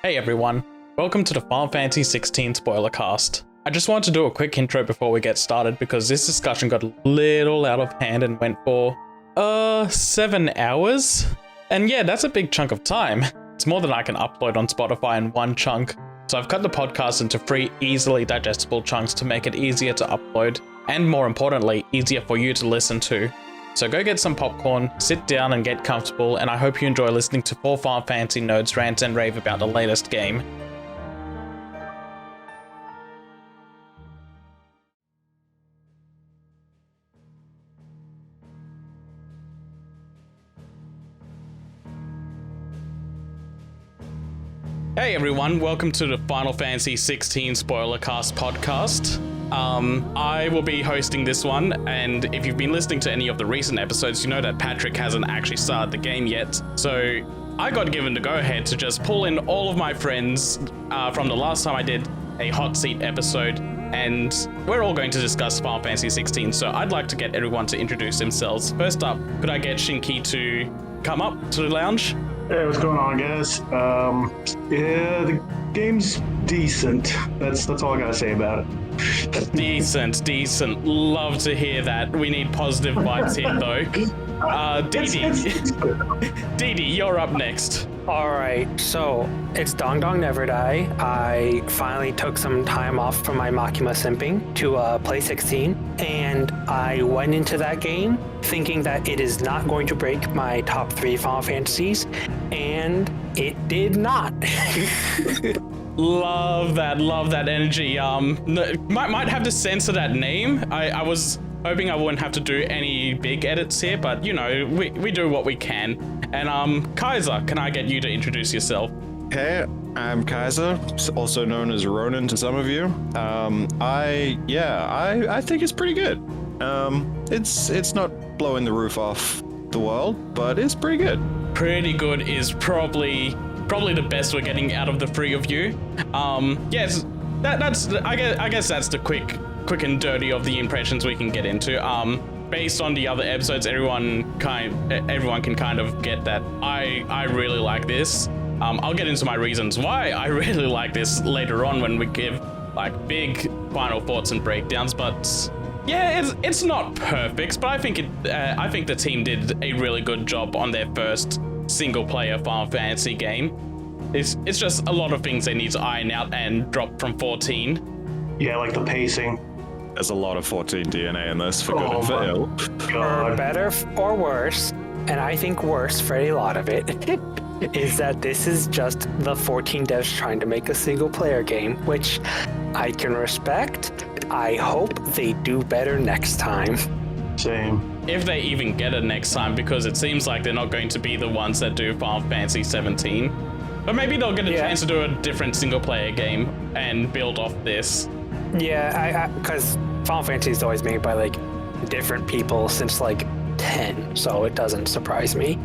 Hey everyone, welcome to the Final Fantasy XVI Spoilercast. I just wanted to do a quick intro before we get started because this discussion got a little out of hand and went for, 7 hours? And yeah, that's a big chunk of time. It's more than I can upload on Spotify in one chunk, so I've cut the podcast into 3 easily digestible chunks to make it easier to upload, and more importantly, easier for you to listen to. So go get some popcorn, sit down and get comfortable, and I hope you enjoy listening to 4 Final Fantasy nerds rant and rave about the latest game. Hey everyone, welcome to the Final Fantasy XVI Spoilercast podcast. I will be hosting this one, and if you've been listening to any of the recent episodes, you know that Patrick hasn't actually started the game yet. So I got given the go-ahead to just pull in all of my friends from the last time I did a hot seat episode, and we're all going to discuss Final Fantasy XVI. So I'd like to get everyone to introduce themselves. First up, could I get Shinki to come up to the lounge? Hey, what's going on, guys? Yeah, the game's decent. That's all I gotta say about it. Decent. Love to hear that. We need positive vibes here, though. D.D, you're up next. Alright, so it's Dong Dong Never Die. I finally took some time off from my Makima simping to play 16, and I went into that game thinking that it is not going to break my top 3 Final Fantasies, and it did not. Love that energy. Might have to censor that name. I was hoping I wouldn't have to do any big edits here, but you know, we do what we can. And Kaizer, can I get you to introduce yourself? Hey, I'm Kaizer, also known as Ronan to some of you. I think it's pretty good. It's not blowing the roof off the world, but it's pretty good. Pretty good is probably the best we're getting out of the 3 of you. Yes, that's I guess that's the quick and dirty of the impressions we can get into. Based on the other episodes, everyone can kind of get that I really like this. I'll get into my reasons why I really like this later on when we give like big final thoughts and breakdowns. But yeah, it's not perfect, but I think the team did a really good job on their first single-player Final Fantasy game. It's just a lot of things they need to iron out and drop from 14. Yeah, like the pacing. There's a lot of 14 DNA in this, for good and for ill. For better or worse, and I think worse for a lot of it, is that this is just the 14 devs trying to make a single-player game, which I can respect. I hope they do better next time. Same. If they even get it next time, because it seems like they're not going to be the ones that do Final Fantasy 17. But maybe they'll get a chance to do a different single-player game and build off this. Yeah, because Final Fantasy is always made by like different people since like 10, so it doesn't surprise me.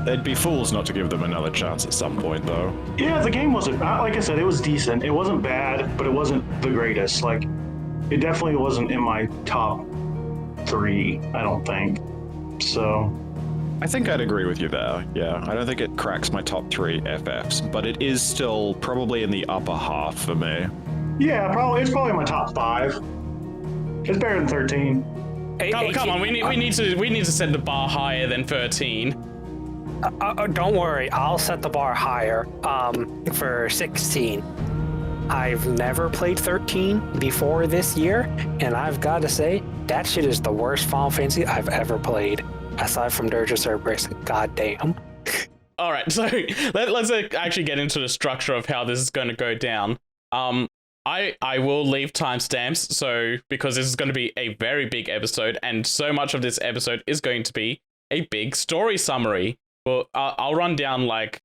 They'd be fools not to give them another chance at some point, though. Yeah, the game wasn't, like I said, it was decent. It wasn't bad, but it wasn't the greatest. Like, it definitely wasn't in my top 3, I don't think. So I think I'd agree with you there. Yeah, I don't think it cracks my top 3 FFs, but it is still probably in the upper half for me. yeah, it's probably my top 5. It's better than 13. Come on, we need to set the bar higher than 13. Don't worry, I'll set the bar higher. For 16. I've never played 13 before this year, and I've got to say, that shit is the worst Final Fantasy I've ever played, aside from Dirge of Cerberus. God damn. All right, so let's actually get into the structure of how this is going to go down. I will leave timestamps, so because this is going to be a very big episode, and so much of this episode is going to be a big story summary. Well, I'll run down like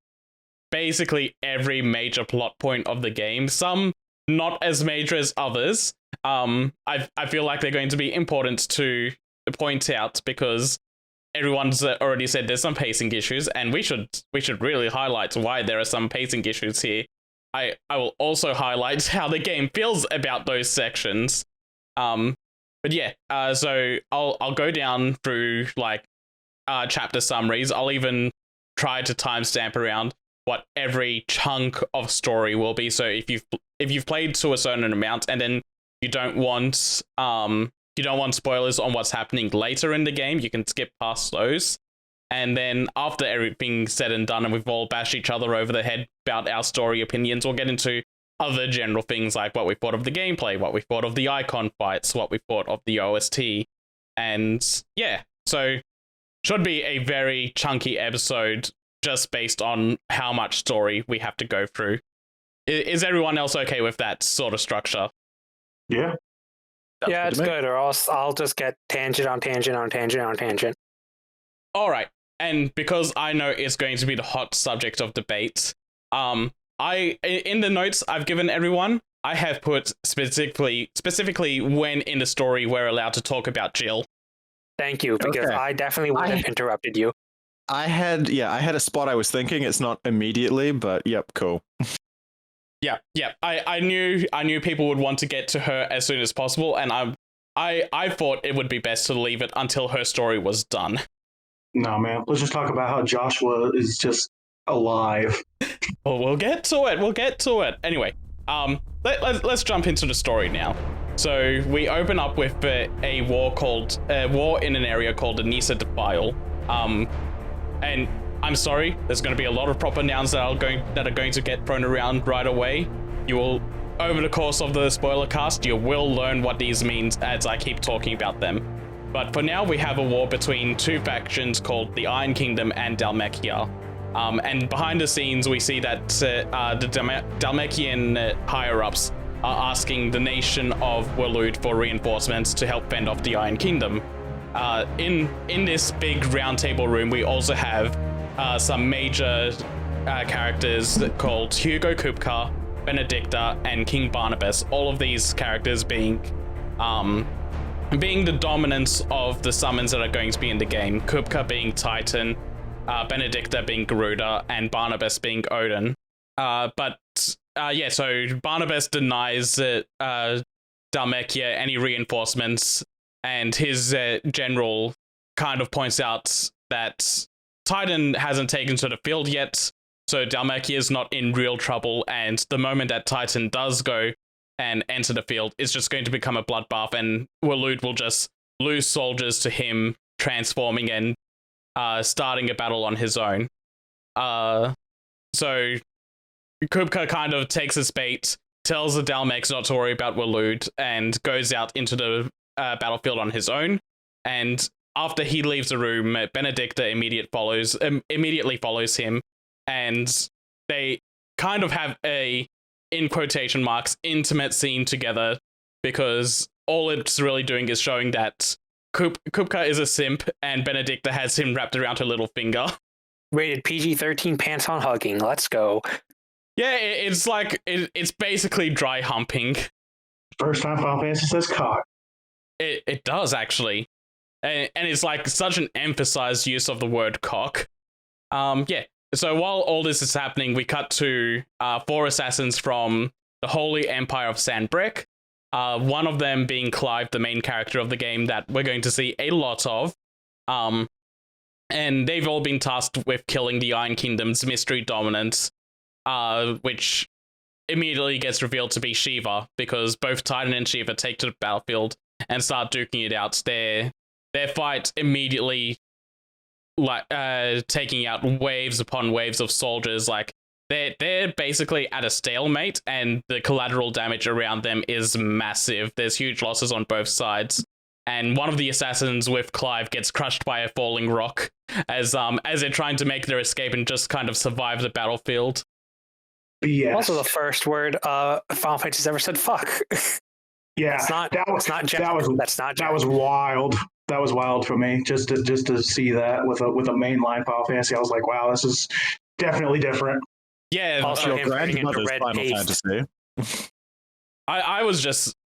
basically every major plot point of the game. Some not as major as others. I feel like they're going to be important to point out because everyone's already said there's some pacing issues, and we should really highlight why there are some pacing issues here. I will also highlight how the game feels about those sections. But yeah, so I'll go down through like chapter summaries. I'll even try to timestamp around what every chunk of story will be. So if you've played to a certain amount and then you don't want spoilers on what's happening later in the game, you can skip past those. And then after everything's said and done and we've all bashed each other over the head about our story opinions, we'll get into other general things like what we thought of the gameplay, what we thought of the icon fights, what we thought of the OST. And yeah, so should be a very chunky episode just based on how much story we have to go through. Is everyone else okay with that sort of structure? Yeah. Yeah, it's good, or else I'll just get tangent on tangent on tangent on tangent. All right. And because I know it's going to be the hot subject of debate, I in the notes I've given everyone, I have put specifically when in the story we're allowed to talk about Jill. Thank you, because Okay. I definitely would have interrupted you. I had a spot I was thinking. It's not immediately, but yep, cool. Yeah. I knew people would want to get to her as soon as possible, and I thought it would be best to leave it until her story was done. No, man. Let's just talk about how Joshua is just alive. Well, we'll get to it. Anyway, let's jump into the story now. So we open up with a war in an area called the Nysa Defile. And I'm sorry, there's going to be a lot of proper nouns that are going to get thrown around right away. You will, over the course of the spoiler cast, you will learn what these means as I keep talking about them. But for now, we have a war between two factions called the Iron Kingdom and Dhalmekia. And behind the scenes, we see that the Dhalmekian higher-ups are asking the nation of Waloed for reinforcements to help fend off the Iron Kingdom. In this big round table room, we also have some major characters called Hugo Kupka, Benedicta, and King Barnabas. All of these characters being the dominance of the summons that are going to be in the game. Kupka being Titan, Benedicta being Garuda, and Barnabas being Odin. So Barnabas denies Dhalmekia any reinforcements, and his general kind of points out that Titan hasn't taken to the field yet, so Dhalmekia is not in real trouble, and the moment that Titan does go and enter the field, it's just going to become a bloodbath, and Waloed will just lose soldiers to him transforming and starting a battle on his own. So Kupka kind of takes his bait, tells the Dhalmekians not to worry about Waloed, and goes out into the battlefield on his own. And after he leaves the room, Benedicta immediately follows him, and they kind of have a, in quotation marks, intimate scene together, because all it's really doing is showing that Kupka is a simp, and Benedicta has him wrapped around her little finger. Rated PG-13, pants on hugging. Let's go. Yeah, it's basically dry humping. First time Final Fantasy says cock. It does, actually. And it's like such an emphasized use of the word cock. So while all this is happening, we cut to 4 assassins from the Holy Empire of Sanbreque. One of them being Clive, the main character of the game that we're going to see a lot of. And they've all been tasked with killing the Iron Kingdom's mystery dominant, which immediately gets revealed to be Shiva, because both Titan and Shiva take to the battlefield and start duking it out. Their fight immediately taking out waves upon waves of soldiers. Like they're basically at a stalemate, and the collateral damage around them is massive. There's huge losses on both sides. And one of the assassins with Clive gets crushed by a falling rock as they're trying to make their escape and just kind of survive the battlefield. BS. Also, the first word Final Fantasy's ever said, fuck. Yeah, that was wild. That was wild for me. Just to see that with a mainline Final Fantasy, I was like, wow, this is definitely different. Yeah, also Your grandmother's Final Fantasy. I was just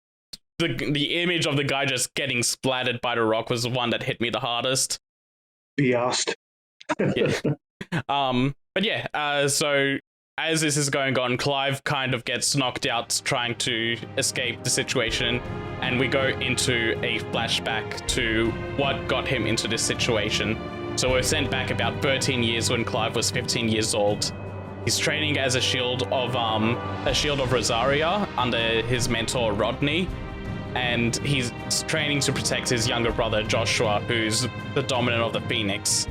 the image of the guy just getting splattered by the rock was the one that hit me the hardest. Biased. Yeah. But yeah, so as this is going on, Clive kind of gets knocked out trying to escape the situation, and we go into a flashback to what got him into this situation. So we're sent back about 13 years when Clive was 15 years old. He's training as a shield of Rosaria under his mentor Rodney, and he's training to protect his younger brother Joshua, who's the dominant of the Phoenix.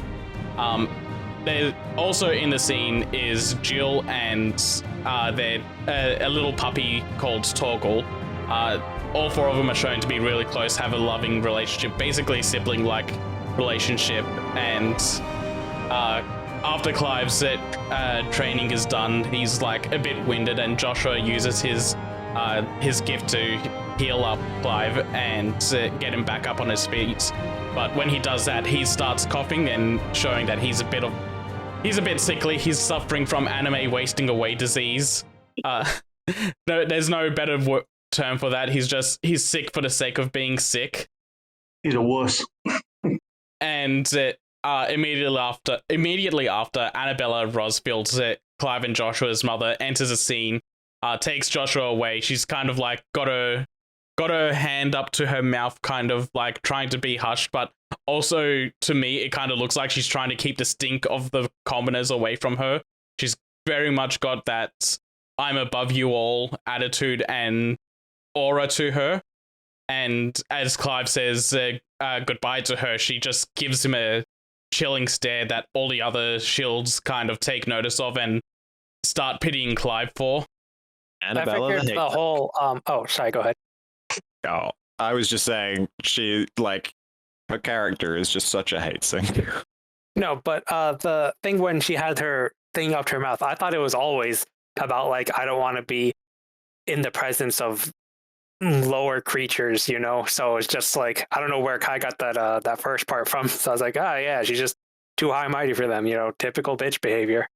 There also in the scene is Jill and a little puppy called Torgal. All four of them are shown to be really close, have a loving relationship, basically sibling-like relationship. And after Clive's training is done, he's like a bit winded, and Joshua uses his gift to heal up Clive and get him back up on his feet. But when he does that, he starts coughing and showing that he's a bit sickly. He's suffering from anime wasting away disease. There's no better term for that. He's sick for the sake of being sick. He's a wuss. And immediately after, Annabella Rosfield, Clive and Joshua's mother, enters the scene, takes Joshua away. She's kind of like got her hand up to her mouth, kind of like trying to be hushed, but also to me it kind of looks like she's trying to keep the stink of the commoners away from her. She's very much got that I'm above you all attitude and aura to her. And as Clive says goodbye to her, she just gives him a chilling stare that all the other shields kind of take notice of and start pitying Clive for. Annabella, I figured the whole oh, sorry, go ahead. Oh, I was just saying, she, like, her character is just such a hate sink. No, but the thing when she had her thing up to her mouth, I thought it was always about, like, I don't want to be in the presence of lower creatures, you know? So it's just like, I don't know where Kai got that first part from. So I was like, oh yeah, she's just too high and mighty for them, you know, typical bitch behavior.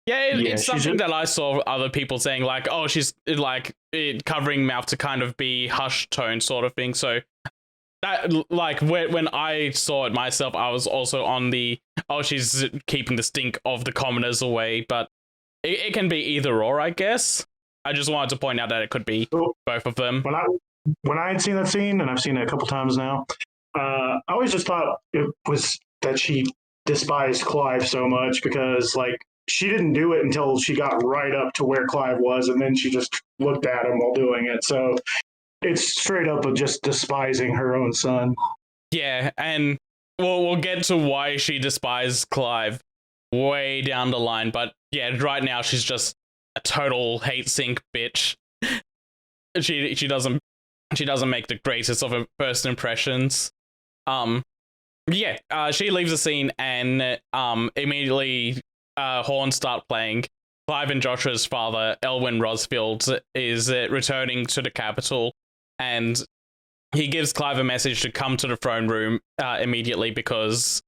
Yeah, it's something that I saw other people saying, like, oh, she's like covering mouth to kind of be hushed tone sort of thing. So that, like, when I saw it myself, I was also on the, oh, she's keeping the stink of the commoners away. But it can be either or, I guess. I just wanted to point out that it could be both of them. When I had seen that scene, and I've seen it a couple times now, I always just thought it was that she despised Clive so much because, like, she didn't do it until she got right up to where Clive was, and then she just looked at him while doing it. So it's straight up of just despising her own son. Yeah, and we'll get to why she despised Clive way down the line, but yeah, right now she's just a total hate sink bitch. She doesn't make the greatest of her first impressions. She leaves the scene and immediately horns start playing. Clive and Joshua's father, Elwyn Rosfield, is returning to the capital, and he gives Clive a message to come to the throne room immediately because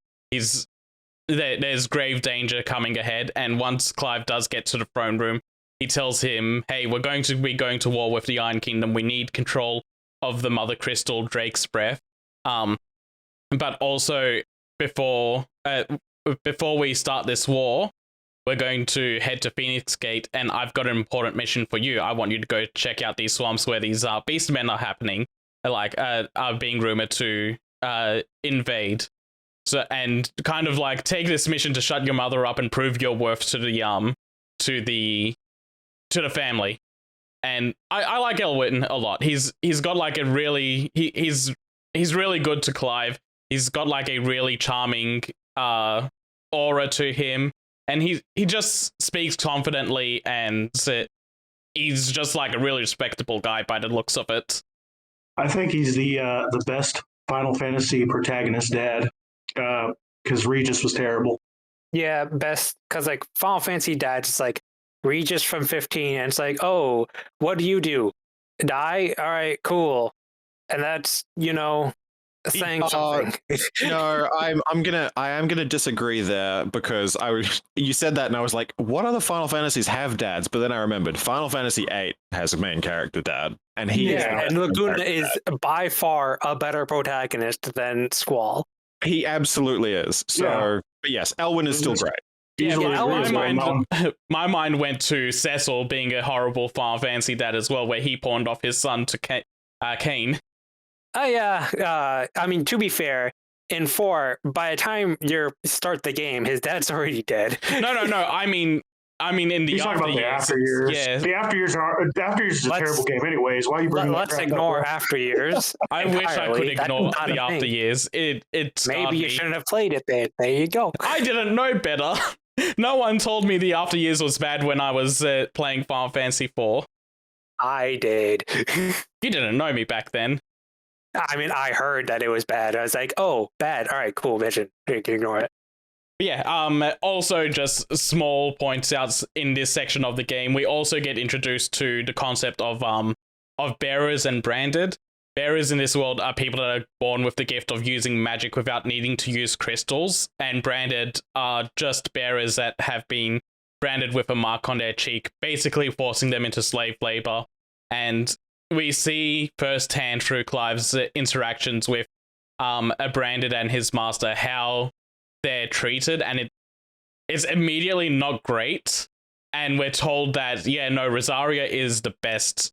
there's grave danger coming ahead. And once Clive does get to the throne room, he tells him, hey, we're going to be going to war with the Iron Kingdom. We need control of the Mother Crystal, Drake's Breath. But also, before we start this war, we're going to head to Phoenix Gate, and I've got an important mission for you. I want you to go check out these swamps where these beastmen are happening, are being rumored to invade. So, and kind of like take this mission to shut your mother up and prove your worth to the family. And I like Elwyn a lot. He's got like a really he's really good to Clive. He's got like a really charming aura to him, and he just speaks confidently, and he's just like a really respectable guy by the looks of it. I think he's the best Final Fantasy protagonist dad, because Regis was terrible. Yeah, best, because like Final Fantasy dad, it's like Regis from 15, and it's like, oh, what do you do? Die? All right, cool. And that's, you know, saying something. No, I am gonna disagree there, because you said that and I was like, what other Final Fantasies have dads? But then I remembered Final Fantasy VIII has a main character dad, and and Laguna is by far a better protagonist than Squall. He absolutely is. So, but yes, Elwyn is still great. My mind went to Cecil being a horrible Final Fantasy dad as well, where he pawned off his son to Kane. Oh yeah, I mean, to be fair, in 4, by the time you start the game, his dad's already dead. No. I mean, I mean, in the He's talking about the after years. yeah. The after years is a terrible game, anyways. Why are you bringing? Let's ignore after years. I wish I could ignore the after thing. years. It's Maybe you shouldn't have played it then. There you go. I didn't know better. No one told me the after years was bad when I was playing Final Fantasy IV. I did. You didn't know me back then. I mean, I heard that it was bad. I was like, oh, bad. All right, cool, vision. You can ignore it. Yeah, also just small points out in this section of the game, we also get introduced to the concept of bearers and branded. Bearers in this world are people that are born with the gift of using magic without needing to use crystals, and branded are just bearers that have been branded with a mark on their cheek, basically forcing them into slave labor. And we see firsthand through Clive's interactions with a branded and his master how they're treated, and it is immediately not great. And we're told that, Rosaria is the best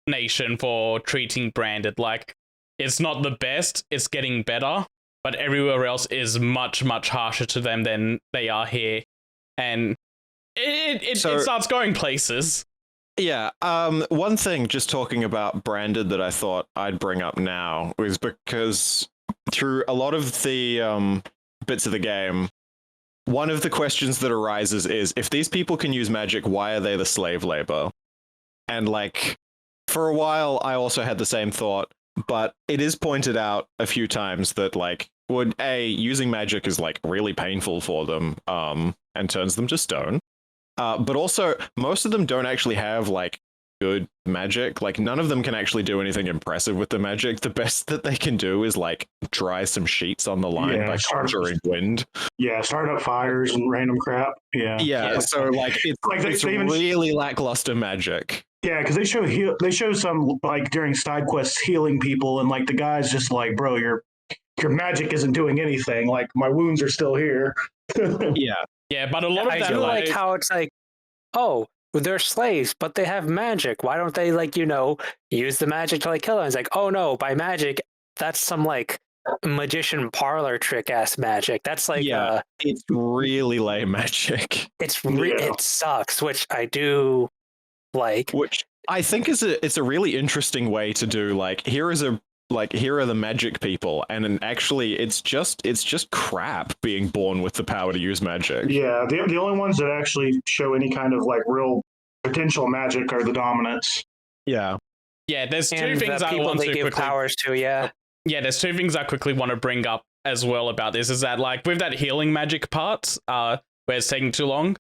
nation for treating branded. Like, it's not the best, it's getting better, but everywhere else is much, much harsher to them than they are here. And it starts going places. Yeah, one thing just talking about branded that I thought I'd bring up now was because through a lot of the bits of the game, one of the questions that arises is, if these people can use magic, why are they the slave labor? And like, for a while, I also had the same thought, but it is pointed out a few times that like, using magic is like really painful for them, and turns them to stone. But also, most of them don't actually have like good magic. Like, none of them can actually do anything impressive with the magic. The best that they can do is like dry some sheets on the line by conjuring wind. Yeah, start up fires and random crap. Yeah. So like, it's really lackluster magic. Yeah, because they show some like during side quests healing people, and like the guy's just like, bro, your magic isn't doing anything. Like, my wounds are still here. Yeah, but a lot of that, I do like how it's like, oh, they're slaves, but they have magic. Why don't they, like, use the magic to like kill them? It's like, oh no, by magic, that's some like magician parlor trick ass magic. That's like, it's really lame magic. It sucks, which I do like. Which I think it's a really interesting way to do. Like, here are the magic people, and then actually it's just crap being born with the power to use magic. Yeah, the only ones that actually show any kind of like real potential magic are the dominants. Yeah, there's two things I want to give powers to. Yeah, there's two things I quickly want to bring up as well about this. Is that like with that healing magic part, where it's taking too long,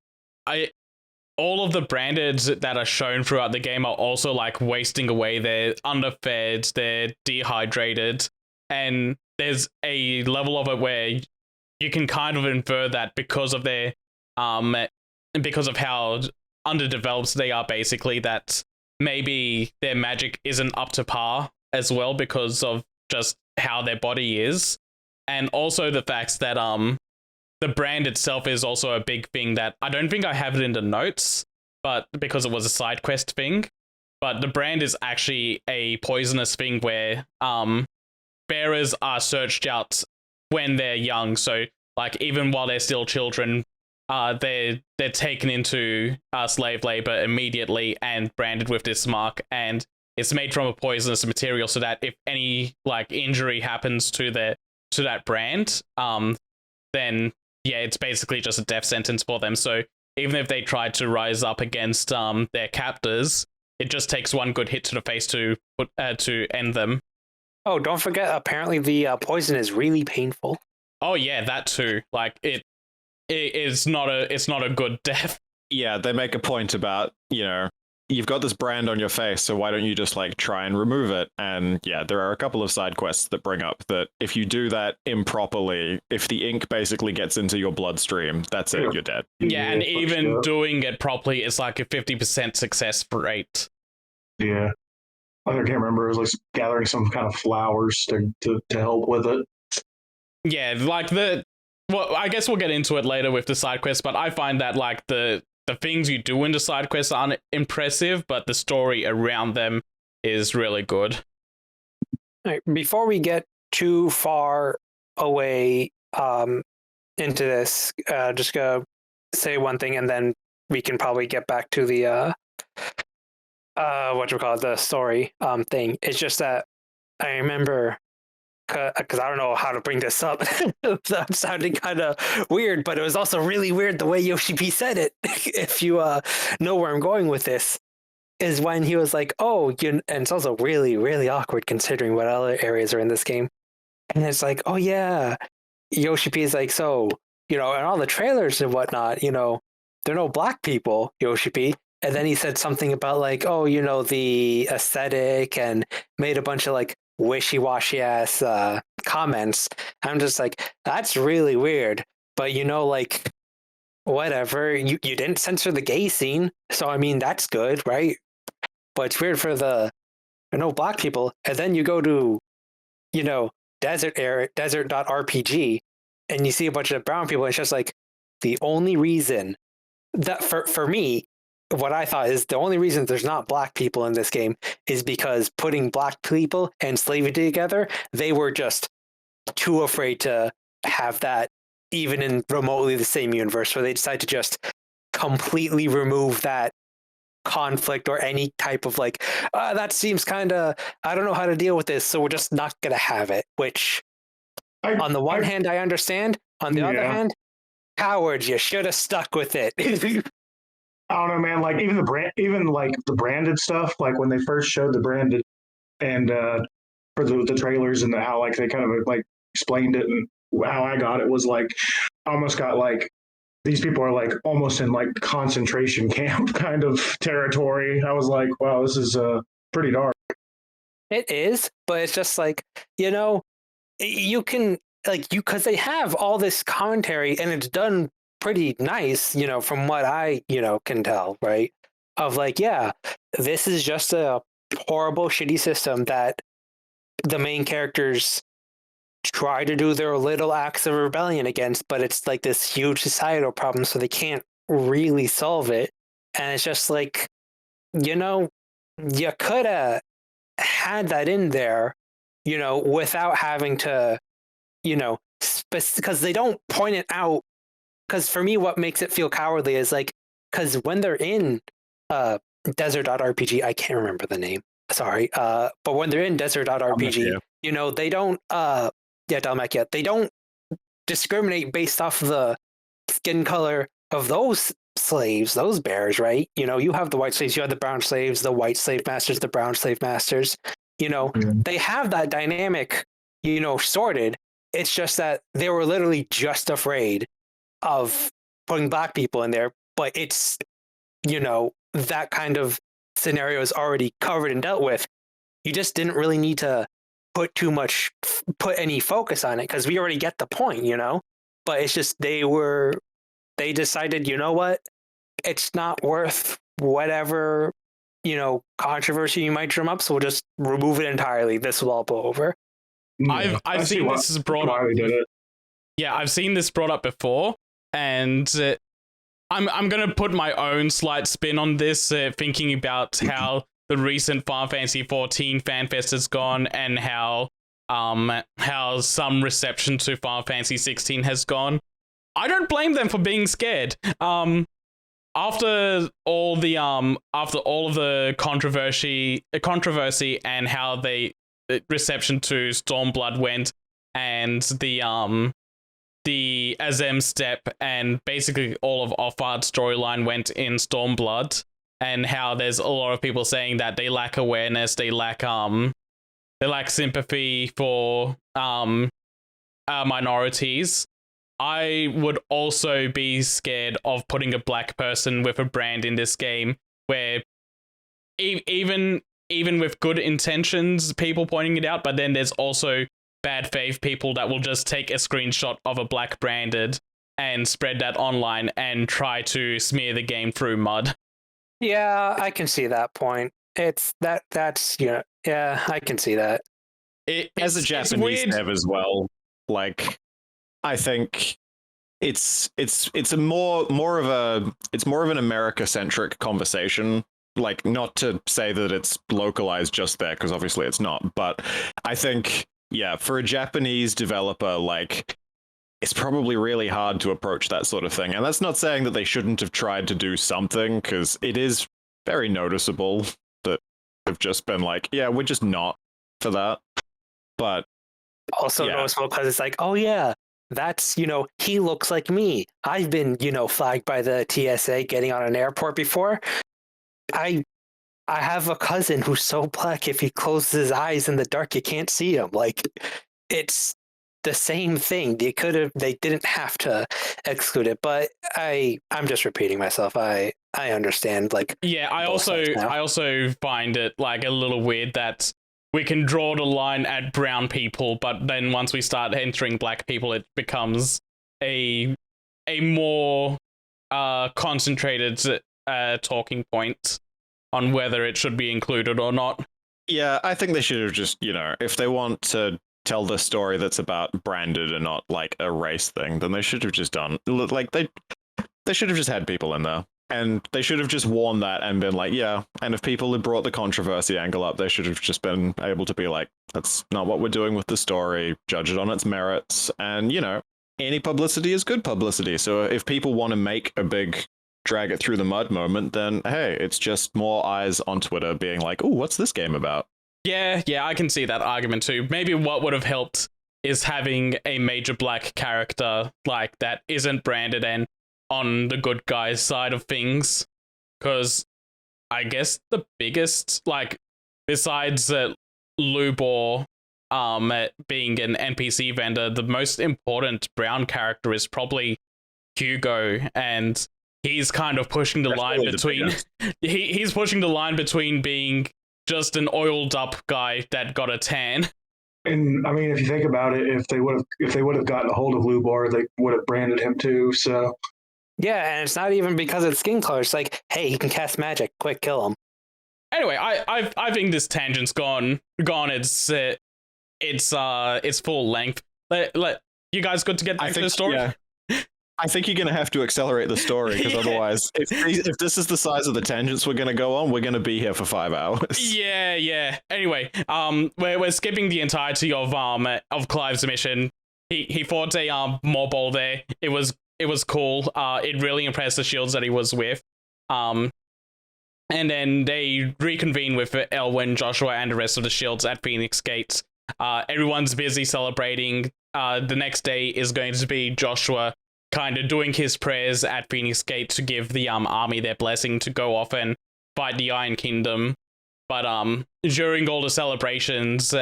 all of the branded that are shown throughout the game are also like wasting away. They're underfed, they're dehydrated, and there's a level of it where you can kind of infer that because of their because of how underdeveloped they are, basically, that maybe their magic isn't up to par as well because of just how their body is. And also the fact that the brand itself is also a big thing that I don't think I have it in the notes, but because it was a side quest thing. But the brand is actually a poisonous thing where bearers are searched out when they're young. So like, even while they're still children, they're taken into slave labor immediately and branded with this mark, and it's made from a poisonous material, so that if any like injury happens to that brand, then it's basically just a death sentence for them. So even if they try to rise up against their captors, it just takes one good hit to the face to end them. Oh, don't forget, apparently the poison is really painful. Oh yeah, that too. Like, it's not a good death. Yeah, they make a point about, you've got this brand on your face, so why don't you just like try and remove it? And yeah, there are a couple of side quests that bring up that if you do that improperly, if the ink basically gets into your bloodstream, that's it, you're dead. Yeah, and even doing it properly is like a 50% success rate. Yeah. I can't remember. It was like gathering some kind of flowers to help with it. Yeah, like I guess we'll get into it later with the side quests, but I find that like the things you do in the side quests aren't impressive, but the story around them is really good. All right, before we get too far away into this, just gonna say one thing and then we can probably get back to the the story thing. It's just that I remember, because I don't know how to bring this up. That sounded kind of weird, but it was also really weird the way Yoshi P said it. If you know where I'm going with this, is when he was like, "Oh, and it's also really, really awkward considering what other areas are in this game." And it's like, "Oh yeah," Yoshi P is like, "So, and all the trailers and whatnot, there are no black people, Yoshi P." And then he said something about like, "Oh, the aesthetic," and made a bunch of like wishy-washy ass comments. I'm just like, that's really weird. But like, whatever. You didn't censor the gay scene, so I mean that's good, right? But it's weird for the no black people, and then you go to desert.rpg, and you see a bunch of brown people. And it's just like the only reason that for me, what I thought is the only reason there's not black people in this game is because putting black people and slavery together, they were just too afraid to have that even in remotely the same universe, where they decided to just completely remove that conflict or any type of like, that seems kind of, I don't know how to deal with this, so we're just not going to have it. Which, on the one hand, I understand. On the other hand, cowards, you should have stuck with it. I don't know, man. Like even the branded stuff, like when they first showed the branded and for the trailers and how like they kind of like explained it and how I got it was like almost got like these people are like almost in like concentration camp kind of territory. I was like, wow, this is pretty dark. It is, but it's just like, you can like because they have all this commentary and it's done pretty nice, from what I, can tell, right? Of like, yeah, this is just a horrible, shitty system that the main characters try to do their little acts of rebellion against, but it's like this huge societal problem, so they can't really solve it. And it's just like, you could have had that in there, without having to, because they don't point it out. Because for me, what makes it feel cowardly is like, because when they're in desert.rpg, I can't remember the name, sorry, but when they're in desert.rpg, they don't, Dalmacia, they don't discriminate based off the skin color of those slaves, those bears, right? You have the white slaves, you have the brown slaves, the white slave masters, the brown slave masters, they have that dynamic, sorted. It's just that they were literally just afraid of putting black people in there, but it's, that kind of scenario is already covered and dealt with. You just didn't really need to put any focus on it because we already get the point, but it's just they decided, what, it's not worth whatever, controversy you might drum up, so we'll just remove it entirely. This will all blow over. I've seen this is brought up. Yeah, I've seen this brought up before. And I'm going to put my own slight spin on this, thinking about how the recent Final Fantasy XIV FanFest has gone and how some reception to Final Fantasy XVI has gone. I don't blame them for being scared. After all of the controversy and how the reception to Stormblood went, and the Azem step and basically all of Offard's storyline went in Stormblood, and how there's a lot of people saying that they lack awareness, they lack sympathy for minorities. I would also be scared of putting a black person with a brand in this game, where even with good intentions, people pointing it out, but then there's also bad faith people that will just take a screenshot of a black branded and spread that online and try to smear the game through mud. Yeah, I can see that point. That's yeah, I can see that. As a Japanese dev as well, like I think it's more of an America-centric conversation. Like, not to say that it's localized just there, because obviously it's not, but I think, yeah, for a Japanese developer, like, it's probably really hard to approach that sort of thing. And that's not saying that they shouldn't have tried to do something, because it is very noticeable that they've just been like, yeah, we're just not for that. But Also yeah. noticeable because it's like, oh yeah, that's, he looks like me. I've been, flagged by the TSA getting on an airport before. I have a cousin who's so black, if he closes his eyes in the dark, you can't see him. Like, it's the same thing. They didn't have to exclude it, but I'm just repeating myself. I understand. Like, yeah, I also find it like a little weird that we can draw the line at brown people, but then once we start entering black people, it becomes a more concentrated talking point on whether it should be included or not. Yeah, I think they should have just, if they want to tell the story that's about branded and not like a race thing, then they should have just done, like, they should have just had people in there. And they should have just worn that and been like, yeah. And if people had brought the controversy angle up, they should have just been able to be like, that's not what we're doing with the story. Judge it on its merits. And, any publicity is good publicity. So if people want to make a big drag it through the mud moment, then hey, it's just more eyes on Twitter being like, oh, what's this game about? Yeah, I can see that argument too. Maybe what would have helped is having a major black character like that isn't branded and on the good guys side of things, because I guess the biggest, like, besides Lubor being an NPC vendor, the most important brown character is probably Hugo, and he's kind of pushing the line between he's pushing the line between being just an oiled up guy that got a tan. And I mean, if you think about it, if they would have gotten a hold of Lubor, they would have branded him too. So yeah, and it's not even because of skin color. It's like, hey, he can cast magic. Quick, kill him. Anyway, I think this tangent's gone. It's full length. Let you guys good to get back to the story? Yeah. I think you're going to have to accelerate the story, because otherwise, if this is the size of the tangents we're going to go on, we're going to be here for 5 hours. Yeah. Anyway, we're skipping the entirety of Clive's mission. He fought a mob all there. It was cool. It really impressed the shields that he was with. And then they reconvene with Elwyn, Joshua, and the rest of the shields at Phoenix Gate. Everyone's busy celebrating. The next day is going to be Joshua kind of doing his prayers at Phoenix Gate to give the army their blessing to go off and fight the Iron Kingdom. But during all the celebrations,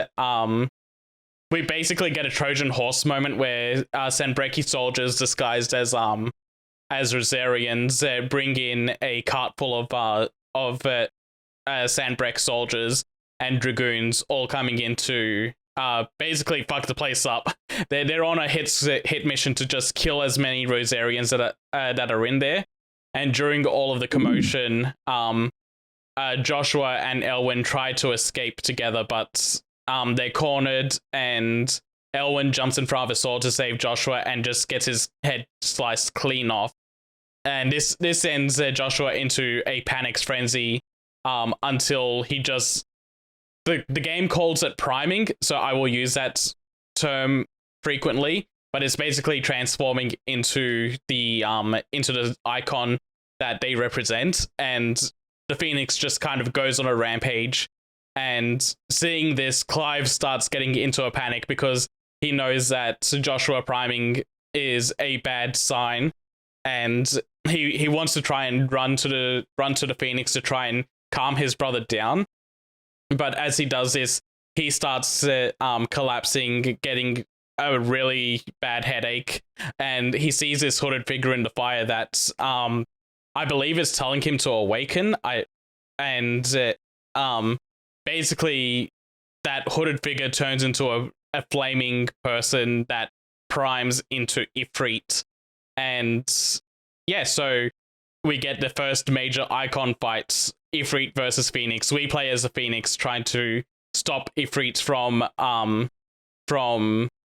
we basically get a Trojan horse moment where Sanbrequi soldiers disguised as Rosarians bring in a cart full of Sanbreq soldiers and dragoons, all coming in to basically fuck the place up. They're on a hit mission to just kill as many Rosarians that are in there. And during all of the commotion, Joshua and Elwyn try to escape together, but they're cornered, and Elwyn jumps in front of a sword to save Joshua and just gets his head sliced clean off. And this sends Joshua into a panic frenzy until he just... The game calls it priming, so I will use that term frequently, but it's basically transforming into the icon that they represent, and the Phoenix just kind of goes on a rampage. And seeing this, Clive starts getting into a panic because he knows that Joshua priming is a bad sign, and he wants to try and run to the Phoenix to try and calm his brother down. But as he does this, he starts collapsing, getting a really bad headache, and he sees this hooded figure in the fire that I believe is telling him to awaken. Basically, that hooded figure turns into a flaming person that primes into Ifrit. And yeah, so we get the first major icon fight, Ifrit versus Phoenix. We play as the Phoenix trying to stop Ifrit from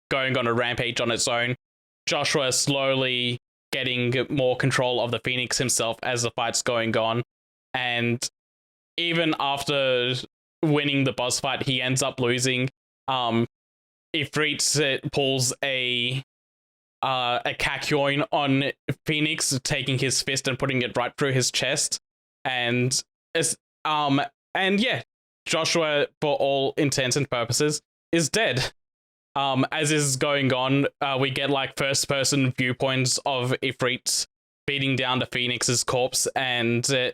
going on a rampage on its own. Joshua slowly getting more control of the Phoenix himself as the fight's going on. And even after winning the boss fight, he ends up losing. Ifrit pulls a a Kakyoin on Phoenix, taking his fist and putting it right through his chest, and yeah, Joshua, for all intents and purposes, is dead. As is going on, we get like first-person viewpoints of Ifrit beating down the Phoenix's corpse, and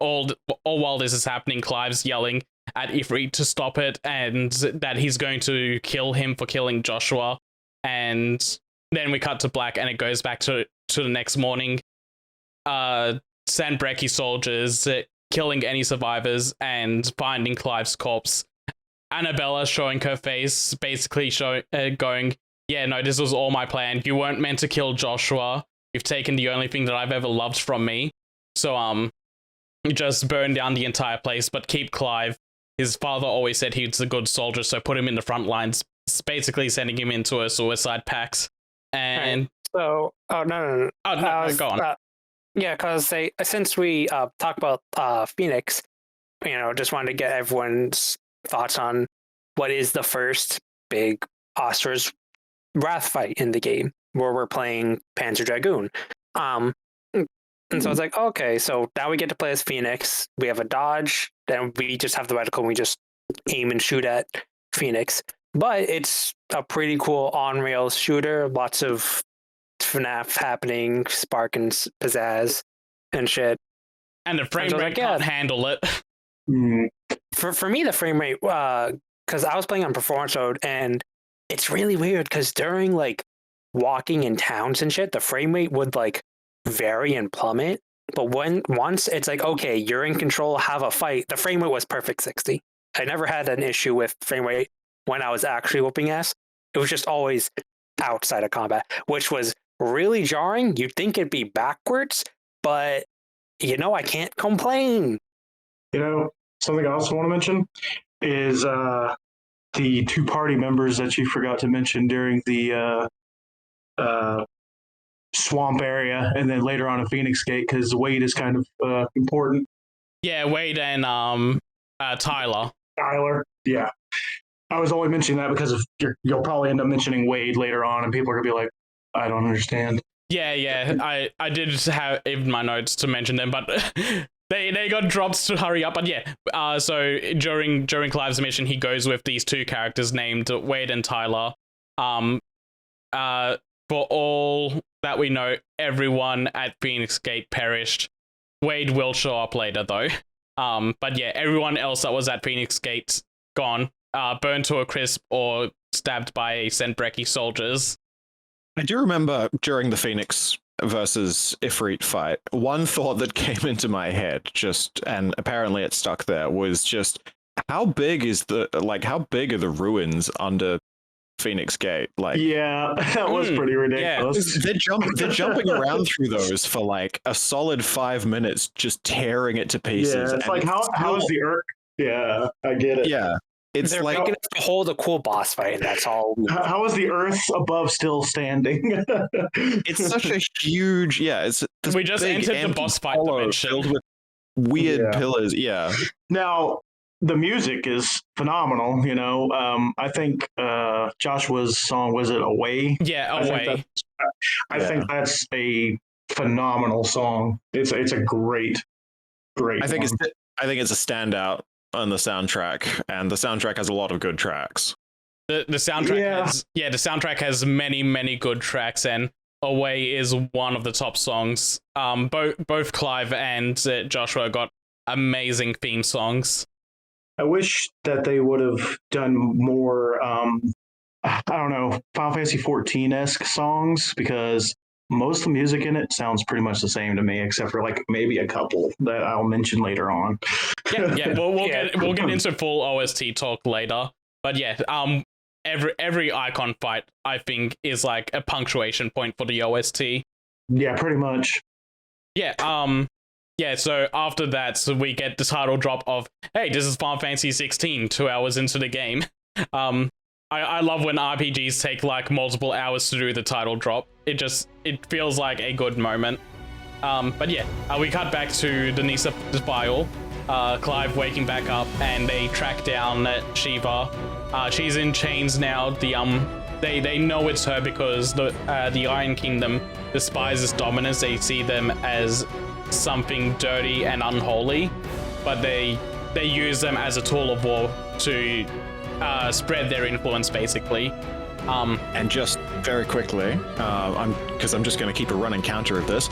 all while this is happening, Clive's yelling at Ifrit to stop it, and that he's going to kill him for killing Joshua. And then we cut to black, and it goes back to the next morning. Sandbreki soldiers killing any survivors and finding Clive's corpse. Annabella showing her face, basically going, yeah, no, this was all my plan. You weren't meant to kill Joshua. You've taken the only thing that I've ever loved from me. So, just burn down the entire place, but keep Clive. His father always said he's a good soldier, so put him in the front lines, basically sending him into a suicide pact. And so, no. Oh, no, go on. Yeah, because since we talked about Phoenix, just wanted to get everyone's thoughts on what is the first big Ostra's Wrath fight in the game, where we're playing Panzer Dragoon. And so I was like, okay, so now we get to play as Phoenix. We have a dodge, then we just have the reticle and we just aim and shoot at Phoenix. But it's a pretty cool on-rails shooter, lots of FNAF happening, spark and pizzazz and shit. And the frame rate can't handle it. For me, the frame rate, because I was playing on performance mode, and it's really weird because during like walking in towns and shit, the frame rate would like vary and plummet. But once it's like, okay, you're in control, have a fight, the frame rate was perfect 60. I never had an issue with frame rate when I was actually whooping ass. It was just always outside of combat, which was really jarring. You'd think it'd be backwards, but I can't complain. Something I also want to mention is the two party members that you forgot to mention during the swamp area, and then later on in Phoenix Gate, because Wade is kind of important. Yeah, Wade and Tyler. Tyler, yeah. I was only mentioning that because you'll probably end up mentioning Wade later on, and people are gonna be like, I don't understand. Yeah. I did have in my notes to mention them, but they got dropped to hurry up. But yeah, so during Clive's mission, he goes with these two characters named Wade and Tyler. For all that we know, everyone at Phoenix Gate perished. Wade will show up later, though. But yeah, everyone else that was at Phoenix Gate gone, burned to a crisp or stabbed by Sandbreki soldiers. I do remember during the Phoenix versus Ifrit fight, one thought that came into my head, and apparently it stuck there, was just how big are the ruins under Phoenix Gate? Yeah, that was pretty ridiculous. Yeah. They're jumping around through those for like a solid 5 minutes, just tearing it to pieces. Yeah, it's like how is the Earth? Yeah, I get it. Yeah. They're like making it to hold a cool boss fight, and that's all. How is the Earth above still standing? It's such a huge, we just entered the boss fight dimension filled with weird pillars. Yeah. Now the music is phenomenal. I think Joshua's song, was it Away? Yeah, Away. I think that's a phenomenal song. It's a great. I think it's a standout on the soundtrack, and the soundtrack has a lot of good tracks. The soundtrack has many good tracks, and Away is one of the top songs. Both Clive and Joshua got amazing theme songs. I wish that they would have done more I don't know, Final Fantasy XIV-esque songs, because most of the music in it sounds pretty much the same to me, except for like maybe a couple that I'll mention later on. Yeah. We'll get into full OST talk later. But yeah, every icon fight I think is like a punctuation point for the OST. Yeah, pretty much. Yeah. So after that, we get the title drop of, hey, this is Final Fantasy XVI, 2 hours into the game. I love when RPGs take like multiple hours to do the title drop. It feels like a good moment. But yeah, we cut back to the Nysa Defile. Clive waking back up, and they track down Shiva. She's in chains now. they know it's her because the Iron Kingdom despises dominance. They see them as something dirty and unholy, but they use them as a tool of war to spread their influence, basically. And just very quickly, because I'm just going to keep a running counter of this.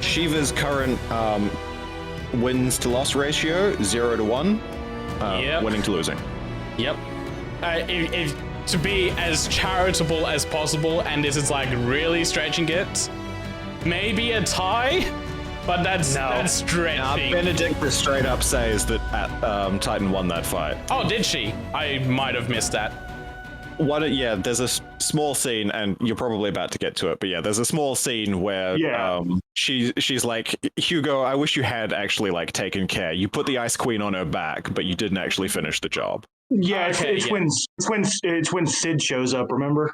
Shiva's current wins to loss ratio 0-1, Yep. winning to losing. Yep. If to be as charitable as possible, and this is like really stretching it, maybe a tie, but that's stretching. Benedict straight up says that Titan won that fight. Oh, did she? I might have missed that. Yeah, there's a small scene, and you're probably about to get to it, but yeah, there's a small scene where she's like, Hugo, I wish you had actually like taken care. You put the Ice Queen on her back, but you didn't actually finish the job. Yeah, it's when Sid shows up. Remember?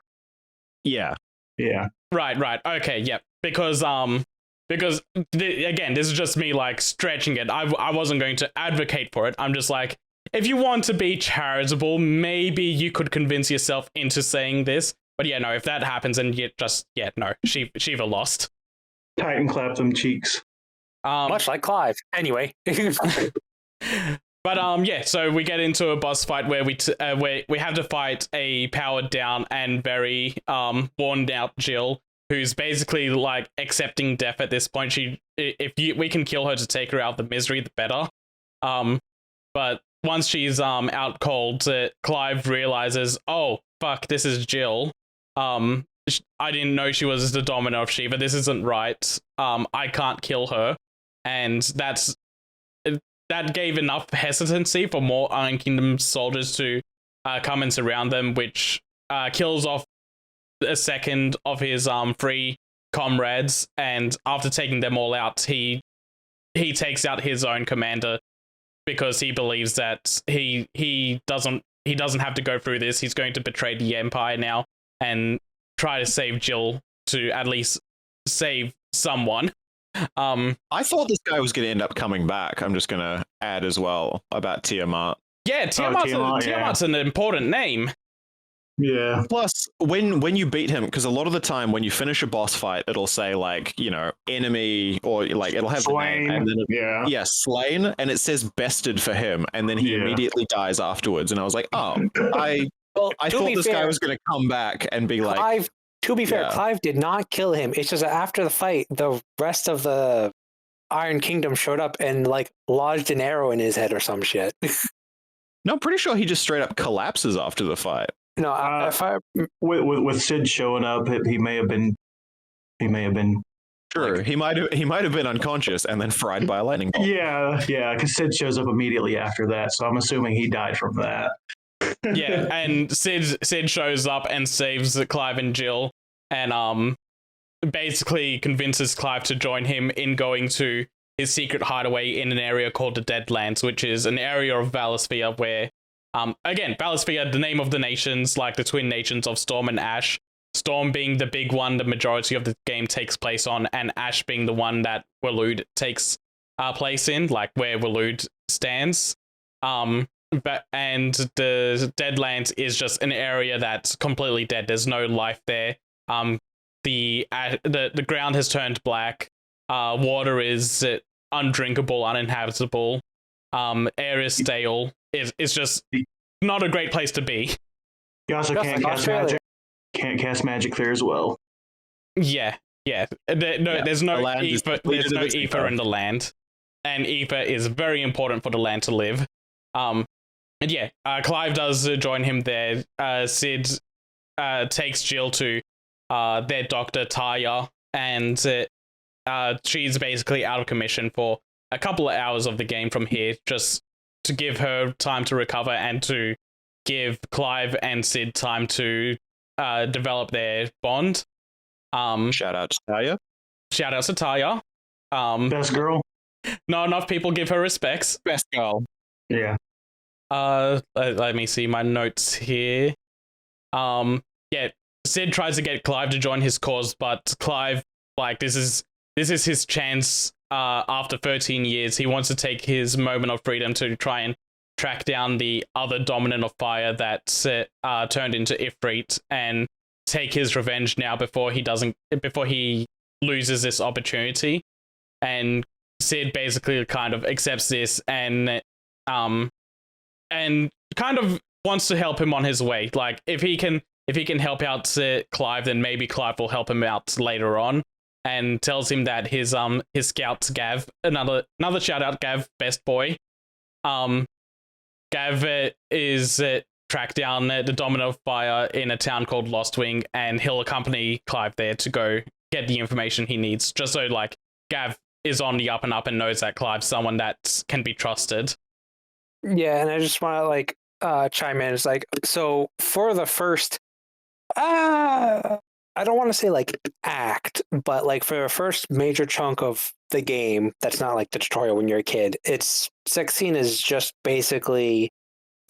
Yeah. Yeah. Right. Okay. Yep. Because again, this is just me like stretching it. I wasn't going to advocate for it. I'm just like, if you want to be charitable, maybe you could convince yourself into saying this. But yeah, no, if that happens, and no, Shiva lost. Titan clapped them cheeks. Much like Clive. Anyway. But yeah, so we get into a boss fight where we have to fight a powered down and very worn out Jill, who's basically like accepting death at this point. We can kill her to take her out of the misery, the better. But once she's out cold, Clive realizes, oh fuck, this is Jill. I didn't know she was the dominant of Shiva. This isn't right. I can't kill her, and that gave enough hesitancy for more Iron Kingdom soldiers to come and surround them, which kills off a second of his three comrades. And after taking them all out, he takes out his own commander because he believes that he doesn't have to go through this. He's going to betray the Empire now and try to save Jill, to at least save someone. I thought this guy was going to end up coming back. I'm just going to add as well about Tiamat. Yeah, Tiamat's an important name. Yeah. Plus, when you beat him, because a lot of the time when you finish a boss fight, it'll say like, enemy, or like it'll have slain. The name, and then slain, and it says bested for him, and then he immediately dies afterwards. And I was like, oh, I thought this guy was going to come back and be like. Clive, to be fair, Clive did not kill him. It's just that after the fight, the rest of the Iron Kingdom showed up and like lodged an arrow in his head or some shit. No, I'm pretty sure he just straight up collapses after the fight. No, with Sid showing up, he may have been. Sure, he might have been unconscious and then fried by a lightning bolt. Yeah, because Sid shows up immediately after that, so I'm assuming he died from that. Yeah, and Sid shows up and saves Clive and Jill, and basically convinces Clive to join him in going to his secret hideaway in an area called the Deadlands, which is an area of Valosphere where, again, Valosphere, the name of the nations, like the twin nations of Storm and Ash. Storm being the big one the majority of the game takes place on, and Ash being the one that Waloed takes place in, like where Waloed stands. And the Deadlands is just an area that's completely dead. There's no life there. The ground has turned black. Water is undrinkable, uninhabitable. Air is stale. It's just not a great place to be. You also can't cast magic. Can't cast magic there as well. Yeah. There's no ether. There's no ether in the land, and ether is very important for the land to live. And yeah, Clive does join him there. Sid takes Jill to their doctor, Taya, and she's basically out of commission for a couple of hours of the game from here, just to give her time to recover and to give Clive and Sid time to develop their bond. Shout out to Taya. Shout out to Taya. Best girl. Not enough people give her respects. Best girl. Yeah. Let me see my notes here. Yeah, Sid tries to get Clive to join his cause, but Clive, like, this is his chance. After 13 years, he wants to take his moment of freedom to try and track down the other dominant of fire that turned into Ifrit and take his revenge now before he loses this opportunity. And Sid basically kind of accepts this and kind of wants to help him on his way. Like if he can help out Clive, then maybe Clive will help him out later on. And tells him that his scouts, Gav, another shout out, Gav, best boy. Gav is tracked down the dominant of fire in a town called Lostwing, and he'll accompany Clive there to go get the information he needs, just so like Gav is on the up and up and knows that Clive's someone that can be trusted. Yeah, and I just want to like chime in. It's like, so for the first I don't want to say like act, but like for the first major chunk of the game, that's not like the tutorial when you're a kid. It's 16 is just basically,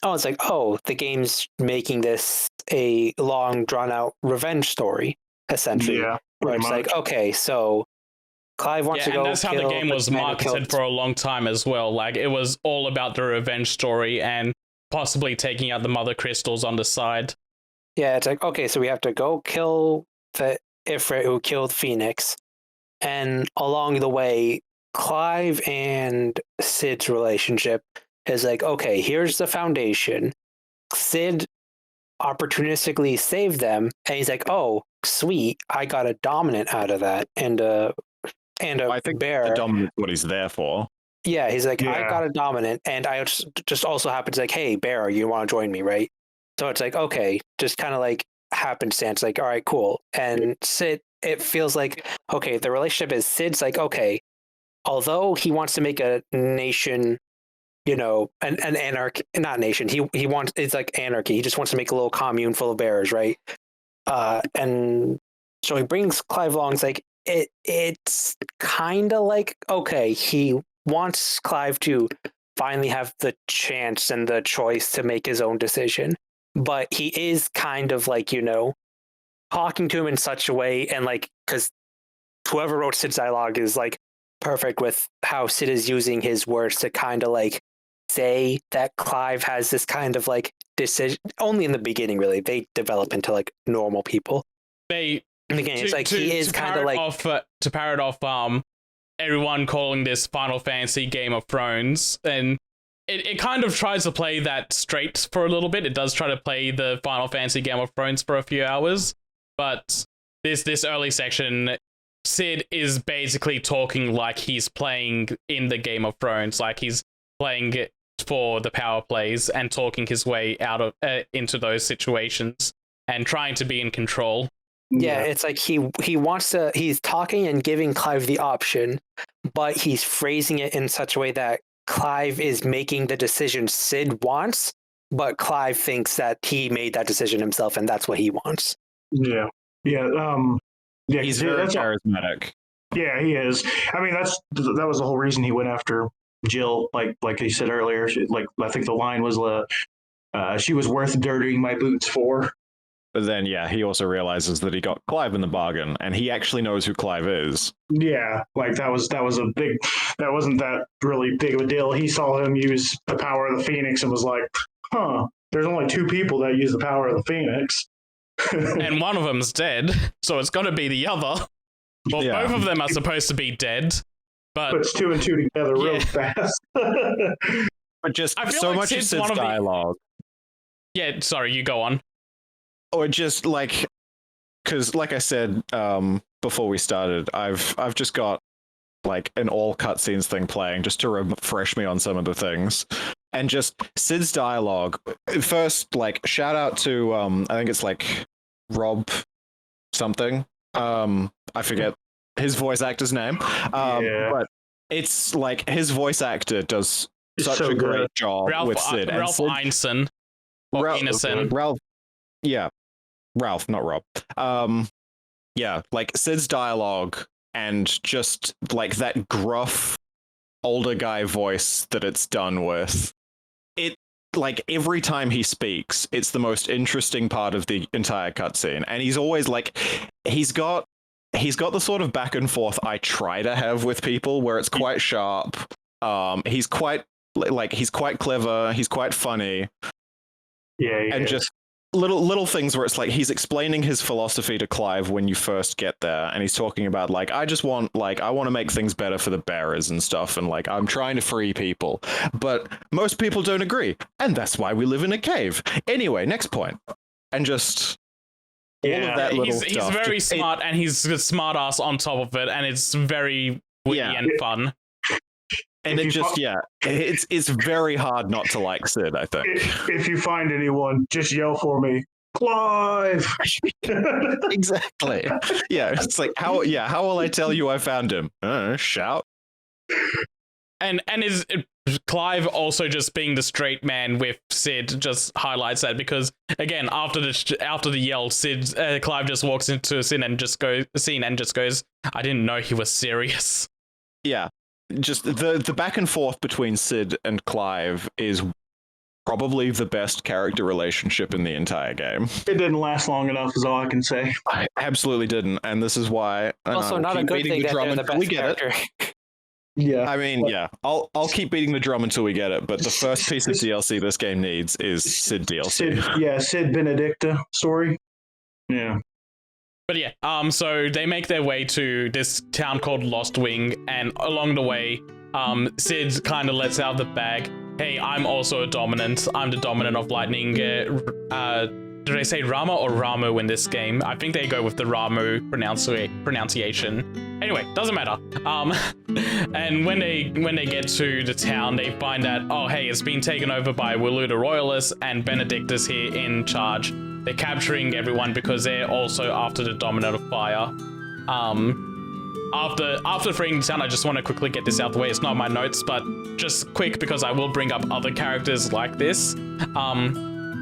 it's like, the game's making this a long drawn out revenge story, essentially. Yeah, where it's like, okay, so Clive wants to go. And that's how the game was marketed for a long time as well. Like it was all about the revenge story and possibly taking out the mother crystals on the side. Yeah, it's like, okay, so we have to go kill the Ifrit who killed Phoenix, and along the way, Clive and Sid's relationship is like, okay, here's the foundation. Sid opportunistically saved them, and he's like, oh, sweet, I got a dominant out of that, and a I think bear. The dominant what he's there for. Yeah, he's like, Yeah. I got a dominant, and I just also happens like, hey, bear, you want to join me, right? So it's like, okay, just kind of like happenstance, like, all right, cool. And Sid, it feels like, okay, the relationship is Sid's like, okay, although he wants to make a nation, an anarchy, not nation, he wants, it's like anarchy. He just wants to make a little commune full of bears, right? And so he brings Clive along. It's like, it's kind of like, okay, he wants Clive to finally have the chance and the choice to make his own decision. But he is kind of like, talking to him in such a way, and like, because whoever wrote Sid's dialogue is like perfect with how Sid is using his words to kind of like say that Clive has this kind of like decision. Only in the beginning, really, they develop into like normal people. In the game, it's like he is kind of like to parrot off everyone calling this Final Fantasy Game of Thrones, and it kind of tries to play that straight for a little bit. It does try to play the Final Fantasy Game of Thrones for a few hours, but this early section, Sid is basically talking like he's playing in the Game of Thrones, like he's playing it for the power plays and talking his way out of into those situations and trying to be in control. Yeah, it's like he wants to, he's talking and giving Clive the option, but he's phrasing it in such a way that Clive is making the decision Sid wants, but Clive thinks that he made that decision himself and that's what he wants. Yeah. He's very charismatic. Yeah, he is. I mean, that was the whole reason he went after Jill. Like he said earlier, I think the line was, she was worth dirtying my boots for. But then, he also realizes that he got Clive in the bargain, and he actually knows who Clive is. Yeah, like that wasn't that really big of a deal. He saw him use the power of the Phoenix and was like, there's only two people that use the power of the Phoenix. And one of them's dead, so it's got to be the other. Well, both of them are supposed to be dead, but puts two and two together real fast. But just so much of Sid's dialogue. Yeah, sorry, you go on. Or just like, because like I said before we started, I've just got like an all cutscenes thing playing just to refresh me on some of the things, and just Sid's dialogue. First, like shout out to I think it's like Rob something. I forget his voice actor's name. But it's like his voice actor does such a great job with Sid. Ralph Ineson. Ralph. Yeah. Ralph, not Rob. Like Sid's dialogue and just like that gruff older guy voice that it's done with. It like every time he speaks, it's the most interesting part of the entire cutscene. And he's always like he's got the sort of back and forth I try to have with people where it's quite sharp. He's quite like he's quite clever, he's quite funny, Yeah, and just little things where it's like he's explaining his philosophy to Clive when you first get there, and he's talking about like I want to make things better for the bearers and stuff, and like I'm trying to free people, but most people don't agree, and that's why we live in a cave. Anyway, next point, and just all of that little he's stuff. very smart, and he's a smart ass on top of it, and it's very witty and fun. And it just, it's very hard not to like Sid, I think. If you find anyone, just yell for me, Clive! Exactly. Yeah, it's like, how will I tell you I found him? Shout. And is Clive also just being the straight man with Sid just highlights that, because again, after the yell, Clive just walks into a scene and just goes, I didn't know he was serious. Yeah. Just the back and forth between Sid and Clive is probably the best character relationship in the entire game. It didn't last long enough, is all I can say. I absolutely didn't, and this is why. Also, not a good thing that they're the best character. Yeah, I mean, I'll keep beating the drum until we get it. But the first piece of DLC this game needs is Sid DLC. Sid Benedicta story. Yeah. But yeah, so they make their way to this town called Lost Wing, and along the way, Sid kind of lets out the bag. Hey, I'm also a dominant. I'm the dominant of lightning. Did I say Rama or Ramu in this game? I think they go with the Ramu pronunciation. Anyway, doesn't matter. And when they get to the town, they find that, oh hey, it's been taken over by Wulu the Royalists, and Benedicta's here in charge. They're capturing everyone because they're also after the dominant of fire. After freeing the town, I just want to quickly get this out the way. It's not my notes, but just quick, because I will bring up other characters like this.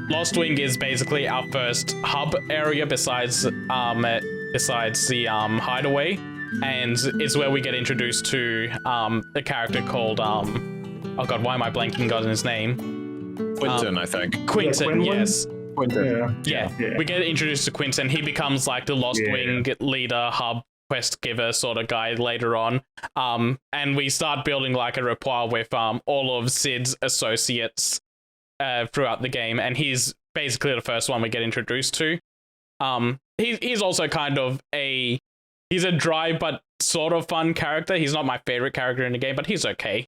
Lost Wing is basically our first hub area besides the hideaway, and it's where we get introduced to a character called oh god, why am I blanking on his name? Quinton, I think. Quinton, yes. Quinton. Yeah, we get introduced to Quinton. He becomes like the Lost Wing leader, hub quest giver sort of guy later on. And we start building like a rapport with all of Sid's associates throughout the game, and he's basically the first one we get introduced to. He's also kind of he's a dry but sort of fun character. He's not my favorite character in the game, but he's okay.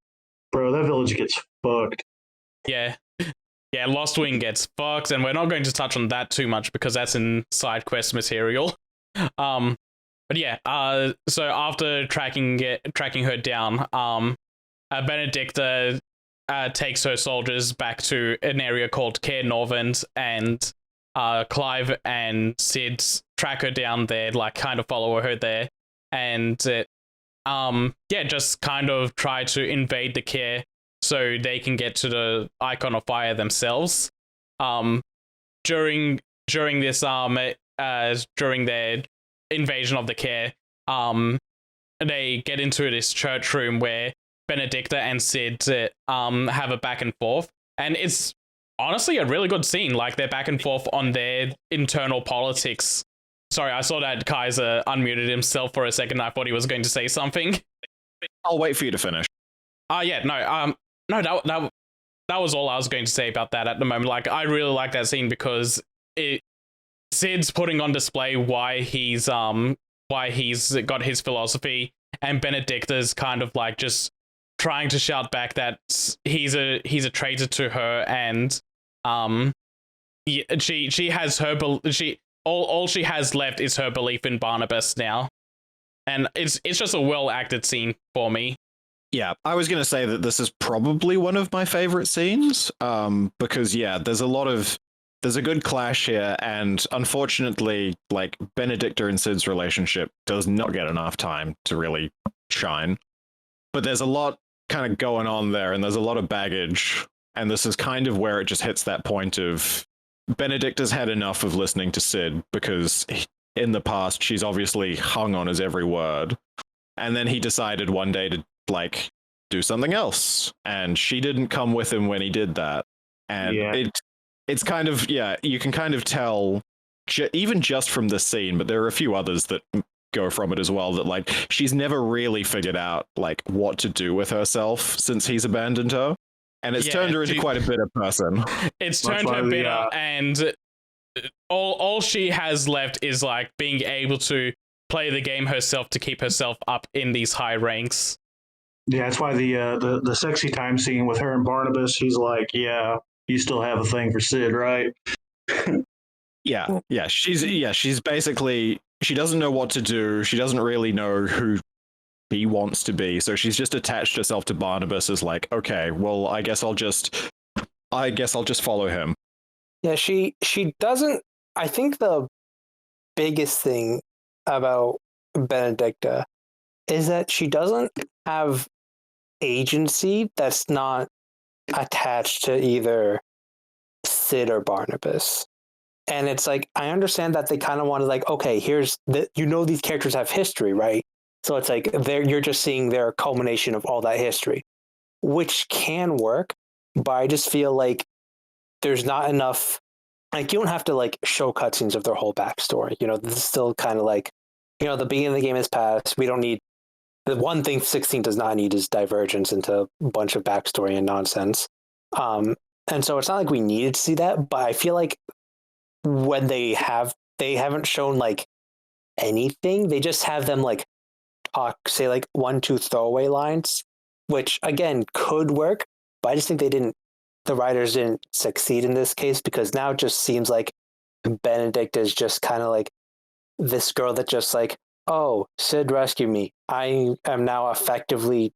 Bro, that village gets fucked. Yeah. Yeah, Lost Wing gets fucked, and we're not going to touch on that too much because that's in side quest material. But yeah, so after tracking her down, Benedicta takes her soldiers back to an area called Caer Norvent, and Clive and Sid track her down there, like kind of follow her there, and just kind of try to invade the Caer so they can get to the Icon of Fire themselves. During this during their invasion of the Caer, they get into this church room where Benedicta and Sid have a back and forth, and it's honestly a really good scene. Like, they're back and forth on their internal politics. Sorry, I saw that Kaizer unmuted himself for a second. I thought he was going to say something. I'll wait for you to finish. That was all I was going to say about that at the moment. Like, I really like that scene because Sid's putting on display why he's got his philosophy, and Benedicta's kind of like just trying to shout back that he's a traitor to her, and she has her all she has left is her belief in Barnabas now, and it's just a well acted scene for me. Yeah, I was going to say that this is probably one of my favorite scenes, because there's a good clash here, and unfortunately, like, Benedicta and Sid's relationship does not get enough time to really shine. But there's a lot kind of going on there, and there's a lot of baggage, and this is kind of where it just hits that point of Benedicta's had enough of listening to Sid, because in the past she's obviously hung on his every word, and then he decided one day to like do something else, and she didn't come with him when he did that, and it's kind of you can kind of tell even just from this scene, but there are a few others that go from it as well, that like she's never really figured out like what to do with herself since he's abandoned her, And it's turned her into quite a bitter person. It's turned her bitter, and all she has left is like being able to play the game herself to keep herself up in these high ranks. Yeah, that's why the sexy time scene with her and Barnabas, she's like, yeah, you still have a thing for Sid, right? Yeah. She's basically, she doesn't know what to do. She doesn't really know who he wants to be. So she's just attached herself to Barnabas as like, okay, well, I guess I'll just follow him. Yeah, she doesn't. I think the biggest thing about Benedicta is that she doesn't have agency that's not attached to either Sid or Barnabas. And it's like, I understand that they kind of want to like, okay, here's these characters have history, right? So it's like you're just seeing their culmination of all that history, which can work, but I just feel like there's not enough. Like, you don't have to like show cutscenes of their whole backstory. This is still kind of like, the beginning of the game is past. We don't need the one thing 16 does not need is divergence into a bunch of backstory and nonsense. And so it's not like we needed to see that, but I feel like when they haven't shown like anything. They just have them like talk, say like 1-2 throwaway lines, which again could work, but I just think the writers didn't succeed in this case, because now it just seems like Benedict is just kind of like this girl that just like, oh, Sid rescued me. I am now effectively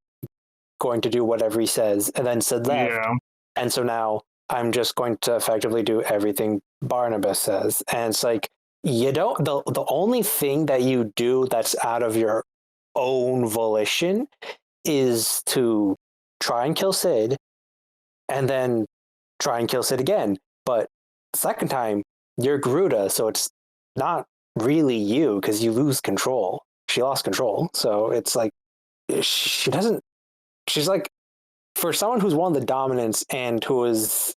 going to do whatever he says. And then Sid left. Yeah. And so now I'm just going to effectively do everything Barnabas says. And it's like, the only thing that you do that's out of your own volition is to try and kill Sid and then try and kill Sid again. But the second time, you're Garuda, so it's not really you, because you lose control. She lost control. So it's like, she's like, for someone who's one of the dominants and who is,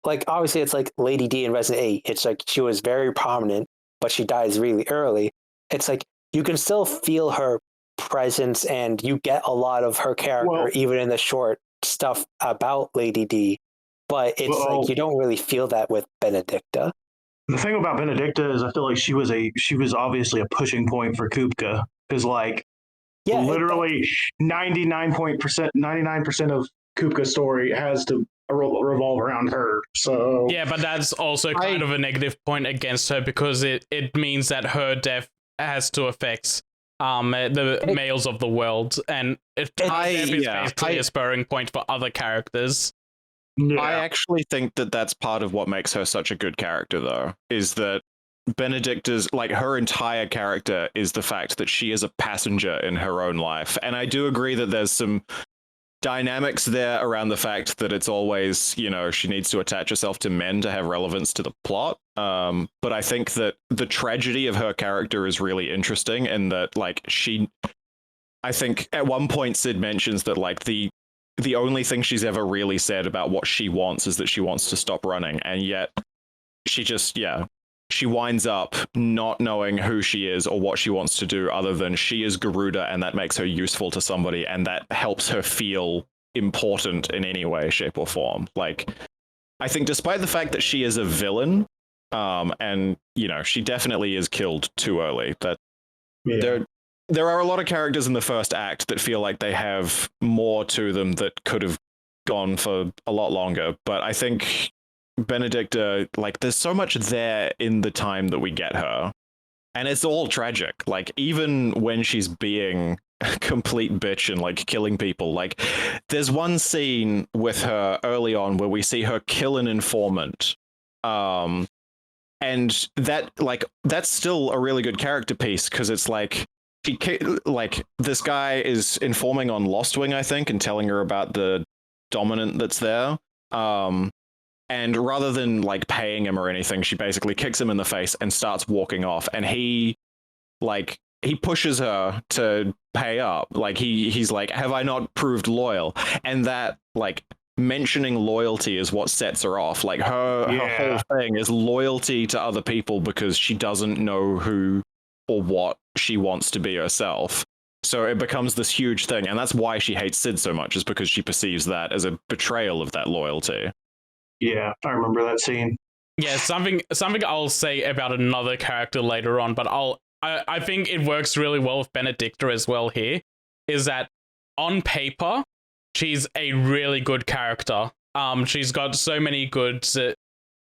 like, obviously it's like Lady D in Resident 8. It's like she was very prominent, but she dies really early. It's like you can still feel her presence and you get a lot of her character, even in the short stuff about Lady D. But it's like you don't really feel that with Benedicta. The thing about Benedicta is I feel like she was obviously a pushing point for Kupka, because like literally 99% of Kupka's story has to revolve around her. So yeah, but that's also kind of a negative point against her, because it means that her death has to affect the males of the world, and her death is basically a spurring point for other characters. Yeah. I actually think that that's part of what makes her such a good character, though, is that Benedicta's, like, her entire character is the fact that she is a passenger in her own life. And I do agree that there's some dynamics there around the fact that it's always, she needs to attach herself to men to have relevance to the plot. But I think that the tragedy of her character is really interesting, and that, like, I think at one point Sid mentions that, like, the only thing she's ever really said about what she wants is that she wants to stop running. And yet she just, she winds up not knowing who she is or what she wants to do, other than she is Garuda, and that makes her useful to somebody, and that helps her feel important in any way, shape, or form. Like, I think despite the fact that she is a villain, and, she definitely is killed too early, that there are a lot of characters in the first act that feel like they have more to them that could have gone for a lot longer. But I think Benedicta, like, there's so much there in the time that we get her, and it's all tragic. Like, even when she's being a complete bitch and, like, killing people, like, there's one scene with her early on where we see her kill an informant, and that, like, that's still a really good character piece, because it's like, this guy is informing on Lost Wing, I think, and telling her about the dominant that's there. And rather than, like, paying him or anything, she basically kicks him in the face and starts walking off. And he pushes her to pay up. Like, he's like, have I not proved loyal? And that, like, mentioning loyalty is what sets her off. Like, her whole thing is loyalty to other people because she doesn't know who or what she wants to be herself. So it becomes this huge thing, and that's why she hates Sid so much, is because she perceives that as a betrayal of that loyalty. Yeah, I remember that scene. Yeah, something I'll say about another character later on, but I think it works really well with Benedicta as well here, is that on paper, she's a really good character. She's got so many good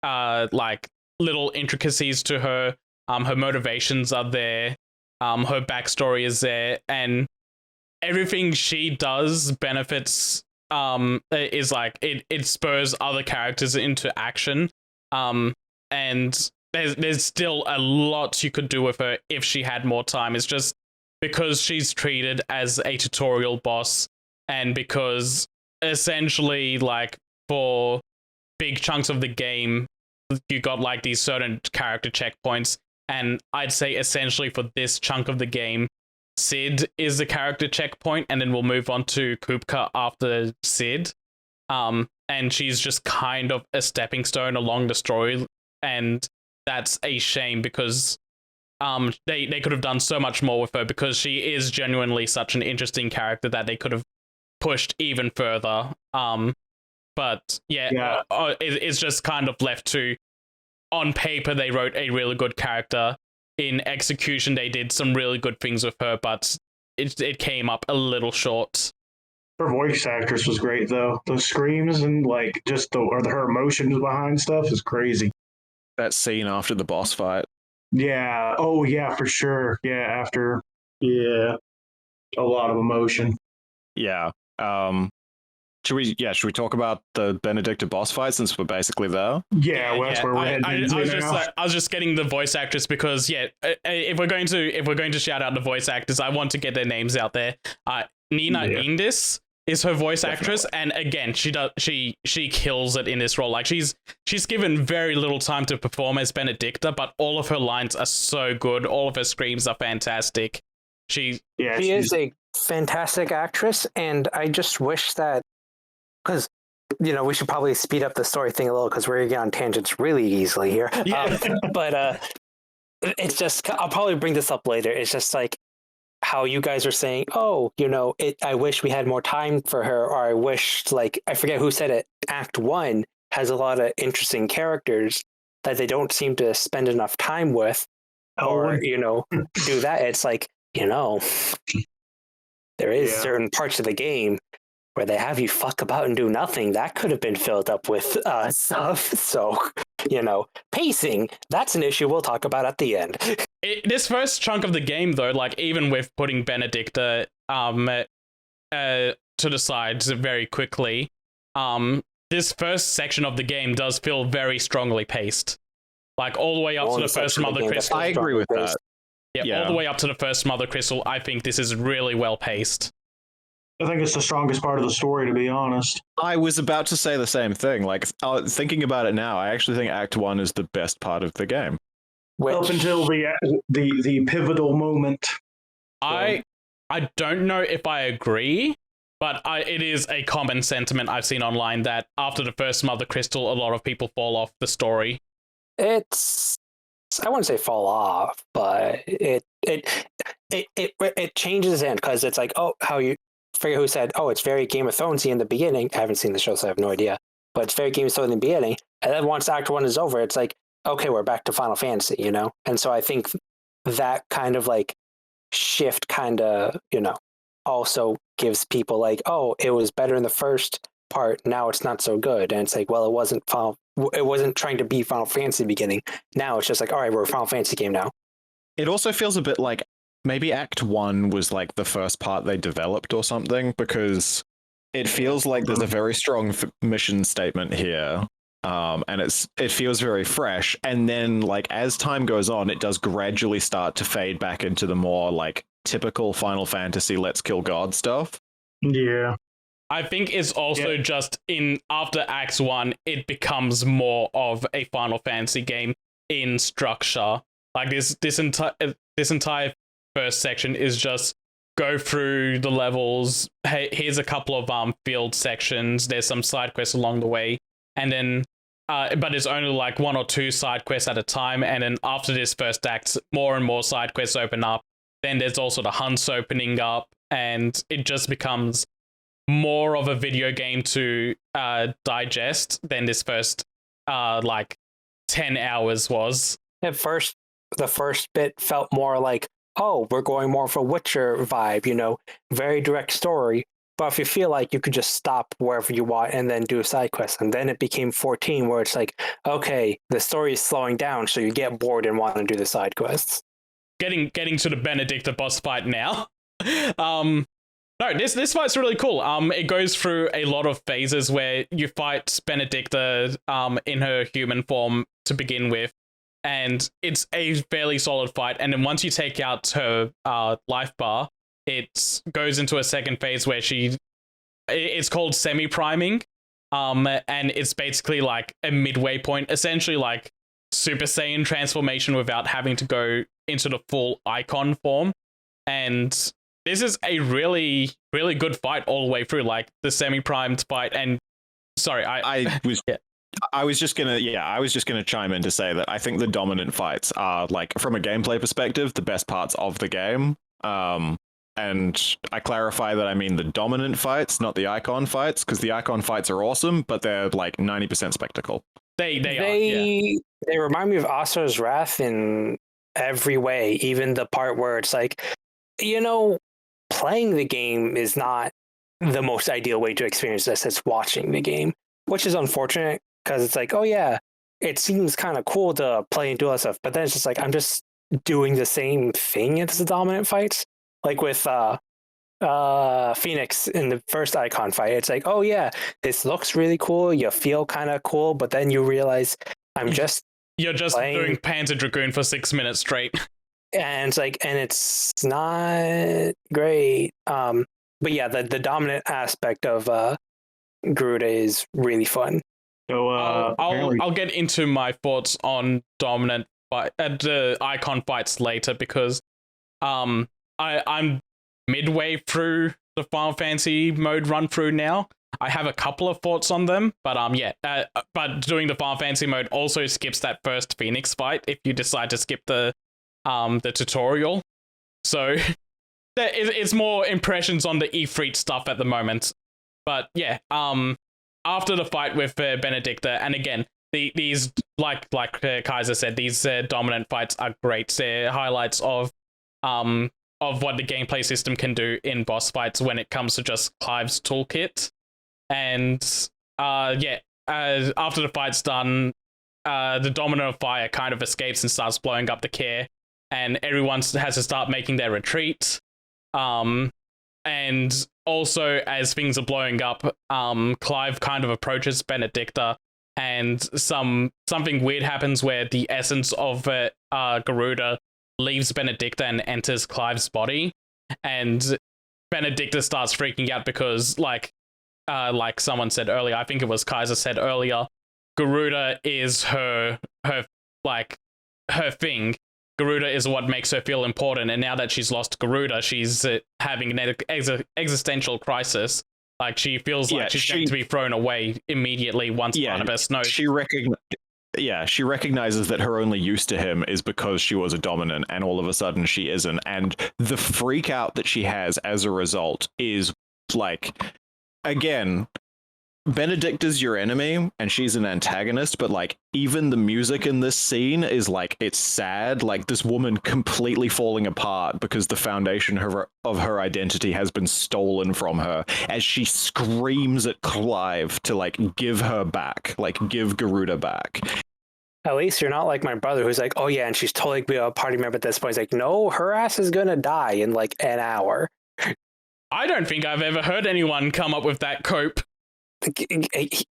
like little intricacies to her. Her motivations are there. Her backstory is there, and everything she does benefits. Is like it spurs other characters into action. And there's still a lot you could do with her if she had more time. It's just because she's treated as a tutorial boss, and because essentially, like, for big chunks of the game, you got like these certain character checkpoints, and I'd say essentially for this chunk of the game, Sid is the character checkpoint, and then we'll move on to Kupka after Sid. And she's just kind of a stepping stone along the story, and that's a shame because they could have done so much more with her, because she is genuinely such an interesting character that they could have pushed even further. But yeah. It's just kind of left to, on paper they wrote a really good character, in execution they did some really good things with her, but it came up a little short. Her voice actress was great, though. The screams and like just her emotions behind stuff is crazy. That scene after the boss fight. Yeah. Oh, yeah, for sure. Yeah, after. Yeah. A lot of emotion. Yeah. Should we talk about the Benedicta boss fight, since we're basically there? Yeah, well, that's where we're heading into now. I was just getting the voice actress because if we're going to shout out the voice actors, I want to get their names out there. Nina Indis is her voice actress, and again, she kills it in this role. Like, she's given very little time to perform as Benedicta, but all of her lines are so good. All of her screams are fantastic. She is a fantastic actress, and I just wish that, because we should probably speed up the story thing a little, because we're getting on tangents really easily here. Yeah. But it's just, I'll probably bring this up later. It's just like how you guys are saying, I wish we had more time for her, or I wish, like, I forget who said it, Act 1 has a lot of interesting characters that they don't seem to spend enough time with, or, do that. It's like, there is certain parts of the game where they have you fuck about and do nothing. That could have been filled up with stuff. So, pacing, that's an issue we'll talk about at the end. This first chunk of the game, though, like, even with putting Benedicta to the side very quickly, this first section of the game does feel very strongly paced. Like, all the way up to the first Mother Crystal. I agree with that. Yeah, all the way up to the first Mother Crystal, I think this is really well paced. I think it's the strongest part of the story, to be honest. I was about to say the same thing. Like, thinking about it now, I actually think Act 1 is the best part of the game. Up until the pivotal moment. I don't know if I agree, but it is a common sentiment I've seen online that after the first Mother Crystal, a lot of people fall off the story. I wouldn't say fall off, but it changes in, because it's like, forget who said, it's very Game of Thronesy in the beginning. I haven't seen the show, so I have no idea. But it's very Game of Thrones in the beginning. And then once Act 1 is over, it's like, okay, we're back to Final Fantasy, And so I think that kind of like shift kind of, also gives people like, it was better in the first part, now it's not so good. And it's like, well, it wasn't trying to be Final Fantasy beginning. Now it's just like, all right, we're a Final Fantasy game now. It also feels a bit like maybe Act 1 was like the first part they developed or something, because it feels like there's a very strong mission statement here, and it feels very fresh. And then, like, as time goes on, it does gradually start to fade back into the more like typical Final Fantasy let's kill God stuff. Yeah. I think it's also just after Act 1, it becomes more of a Final Fantasy game in structure. Like, this entire first section is just go through the levels. Hey, here's a couple of field sections. There's some side quests along the way, and then but it's only like 1 or 2 side quests at a time. And then after this first act, more and more side quests open up. Then there's also the hunts opening up, and it just becomes more of a video game to digest than this first like 10 hours was. At first, the first bit felt more like, oh, we're going more for Witcher vibe, you know, very direct story. But if you feel like you could just stop wherever you want and then do a side quest, and then it became 14, where it's like, okay, the story is slowing down, so you get bored and want to do the side quests. Getting to the Benedicta boss fight now. No, this fight's really cool. It goes through a lot of phases where you fight Benedicta in her human form to begin with, and it's a fairly solid fight. And then once you take out her life bar, it goes into a second phase where it's called semi-priming, and it's basically like a midway point, essentially like Super Saiyan transformation without having to go into the full icon form. And this is a really, really good fight all the way through, like the semi-primed fight. And sorry, I was just gonna chime in to say that I think the dominant fights are, like, from a gameplay perspective, the best parts of the game. And I clarify that I mean the dominant fights, not the icon fights, because the icon fights are awesome, but they're like 90% spectacle. They remind me of Asura's Wrath in every way, even the part where it's like, you know, playing the game is not the most ideal way to experience this. It's watching the game, which is unfortunate because it's like, oh yeah, it seems kind of cool to play and do all that stuff, but then it's just like, I'm just doing the same thing as the dominant fights. Like with Phoenix in the first icon fight, it's like, oh yeah, this looks really cool, you feel kind of cool, but then you realize you're just doing Panzer Dragoon for 6 minutes straight. And it's like, and it's not great. But yeah, the dominant aspect of Garuda is really fun. So I'll get into my thoughts on dominant fight the icon fights later, because I'm midway through the Final Fantasy mode run through now. I have a couple of thoughts on them, but but doing the Final Fantasy mode also skips that first Phoenix fight if you decide to skip the tutorial. So it's more impressions on the Ifrit stuff at the moment. But yeah, after the fight with Benedicta, and again, these like Kaizer said, these dominant fights are great. They're highlights of what the gameplay system can do in boss fights when it comes to just Clive's toolkit. And after the fight's done, the Dominant of Fire kind of escapes and starts blowing up the care, and everyone has to start making their retreat. And also, as things are blowing up, Clive kind of approaches Benedicta, and something weird happens where the essence of Garuda leaves Benedicta and enters Clive's body, and Benedicta starts freaking out because, like someone said earlier, I think it was Kaizer said earlier, Garuda is her thing. Garuda is what makes her feel important, and now that she's lost Garuda, she's having an existential crisis. Like, she feels like she's going to be thrown away immediately once Barnabas knows. She recognizes that her only use to him is because she was a dominant, and all of a sudden she isn't. And the freak out that she has as a result is, like, again, Benedicta's your enemy, and she's an antagonist, but, like, even the music in this scene is, like, it's sad. Like, this woman completely falling apart because the foundation of her identity has been stolen from her, as she screams at Clive to, like, give her back, like, give Garuda back. At least you're not like my brother, who's like, oh yeah, and she's totally be a party member at this point. He's like, no, her ass is gonna die in like an hour. I don't think I've ever heard anyone come up with that cope. Because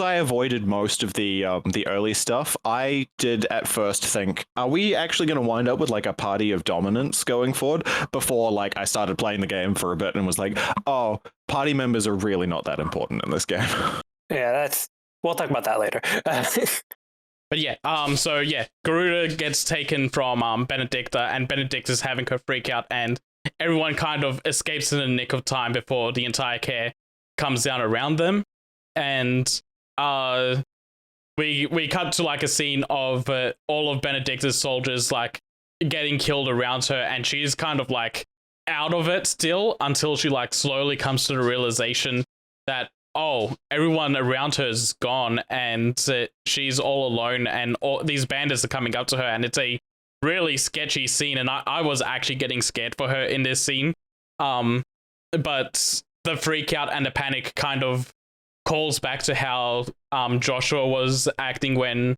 I avoided most of the early stuff, I did at first think, are we actually going to wind up with like a party of dominants going forward? Before, like, I started playing the game for a bit and was like, oh, party members are really not that important in this game. Yeah, we'll talk about that later. But yeah, so yeah, Garuda gets taken from Benedicta, and Benedicta's having her freak out, and everyone kind of escapes in the nick of time before the entire care comes down around them. And we cut to like a scene of all of Benedicta's soldiers like getting killed around her, and she's kind of like out of it still until she like slowly comes to the realization that, oh, everyone around her is gone and she's all alone, and all these bandits are coming up to her, and it's a really sketchy scene, and I was actually getting scared for her in this scene. But the freak out and the panic kind of calls back to how Joshua was acting when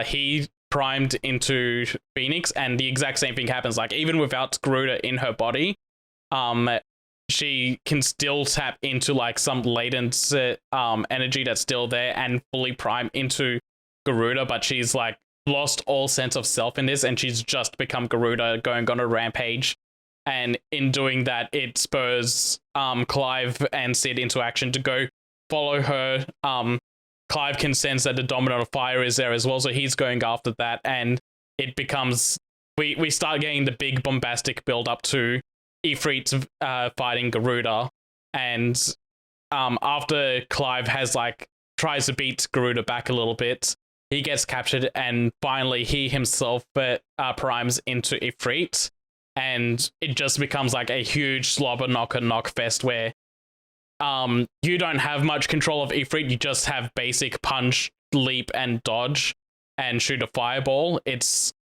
he primed into Phoenix, and the exact same thing happens. Like, even without Garuda in her body, she can still tap into like some latent energy that's still there and fully prime into Garuda, but she's like lost all sense of self in this, and she's just become Garuda going on a rampage. And in doing that, it spurs Clive and Sid into action to go follow her. Clive can sense that the Dominant of Fire is there as well, so he's going after that, and it becomes we start getting the big bombastic build up to Ifrit fighting Garuda, and after Clive has like tries to beat Garuda back a little bit, he gets captured, and finally he himself primes into Ifrit, and it just becomes like a huge slobber knock fest where you don't have much control of Ifrit. You just have basic punch, leap, and dodge, and shoot a fireball. It's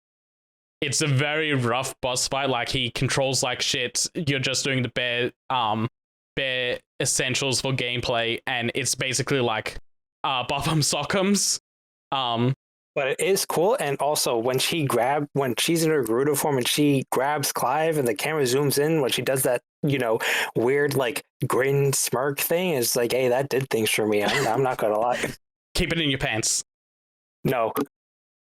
a very rough boss fight. Like, he controls like shit. You're just doing the bare essentials for gameplay, and it's basically like buff'em sock'ems. But it is cool, and also when she's in her Garuda form and she grabs Clive and the camera zooms in when she does that, weird like grin smirk thing, it's like, hey, that did things for me. I'm not gonna lie. Keep it in your pants. No.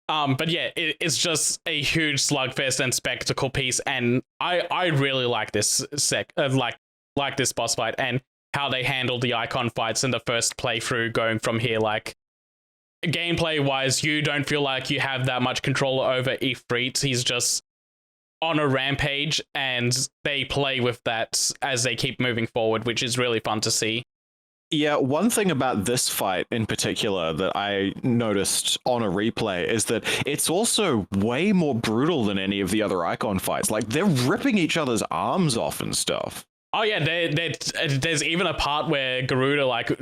But yeah, it's just a huge slugfest and spectacle piece, and I really like this like this boss fight and how they handle the icon fights in the first playthrough. Going from here, like, gameplay wise, you don't feel like you have that much control over Ifrit. He's just on a rampage, and they play with that as they keep moving forward, which is really fun to see. Yeah, one thing about this fight in particular that I noticed on a replay is that it's also way more brutal than any of the other icon fights. Like, they're ripping each other's arms off and stuff. Oh yeah, there's even a part where Garuda, like,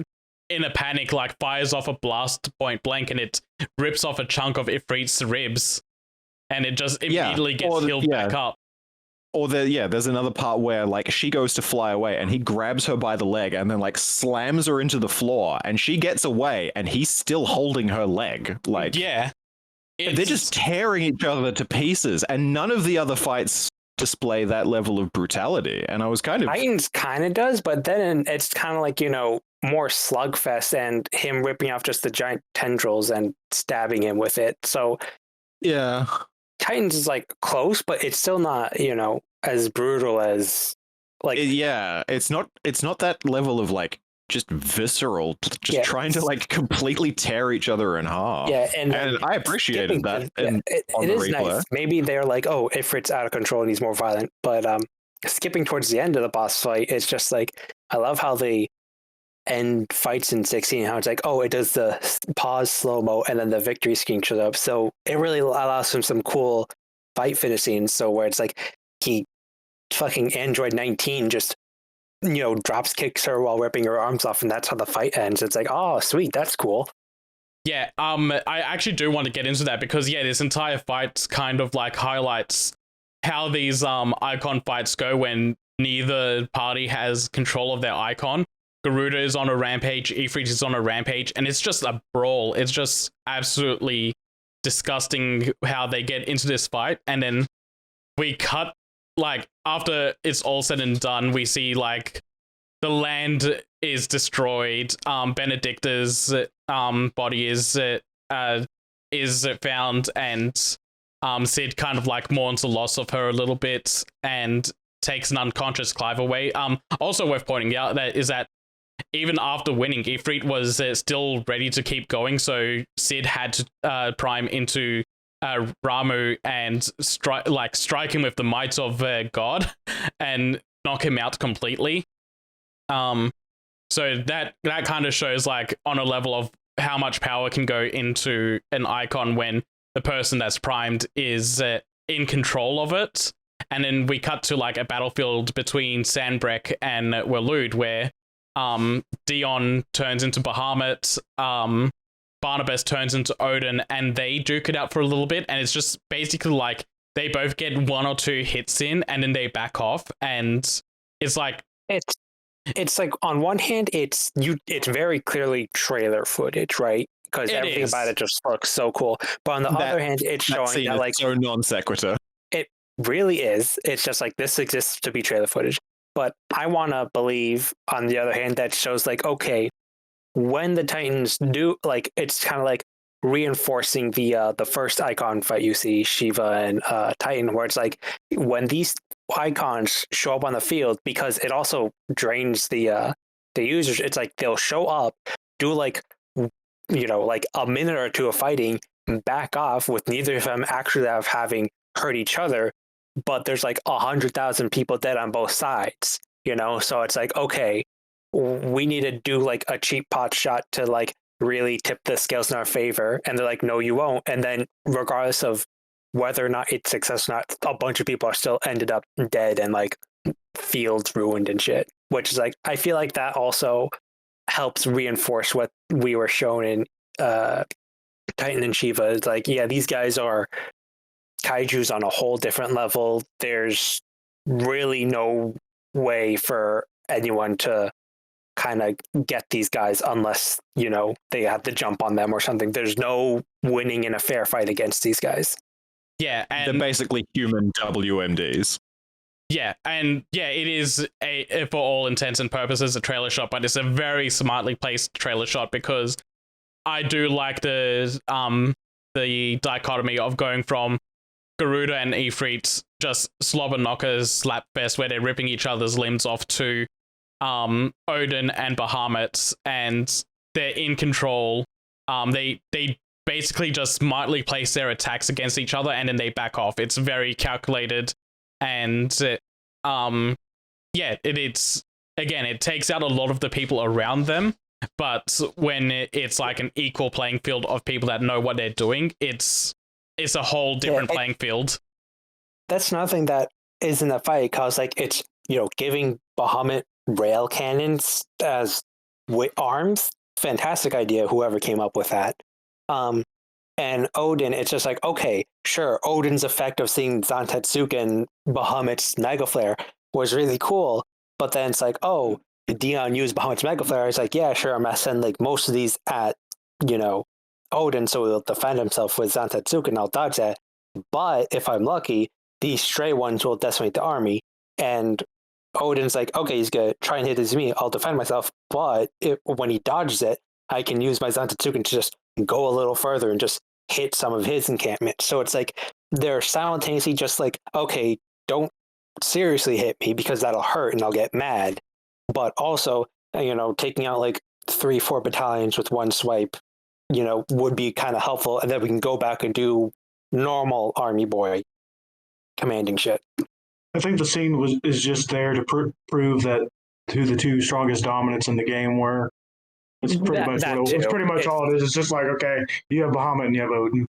in a panic, like, fires off a blast point blank, and it rips off a chunk of Ifrit's ribs, and it just immediately gets healed back up. Or there's another part where, like, she goes to fly away and he grabs her by the leg and then, like, slams her into the floor, and she gets away and he's still holding her leg. Like, yeah, they're just tearing each other to pieces, and none of the other fights display that level of brutality. And I was kind of... Titans kind of does, but then it's kind of like, more slugfest and him ripping off just the giant tendrils and stabbing him with it. So yeah, Titans is like close, but it's still not, as brutal as like... it's not that level of like just visceral, just trying to like completely tear each other in half. Yeah, and I appreciated that. It is nice. Maybe they're like, oh, Ifrit's out of control and he's more violent. But skipping towards the end of the boss fight, it's just like, I love how they end fights in 16, how it's like, oh, it does the pause slow-mo and then the victory screen shows up. So it really allows him some cool fight finish scenes. So where it's like he fucking Android 19 just drops kicks her while ripping her arms off, and that's how the fight ends. It's like, oh, sweet, that's cool. Yeah, I actually do want to get into that, because this entire fight kind of like highlights how these icon fights go when neither party has control of their icon. Garuda is on a rampage, Ifrit is on a rampage, and it's just a brawl. It's just absolutely disgusting how they get into this fight, and then we cut, like, after it's all said and done, we see, like, the land is destroyed, Benedicta's body is found, and Sid kind of, like, mourns the loss of her a little bit, and takes an unconscious Clive away. Also worth pointing out that even after winning, Ifrit was still ready to keep going, so Sid had to prime into Ramu and strike him with the might of God and knock him out completely. So that kind of shows, like, on a level of how much power can go into an icon when the person that's primed is in control of it. And then we cut to like a battlefield between Sandbreck and Waloed, where Dion turns into Bahamut, Barnabas turns into Odin, and they duke it out for a little bit, and it's just basically like they both get 1 or 2 hits in, and then they back off, and it's like it's like on one hand, it's very clearly trailer footage, right? Because everything about it just looks so cool. But on the other hand, it's showing that like so non sequitur. It really is. It's just like this exists to be trailer footage. But I want to believe, on the other hand, that shows like, okay, when the Titans do, like, it's kind of like reinforcing the first icon fight you see, Shiva and Titan, where it's like when these icons show up on the field, because it also drains the users. It's like they'll show up, do like, you know, like a minute or two of fighting, back off with neither of them actually having hurt each other, but there's like 100,000 people dead on both sides, you know? So it's like, okay, we need to do like a cheap pot shot to like really tip the scales in our favor. And they're like, no, you won't. And then regardless of whether or not it's success or not, a bunch of people are still ended up dead and like fields ruined and shit, which is like, I feel like that also helps reinforce what we were shown in Titan and Shiva. It's like, yeah, these guys are kaijus on a whole different level. There's really no way for anyone to kind of get these guys unless, you know, they have to jump on them or something. There's no winning in a fair fight against these guys. Yeah, and they're basically human WMDs. Yeah, and yeah, it is for all intents and purposes a trailer shot, but it's a very smartly placed trailer shot, because I do like the dichotomy of going from Garuda and Ifrit just slobber knockers slap fest where they're ripping each other's limbs off, to Odin and Bahamut, and they're in control. They basically just smartly place their attacks against each other, and then they back off. It's very calculated, and it's again, it takes out a lot of the people around them. But when it's like an equal playing field of people that know what they're doing, it's a whole different playing field. That's another thing that is in the fight, because like it's, you know, giving Bahamut rail cannons as arms. Fantastic idea, whoever came up with that. And Odin, it's just like, okay, sure, Odin's effect of seeing Zantetsuken, Bahamut's Mega Flare, was really cool, but then it's like, oh, Dion used Bahamut's Mega Flare. It's like, yeah, sure, I'm gonna send like most of these at, you know, Odin, so he'll defend himself with Zantetsuken, I'll dodge that. But if I'm lucky, these stray ones will decimate the army, and Odin's like, okay, he's gonna try and hit this me, I'll defend myself, but when he dodges it, I can use my Zantetsuken to just go a little further and just hit some of his encampment. So it's like they're simultaneously just like, okay, don't seriously hit me because that'll hurt and I'll get mad. But also, you know, taking out like 3-4 battalions with one swipe, you know, would be kind of helpful. And then we can go back and do normal army boy commanding shit. I think the scene is just there to prove that who the two strongest dominants in the game were. It's pretty much all it is. It's just like, okay, you have Bahamut and you have Odin.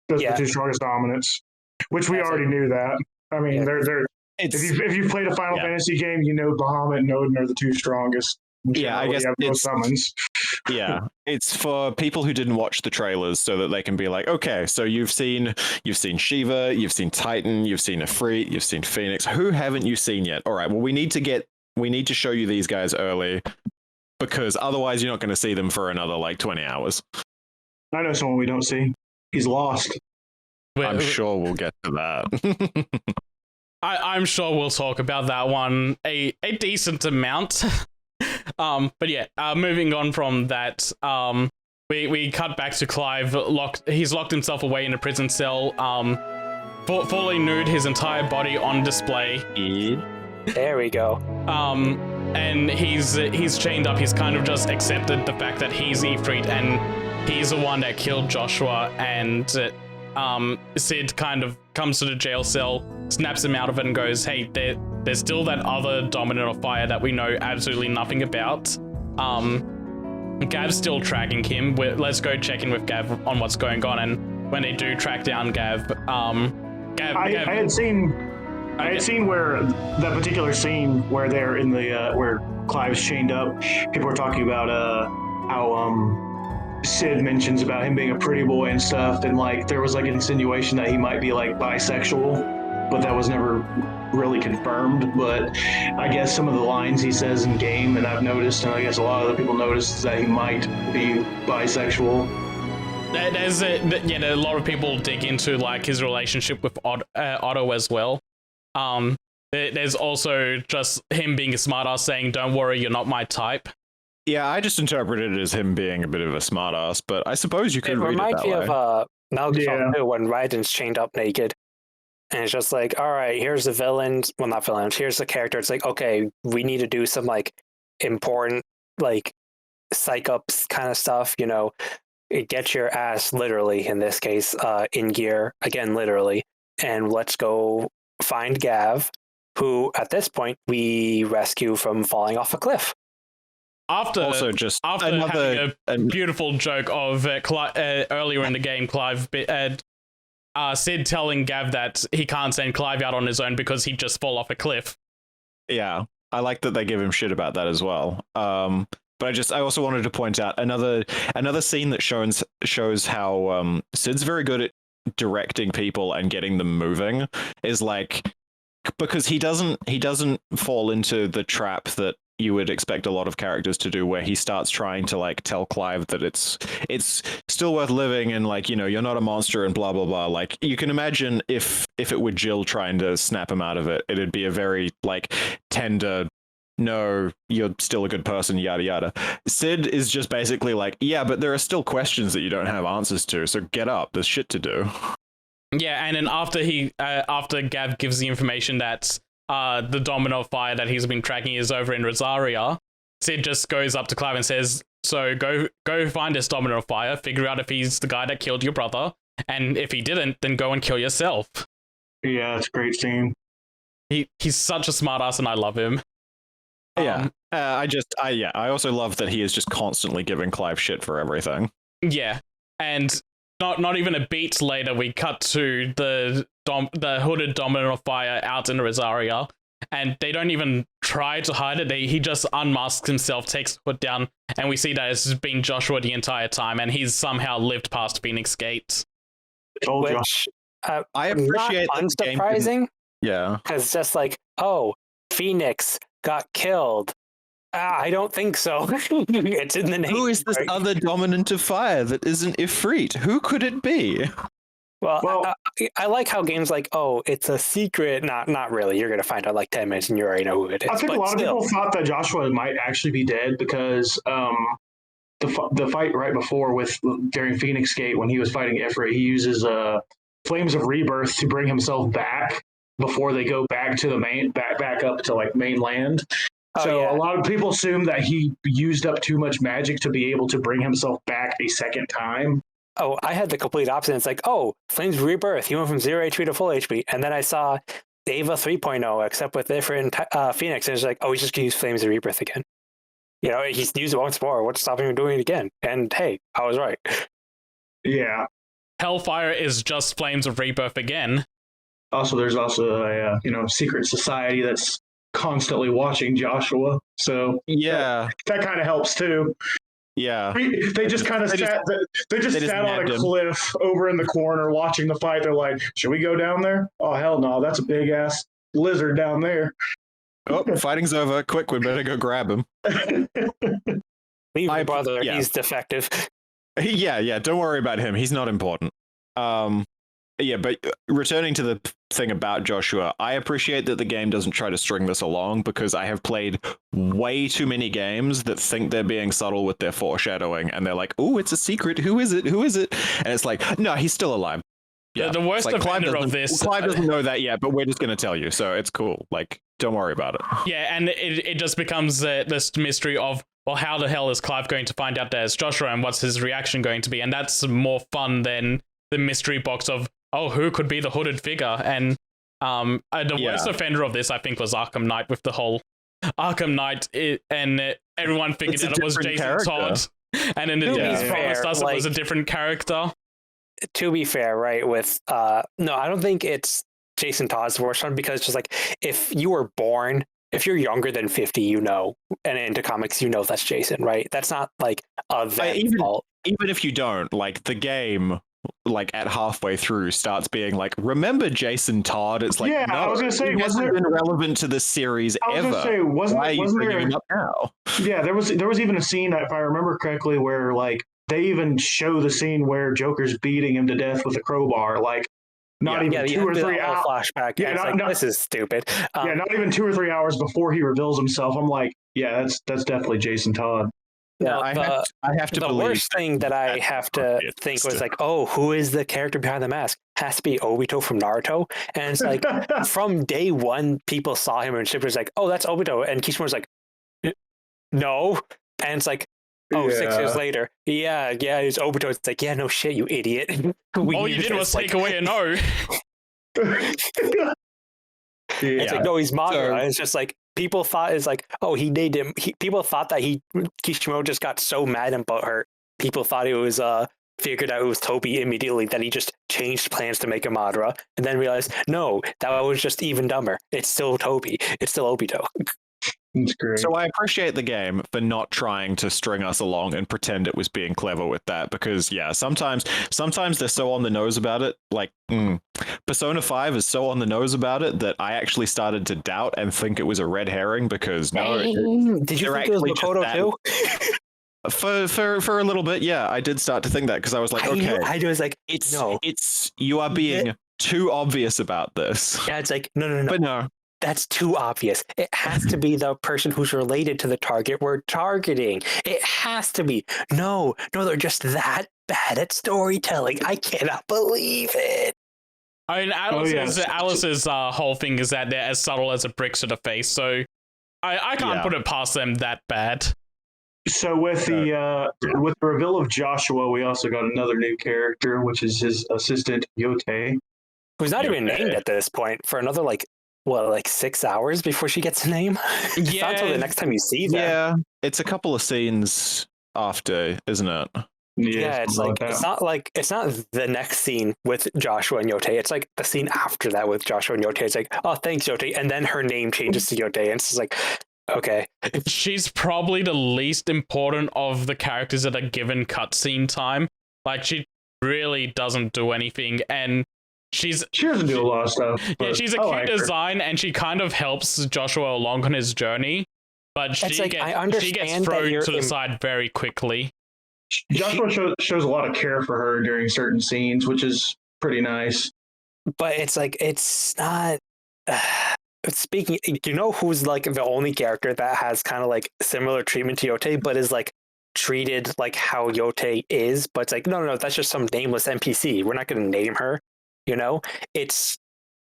Those are the two strongest dominants, which we already knew that. I mean, they're if you played a Final Fantasy game, you know Bahamut and Odin are the two strongest. Yeah, I guess have those summons. Yeah, it's for people who didn't watch the trailers so that they can be like, okay, so you've seen Shiva, you've seen Titan, you've seen Ifrit, you've seen Phoenix. Who haven't you seen yet? All right, well, we need to show you these guys early, because otherwise you're not going to see them for another like 20 hours. I know someone we don't see. He's lost. I'm sure we'll get to that. I'm sure we'll talk about that one a decent amount. But yeah, moving on from that, we cut back to Clive. He's locked himself away in a prison cell, fully nude, his entire body on display. There we go. And he's chained up. He's kind of just accepted the fact that he's Ifrit and he's the one that killed Joshua. And Sid kind of comes to the jail cell, snaps him out of it, and goes, "Hey, there's still that other dominant of fire that we know absolutely nothing about. Gav's still tracking him. Let's go check in with Gav on what's going on." And when they do track down Gav, I had seen where that particular scene where they're in the where Clive's chained up. People were talking about how Sid mentions about him being a pretty boy and stuff, and like there was like an insinuation that he might be like bisexual, but that was never really confirmed. But I guess some of the lines he says in game, and I've noticed, and I guess a lot of other people noticed, is that he might be bisexual. There's a lot of people dig into like his relationship with Otto as well. There's also just him being a smartass saying, "Don't worry, you're not my type." Yeah, I just interpreted it as him being a bit of a smartass, but I suppose you could read it that way. It reminds me of Metal Gear Solid 2 when Raiden's chained up naked. And it's just like, all right, here's the villains. Well, not villains. Here's the character. It's like, okay, we need to do some like important like psych ups kind of stuff. You know, get your ass literally in this case in gear again, literally, and let's go find Gav, who at this point we rescue from falling off a cliff. After having a beautiful joke of earlier in the game, Clive. Sid telling Gav that he can't send Clive out on his own because he'd just fall off a cliff. Yeah, I like that they give him shit about that as well. But I also wanted to point out another scene that shows how Sid's very good at directing people and getting them moving, is like, because he doesn't fall into the trap that you would expect a lot of characters to do, where he starts trying to like tell Clive that it's still worth living and like, you know, you're not a monster and blah blah blah. Like you can imagine if it were Jill trying to snap him out of it, it'd be a very like tender, no, you're still a good person, yada yada. Sid is just basically like, yeah, but there are still questions that you don't have answers to, so get up, there's shit to do. Yeah, and then after Gav gives the information that the domino fire that he's been tracking is over in Rosaria, Sid just goes up to Clive and says, so go find this domino fire, figure out if he's the guy that killed your brother, and if he didn't, then go and kill yourself. Yeah, it's a great scene. He's such a smartass and I love him. Yeah. I also love that he is just constantly giving Clive shit for everything. Yeah. And not even a beat later, we cut to the hooded domino fire out in Rosaria, and they don't even try to hide it. He just unmasks himself, takes the hood down, and we see that it's been Joshua the entire time, and he's somehow lived past Phoenix Gate. Which I appreciate not unsurprising. Yeah, because it's just like, oh, Phoenix got killed. I don't think so. It's in the name. Who is this other dominant of fire that isn't Ifrit? Who could it be? Well, I like how games like, oh, it's a secret. Not really. You're going to find out like 10 minutes and you already know who it is. I think a lot of people thought that Joshua might actually be dead because the fight right before during Phoenix Gate when he was fighting Ifrit, he uses Flames of Rebirth to bring himself back before they go back to the back up to like mainland. So a lot of people assume that he used up too much magic to be able to bring himself back a second time. Oh, I had the complete opposite. It's like, oh, Flames Rebirth. He went from 0 HP to full HP. And then I saw Ava 3.0, except with different Phoenix. And it's like, oh, he's just going to use Flames of Rebirth again. You know, he's used it once more. What's stopping him doing it again? And hey, I was right. Yeah. Hellfire is just Flames of Rebirth again. Also, there's also a secret society that's constantly watching Joshua, so yeah, that kind of helps too. Yeah, they just kind of sat on a cliff over in the corner watching the fight. They're like, should we go down there? Oh hell no, that's a big ass lizard down there. Oh, fighting's over, quick, we better go grab him. Leave my brother, he's defective. Yeah, don't worry about him, he's not important. Yeah, but returning to the thing about Joshua, I appreciate that the game doesn't try to string this along, because I have played way too many games that think they're being subtle with their foreshadowing, and they're like, oh, it's a secret, who is it? And it's like, no, he's still alive. Yeah, the worst offender of this... Clive doesn't know that yet, but we're just going to tell you, so it's cool. Like, don't worry about it. Yeah, and it just becomes this mystery of, well, how the hell is Clive going to find out that it's Joshua, and what's his reaction going to be? And that's more fun than the mystery box of, oh, who could be the hooded figure? And the worst offender of this, I think, was Arkham Knight with the whole Arkham Knight, and everyone figured out it was Jason Todd. And then it promised us it was a different character. To be fair, right, with no, I don't think it's Jason Todd's the worst one because just like if you were born, if you're younger than 50, you know, and into comics, you know that's Jason, right? That's not like even if you don't, like the game, like at halfway through starts being like, remember Jason Todd? It's like, Yeah, no, I was gonna say, he hasn't been relevant to this series ever. Wasn't Why are you bringing there? him up now? Yeah, there was even a scene, if I remember correctly, where like they even show the scene where Joker's beating him to death with a crowbar, like not even 2 or 3 hours. Flashback. Yeah, this is stupid. Yeah, not even 2 or 3 hours before he reveals himself. I'm like, yeah, that's definitely Jason Todd. Yeah, I have to the believe worst thing that I have to think was like, oh, who is the character behind the mask? Has to be Obito from Naruto. And it's like from day one, people saw him and Ship was like, oh, that's Obito. And Kishimoto's like, no. And it's like, oh, 6 years later. Yeah, it's Obito. It's like, yeah, no shit, you idiot. All you did was take away a no. It's like, no, he's Madara. It's just like, people thought it's like, oh, he named him. People thought that Kishimoto just got so mad and butthurt. People thought it was figured out it was Toby immediately that he just changed plans to make a Madara, and then realized no, that was just even dumber. It's still Toby. It's still Obito. That's great. So I appreciate the game for not trying to string us along and pretend it was being clever with that, because sometimes they're so on the nose about it. Like Persona 5 is so on the nose about it that I actually started to doubt and think it was a red herring, because did you think it was Makoto too? For a little bit, yeah, I did start to think that, because I was like, I was like, it's you are being too obvious about this. Yeah, it's like no, but no. That's too obvious. It has to be the person who's related to the target we're targeting. It has to be. No, they're just that bad at storytelling. I cannot believe it. I mean, Alice's whole thing is that they're as subtle as a brick to the face, so I can't put it past them that bad. So with the reveal of Joshua, we also got another new character, which is his assistant Yote, who's not even named at this point for another 6 hours before she gets a name? It's not until the next time you see them. Yeah, it's a couple of scenes after, isn't it? Yeah, it's like it's not the next scene with Joshua and Yote. It's like the scene after that with Joshua and Yote. It's like, oh, thanks, Yote, and then her name changes to Yote, and it's just like, okay. She's probably the least important of the characters that are given cutscene time. Like, she really doesn't do anything, and she doesn't do a lot of stuff. Yeah, she's a cute design, and she kind of helps Joshua along on his journey, but she gets thrown to the side very quickly. Joshua shows a lot of care for her during certain scenes, which is pretty nice. But it's like, it's not... Speaking, you know who's like the only character that has kind of like similar treatment to Yote, but is like treated like how Yote is, but it's like, no, that's just some nameless NPC. We're not going to name her, It's,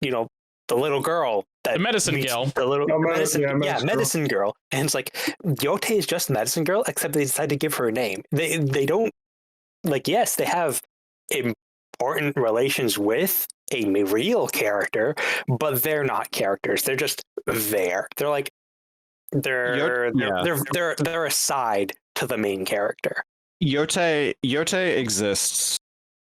the little girl. The medicine girl. The little medicine girl. And it's like, Yote is just medicine girl, except they decide to give her a name. They don't, yes, they have important relations with a real character, but they're not characters. They're just there. They're like, they're a side to the main character. Yote exists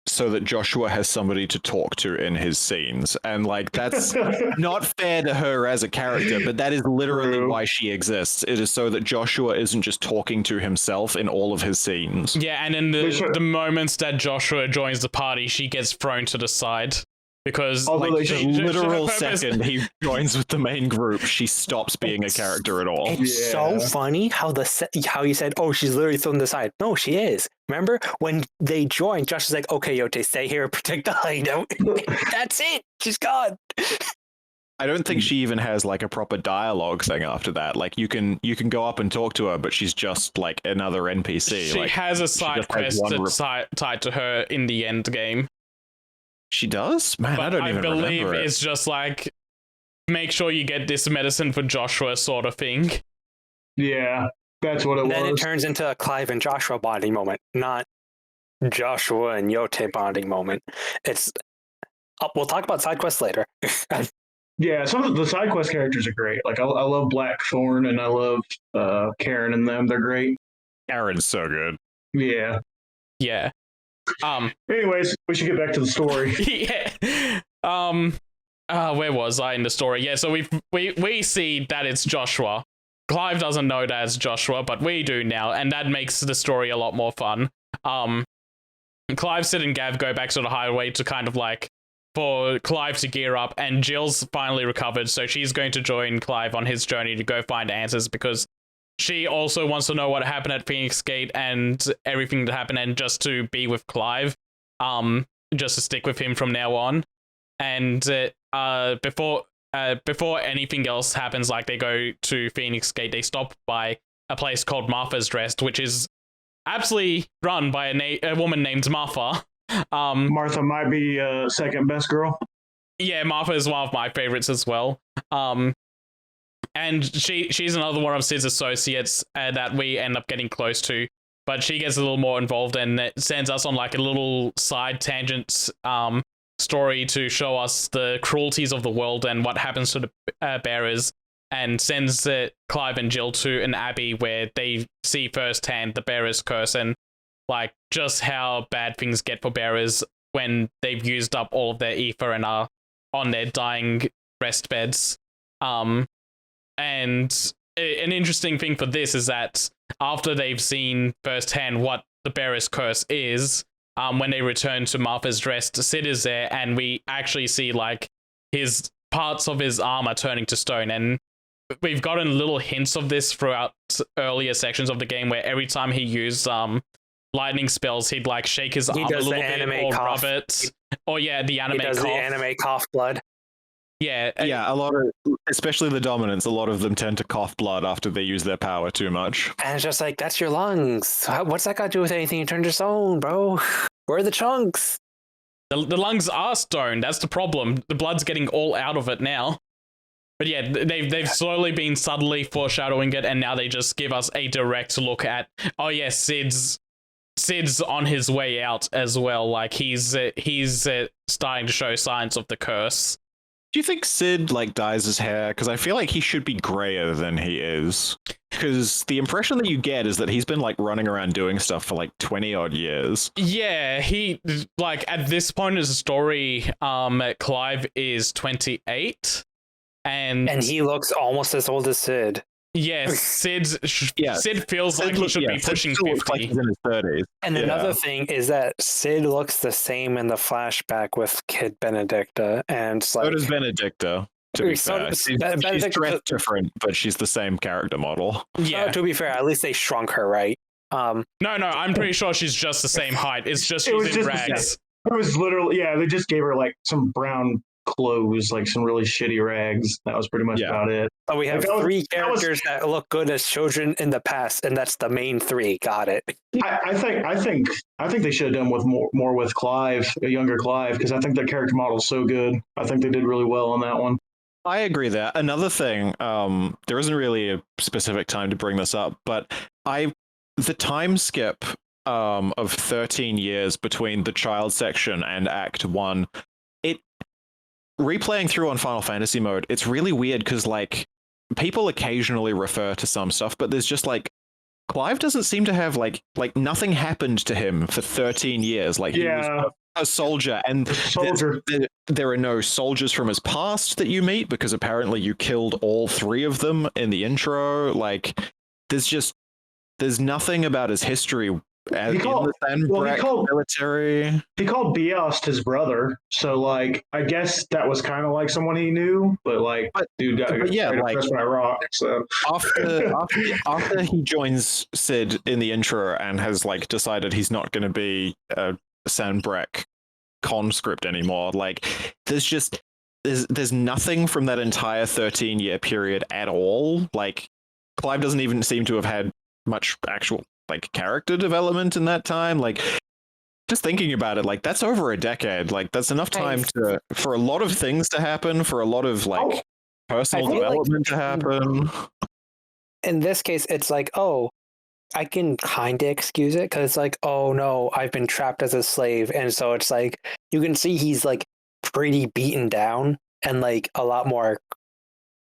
so that Joshua has somebody to talk to in his scenes, and that's not fair to her as a character, but that is literally why she exists. It is so that Joshua isn't just talking to himself in all of his scenes. Yeah, and in the moments that Joshua joins the party, she gets thrown to the side. Because literal second he joins with the main group, she stops being a character at all. It's so funny how you said, oh, she's literally thrown to the side. No, she is. Remember when they joined, Josh is like, okay, Yote, stay here, protect the hideout. That's it. She's gone. I don't think she even has a proper dialogue thing after that. You can go up and talk to her, but she's just another NPC. She has a side quest tied to her in the end game. She does? Man, but I don't even remember. I believe it's just make sure you get this medicine for Joshua sort of thing. Yeah, that's what it was. Then it turns into a Clive and Joshua bonding moment, not Joshua and Yote bonding moment. We'll talk about side quests later. Yeah, some of the side quest characters are great. I love Blackthorn and I love Karen and them. They're great. Karen's so good. Yeah. Yeah. Anyways, we should get back to the story. Yeah. Where was I in the story? Yeah, so we see that it's Joshua. Clive doesn't know that it's Joshua, but we do now, and that makes the story a lot more fun. Clive, Sid, and Gav go back to the highway to kind of like for Clive to gear up, and Jill's finally recovered, so she's going to join Clive on his journey to go find answers because she also wants to know what happened at Phoenix Gate and everything that happened, and just to be with Clive, just to stick with him from now on. And before anything else happens, like they go to Phoenix Gate, they stop by a place called Martha's Rest, which is absolutely run by a woman named Martha. Martha might be second best girl. Yeah, Martha is one of my favorites as well. And she's another one of Sid's associates that we end up getting close to, but she gets a little more involved and it sends us on like a little side tangent story to show us the cruelties of the world and what happens to the bearers, and sends Clive and Jill to an abbey where they see firsthand the bearers' curse and like just how bad things get for bearers when they've used up all of their ether and are on their dying rest beds. And an interesting thing for this is that after they've seen firsthand what the bearer's curse is, when they return to Martha's Rest, Sid is there, and we actually see like his parts of his armor turning to stone. And we've gotten little hints of this throughout earlier sections of the game, where every time he used lightning spells, he'd like shake his arm a little bit or rub it. Or yeah, the anime he does cough. the anime cough blood. Yeah, Yeah, a lot of, especially the dominants, a lot of them tend to cough blood after they use their power too much. And it's just like, that's your lungs. What's that got to do with anything? You turned to stone, bro. Where are the chunks? the lungs are stone. That's the problem. The blood's getting all out of it now. But yeah, they've slowly been subtly foreshadowing it, and now they just give us a direct look at, oh yeah, Sid's on his way out as well. Like he's starting to show signs of the curse. Do you think Sid like dyes his hair? Because I feel like he should be grayer than he is. Because the impression that you get is that he's been like running around doing stuff for like 20 odd years. Yeah, he like at this point in the story, Clive is 28, and he looks almost as old as Sid. Yes, Sid feels like he should be pushing 50. Like he's in his 30s. And another thing is that Sid looks the same in the flashback with Kid Benedicta, and it's like, So does Benedicta, to be fair. She's dressed different, but she's the same character model. Yeah. To be fair, at least they shrunk her, right? No, I'm pretty sure she's just the same height. It's just she's in rags. It was literally, they just gave her like some brown clothes, like some really shitty rags. That was pretty much about it. So we have three characters that look good as children in the past, and that's the main three. Got it. I think they should have done with more with Clive, a younger Clive, because I think that character model is so good. I think they did really well on that one. I agree there. Another thing, there isn't really a specific time to bring this up, but the time skip of 13 years between the child section and Act 1, replaying through on Final Fantasy mode, it's really weird because like people occasionally refer to some stuff, but there's just like Clive doesn't seem to have like nothing happened to him for 13 years. Like he was a soldier, and there are no soldiers from his past that you meet because apparently you killed all three of them in the intro. Like there's nothing about his history. He called military. He called Biast his brother, so like I guess that was kind of like someone he knew, but dude got impressed by rock. So after he joins Sid in the intro and has like decided he's not going to be a Sanbrek conscript anymore, like there's nothing from that entire 13-year period at all. Like Clive doesn't even seem to have had much actual like character development in that time. Like just thinking about it, like that's over a decade. Like that's enough time for a lot of things to happen, for a lot of like personal development to happen. In this case, it's like, oh, I can kind of excuse it because it's like, oh no, I've been trapped as a slave, and so it's like you can see he's like pretty beaten down and like a lot more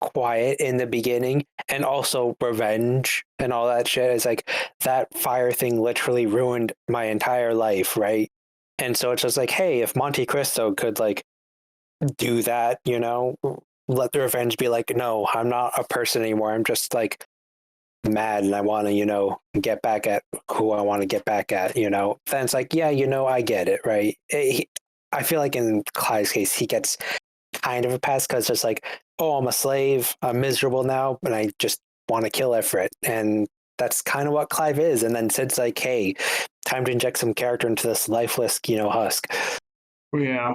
quiet in the beginning, and also revenge and all that shit. Is like that fire thing literally ruined my entire life, right? And so it's just like, hey, if Monte Cristo could like do that, let the revenge be like, no, I'm not a person anymore. I'm just like mad and I want to, get back at who I want to get back at, then it's like, yeah, I get it, right? I feel like in Clive's case, he gets kind of a pass because it's like, oh, I'm a slave, I'm miserable now, and I just want to kill Everett. And that's kind of what Clive is. And then Sid's like, hey, time to inject some character into this lifeless, husk. Yeah,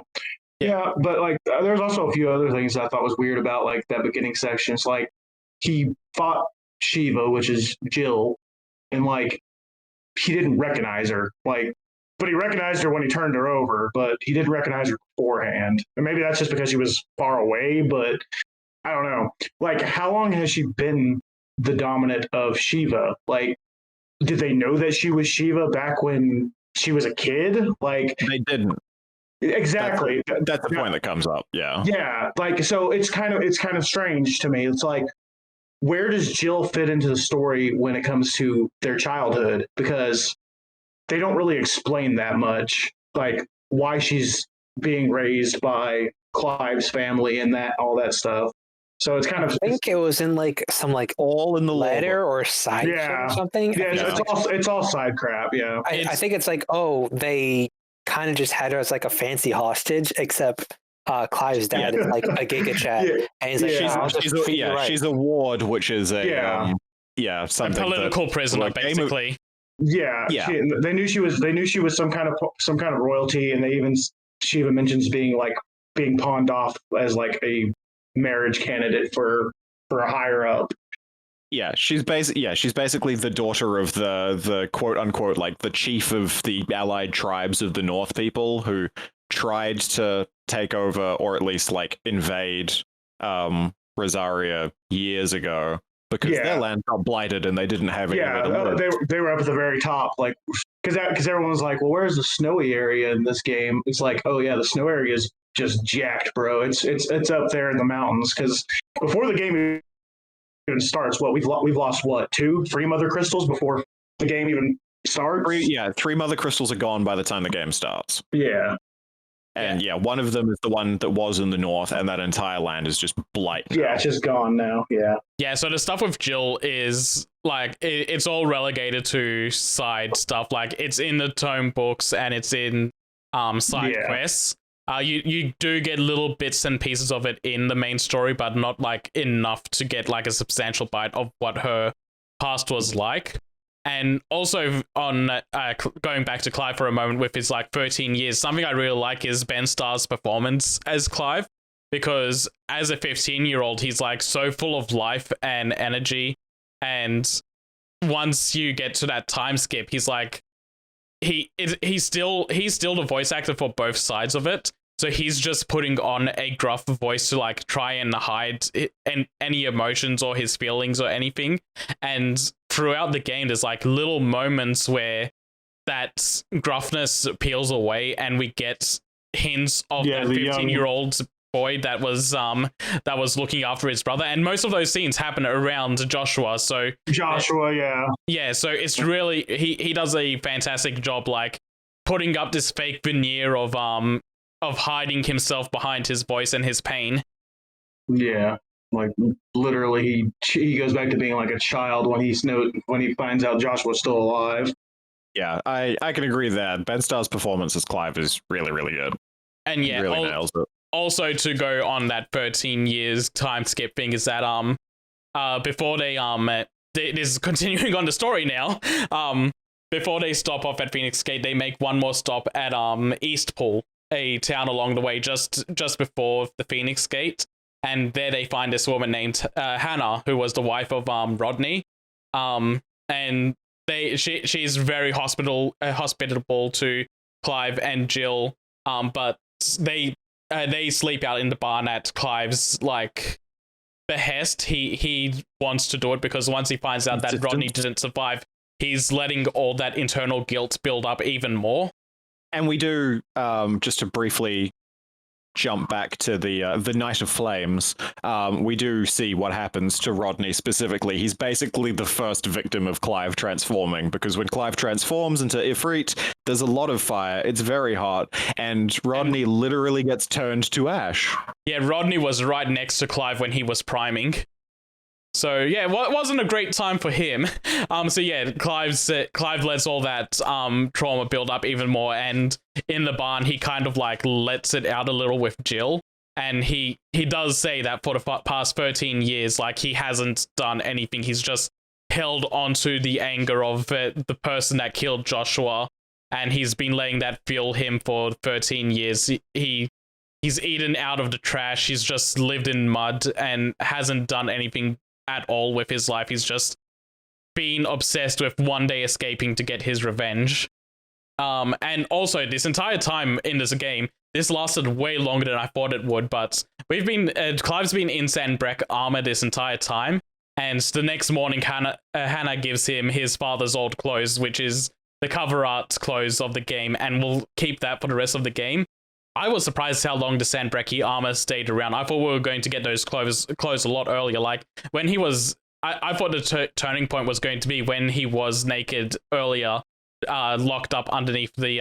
but like there's also a few other things I thought was weird about like that beginning section. It's like he fought Shiva, which is Jill, and like he didn't recognize her. Like, but he recognized her when he turned her over, but he didn't recognize her beforehand. And maybe that's just because she was far away, but I don't know. Like, how long has she been the dominant of Shiva? Like, did they know that she was Shiva back when she was a kid? Like, they didn't. Exactly. That's the point that comes up. Yeah. Yeah. Like, so it's kind of strange to me. It's like, where does Jill fit into the story when it comes to their childhood? Because they don't really explain that much, like why she's being raised by Clive's family and all that stuff. So it's kind of. I think it was in like some like all in the letter or side or something. Yeah, it's all side crap. Yeah, I think it's like, oh, they kind of just had her as like a fancy hostage, except Clive's dad is like a Giga Chat, and he's like, she's a ward, which is a something a political prisoner, basically. Yeah. They knew she was some kind of royalty, and she even mentions being pawned off as like a marriage candidate for a higher up. Yeah, she's basically the daughter of the quote unquote like the chief of the allied tribes of the North people who tried to take over or at least like invade Rosaria years ago because their land got blighted and they didn't have anywhere to live. They were up at the very top, like because everyone was like, well, where's the snowy area in this game? It's like, oh yeah, the snow area is just jacked, bro. It's up there in the mountains because before the game even starts, we've lost what, 3 mother crystals before the game even starts. 3 mother crystals are gone by the time the game starts. Yeah. And one of them is the one that was in the north, and that entire land is just blight. Yeah, it's just gone now. Yeah. Yeah, so the stuff with Jill is like it's all relegated to side stuff. Like it's in the tome books and it's in side quests. You do get little bits and pieces of it in the main story, but not like enough to get like a substantial bite of what her past was like. And also on going back to Clive for a moment with his like 13 years, something I really like is Ben Starr's performance as Clive, because as a 15-year-old, he's like so full of life and energy. And once you get to that time skip, he's like, he's still the voice actor for both sides of it. So he's just putting on a gruff voice to like try and hide any emotions or his feelings or anything. And throughout the game, there's like little moments where that gruffness peels away and we get hints of that 15-year-old boy that was looking after his brother. And most of those scenes happen around Joshua. So yeah. So it's really, he does a fantastic job like putting up this fake veneer of hiding himself behind his voice and his pain. Yeah, like literally, he goes back to being like a child when he finds out Joshua's still alive. Yeah, I can agree that Ben Starr's performance as Clive is really, really good. And yeah, really nails it. Also, to go on that 13 years time skip thing is that before they this is continuing on the story now. Before they stop off at Phoenix Gate, they make one more stop at Eastpool, a town along the way just before the Phoenix Gate, and there they find this woman named Hannah, who was the wife of Rodney, and she's very hospitable to Clive and Jill, but they sleep out in the barn at Clive's like behest. He wants to do it because once he finds out that Rodney didn't survive, he's letting all that internal guilt build up even more. And we do, just to briefly jump back to the Night of Flames, we do see what happens to Rodney specifically. He's basically the first victim of Clive transforming, because when Clive transforms into Ifrit, there's a lot of fire. It's very hot, and Rodney literally gets turned to ash. Yeah, Rodney was right next to Clive when he was priming. So yeah, it wasn't a great time for him. So yeah, Clive lets all that trauma build up even more, and in the barn he kind of like lets it out a little with Jill, and he does say that for the past 13 years, like, he hasn't done anything. He's just held onto the anger of the person that killed Joshua, and he's been letting that fuel him for 13 years. He's eaten out of the trash. He's just lived in mud and hasn't done anything at all with his life. He's just been obsessed with one day escaping to get his revenge. And also, this entire time in this game, this lasted way longer than I thought it would, but Clive's been in Sanbreque armor this entire time, and the next morning Hannah gives him his father's old clothes, which is the cover art clothes of the game, and we'll keep that for the rest of the game. I was surprised how long the Sanbreque armor stayed around. I thought we were going to get those clothes a lot earlier. Like, when he was... I thought the turning point was going to be when he was naked earlier, locked up underneath the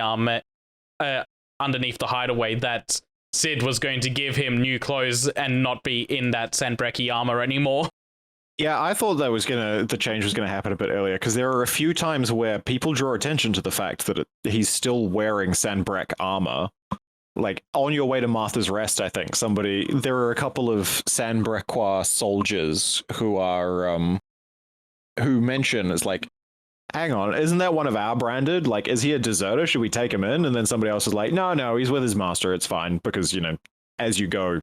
hideaway, that Sid was going to give him new clothes and not be in that Sanbreque armor anymore. Yeah, I thought the change was going to happen a bit earlier, because there are a few times where people draw attention to the fact that he's still wearing Sanbreque armor. Like, on your way to Martha's Rest, I think there are a couple of Sanbrequois soldiers who mention, it's like, hang on, isn't that one of our branded? Like, is he a deserter? Should we take him in? And then somebody else is like, no, he's with his master. It's fine. Because, as you go,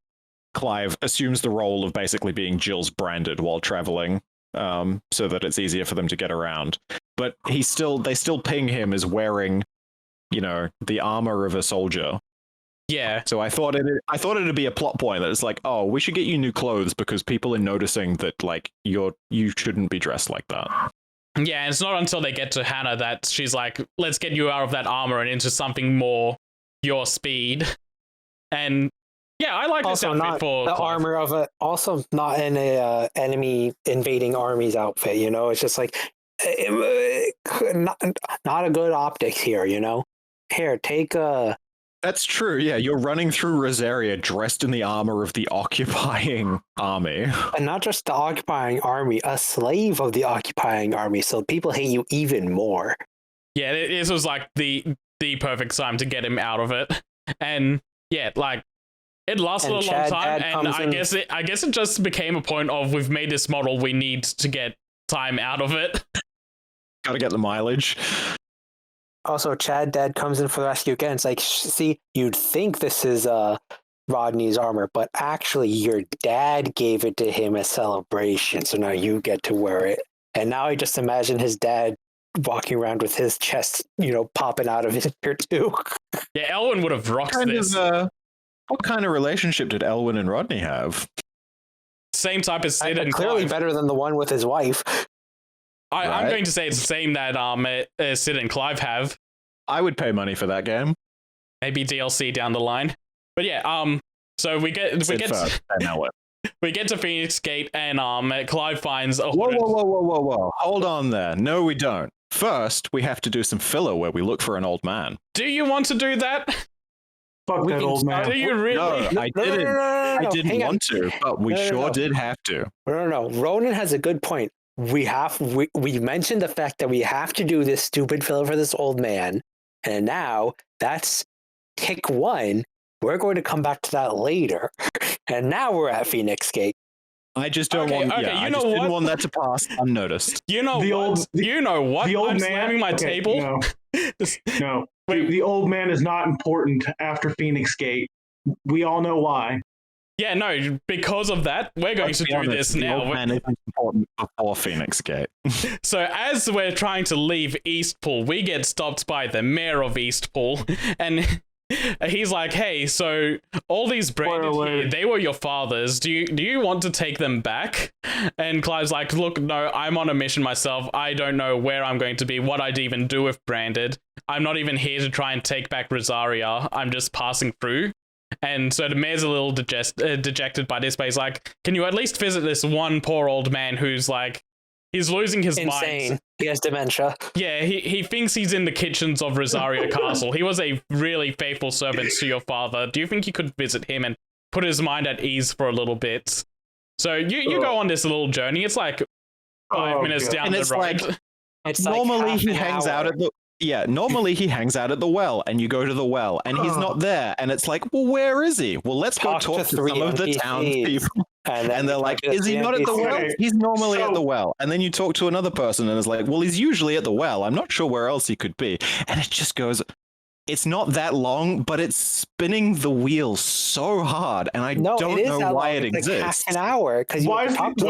Clive assumes the role of basically being Jill's branded while traveling, so that it's easier for them to get around. But they still ping him as wearing, the armor of a soldier. Yeah. So I thought it'd be a plot point that it's like, oh, we should get you new clothes because people are noticing that, like, you shouldn't be dressed like that. Yeah, and it's not until they get to Hannah that she's like, let's get you out of that armor and into something more your speed. And yeah, I like this outfit for the Clive. armor of it. Also, not in a enemy invading armies outfit. It's just like not a good optics here. Here, take a. That's true, yeah. You're running through Rosaria dressed in the armor of the occupying army. And not just the occupying army, a slave of the occupying army, so people hate you even more. Yeah, this was like the perfect time to get him out of it. And yeah, like, it lasted a long time, and I guess it just became a point of, we've made this model, we need to get time out of it. Gotta get the mileage. Also, Chad Dad comes in for the rescue again. It's like, see, you'd think this is Rodney's armor, but actually your dad gave it to him as celebration, so now you get to wear it. And now I just imagine his dad walking around with his chest, popping out of his ear too. Yeah, Elwyn would have rocked this. What kind of relationship did Elwyn and Rodney have? Same type as Sid and clearly Clive. better than the one with his wife. I'm going to say it's the same that Sid and Clive have. I would pay money for that game. Maybe DLC down the line. But yeah, so we get to Phoenix Gate, and Clive finds a Whoa. Hold on there. No, we don't. First, we have to do some filler where we look for an old man. Do you want to do that? Fuck that old man. Do you really? No, I didn't. No, I didn't want to, but we did have to. No. Ronan has a good point. We mentioned the fact that we have to do this stupid filler for this old man, and now that's tick one. We're going to come back to that later, and now we're at Phoenix Gate. I just don't want. Okay, I just didn't want that to pass unnoticed. You know what? The old I'm man, slamming my table. No. The old man is not important after Phoenix Gate. We all know why. Yeah, no, because of that, we're going to do this now. The old man isn't important before Phoenix Gate. So as we're trying to leave Eastpool, we get stopped by the mayor of Eastpool, and he's like, hey, so all these branded here, they were your father's. Do you want to take them back? And Clive's like, look, no, I'm on a mission myself. I don't know where I'm going to be, what I'd even do with branded. I'm not even here to try and take back Rosaria. I'm just passing through. And so the mayor's a little dejected by this, but he's like, can you at least visit this one poor old man who's like, he's losing his Insane. mind. He has dementia. Yeah, he thinks he's in the kitchens of Rosario Castle. He was a really faithful servant to your father. Do you think you could visit him and put his mind at ease for a little bit? So you go on this little journey. It's like 5 minutes down the road. It's Normally like he hangs out at the normally he hangs out at the well, and you go to the well, and he's not there, and it's like, well, where is he? Well, let's go talk to some of the townspeople. And they're like, is he not at the well? He's normally at the well. And then you talk to another person, and it's like, well, he's usually at the well. I'm not sure where else he could be. And it just goes, it's not that long, but it's spinning the wheel so hard, and I don't know why it exists. Like half an hour, because why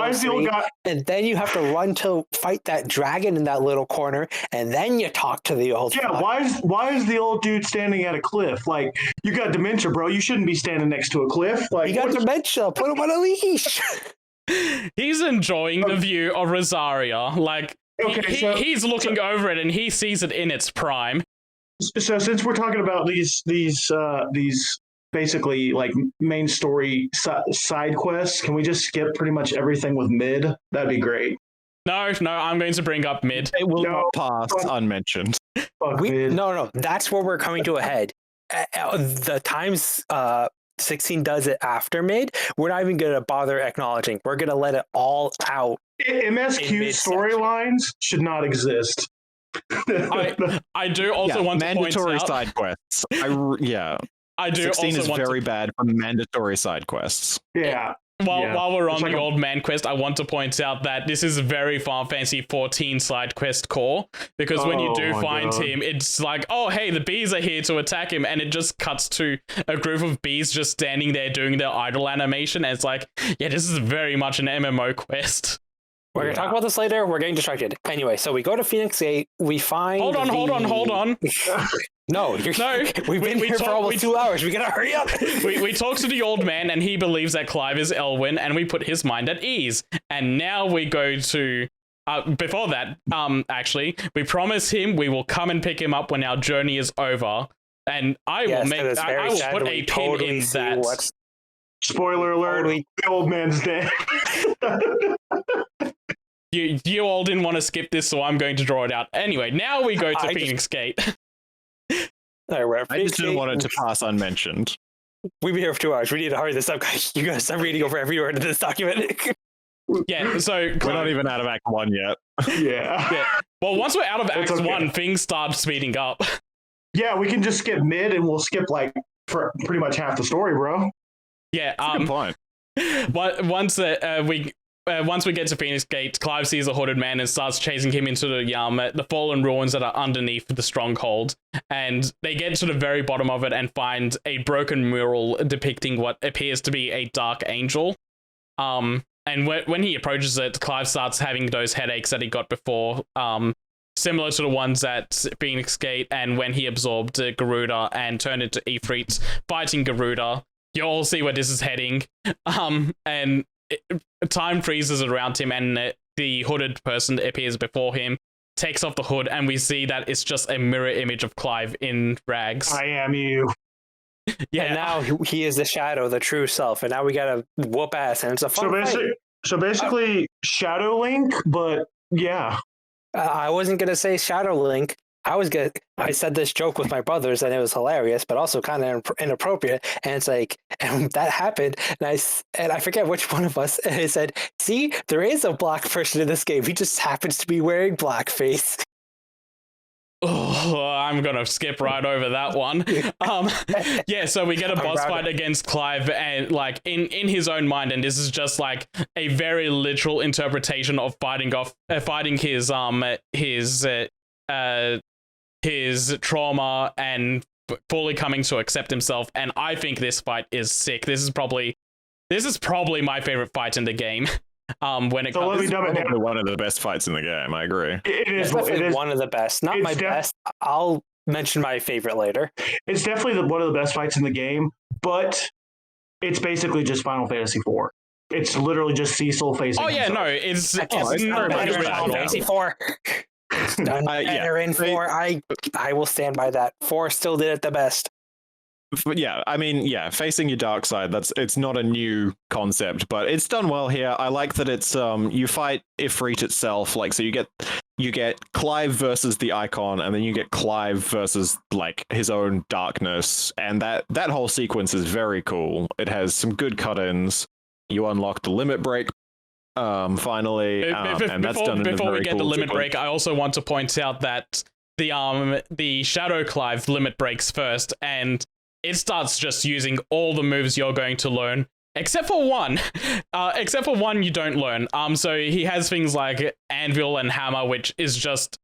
is the old guy? And then you have to run to fight that dragon in that little corner, and then you talk to the old. Yeah, why is the old dude standing at a cliff? Like, you got dementia, bro. You shouldn't be standing next to a cliff. Like, you got dementia. Put him on a leash. He's enjoying the view of Rosaria. Like, he's looking over it, and he sees it in its prime. So since we're talking about these basically like main story side quests, can we just skip pretty much everything with mid? That'd be great. No, I'm going to bring up mid. It will not pass unmentioned. Mid. No, that's where we're coming to a head. The times 16 does it after mid, we're not even going to bother acknowledging. We're going to let it all out. MSQ storylines should not exist. I do also want to point out mandatory side quests. I do 16 also is very bad for mandatory side quests. Yeah. While we're on the old man quest, I want to point out that this is very Final Fantasy XIV side quest core, because when you do find him, it's like, oh, hey, the bees are here to attack him, and it just cuts to a group of bees just standing there doing their idle animation, and it's like, yeah, this is very much an MMO quest. We're going to talk about this later. We're getting distracted. Anyway, so we go to Phoenix Gate. We find. Hold on. No, we've been here for almost 2 hours. We got to hurry up. we talk to the old man, and he believes that Clive is Elwyn, and we put his mind at ease. And now we go to. Before that, actually, we promise him we will come and pick him up when our journey is over. And I will put a pin in that. Spoiler alert, the old man's dead. You all didn't want to skip this, so I'm going to draw it out. Anyway, now we go to Phoenix Gate. I just didn't want it to pass unmentioned. We've been here for 2 hours. We need to hurry this up, guys. You gotta stop reading over every word of this document. Yeah, so we're not even out of Act 1 yet. Yeah. Well, once we're out of Act 1, things start speeding up. Yeah, we can just skip mid, and we'll skip like for pretty much half the story, bro. Yeah. Good point. Once we get to Phoenix Gate, Clive sees a hooded man and starts chasing him into the fallen ruins that are underneath the stronghold. And they get to the very bottom of it and find a broken mural depicting what appears to be a dark angel. And when he approaches it, Clive starts having those headaches that he got before, similar to the ones at Phoenix Gate, and when he absorbed Garuda and turned into Ifrit fighting Garuda. You all see where this is heading. Time freezes around him, and the hooded person appears before him, takes off the hood, and we see that it's just a mirror image of Clive in rags. I am you. Yeah, and now he is the shadow, the true self, and now we gotta whoop ass, and it's a fun fight. So basically, Shadow Link, but yeah. I wasn't gonna say Shadow Link. I said this joke with my brothers, and it was hilarious, but also kind of inappropriate. And it's like, and that happened, and I forget which one of us. And it said, "See, there is a black person in this game. He just happens to be wearing blackface." Oh, I'm gonna skip right over that one. Yeah, so we get a boss fight against Clive, and like in his own mind, and this is just like a very literal interpretation of fighting his trauma and fully coming to accept himself. And I think this fight is sick. This is probably my favorite fight in the game. When it comes, it's probably one of the best fights in the game. I agree. It is one of the best. Not my best. I'll mention my favorite later. It's definitely one of the best fights in the game, but it's basically just Final Fantasy IV. It's literally just Cecil facing. Oh yeah, himself. no, it's not better than Final Fantasy IV. Better in 4. I will stand by that. 4 still did it the best. Yeah, I mean, yeah, facing your dark side, it's not a new concept, but it's done well here. I like that it's you fight Ifrit itself, like so you get Clive versus the icon, and then you get Clive versus like his own darkness, and that whole sequence is very cool. It has some good cut-ins. You unlock the limit break finally, and that's done in a before we very get cool the limit sequence. break, I also want to point out that the Shadow Clive limit breaks first, and it starts just using all the moves you're going to learn, except for one. Except for one you don't learn. So he has things like Anvil and Hammer, which is just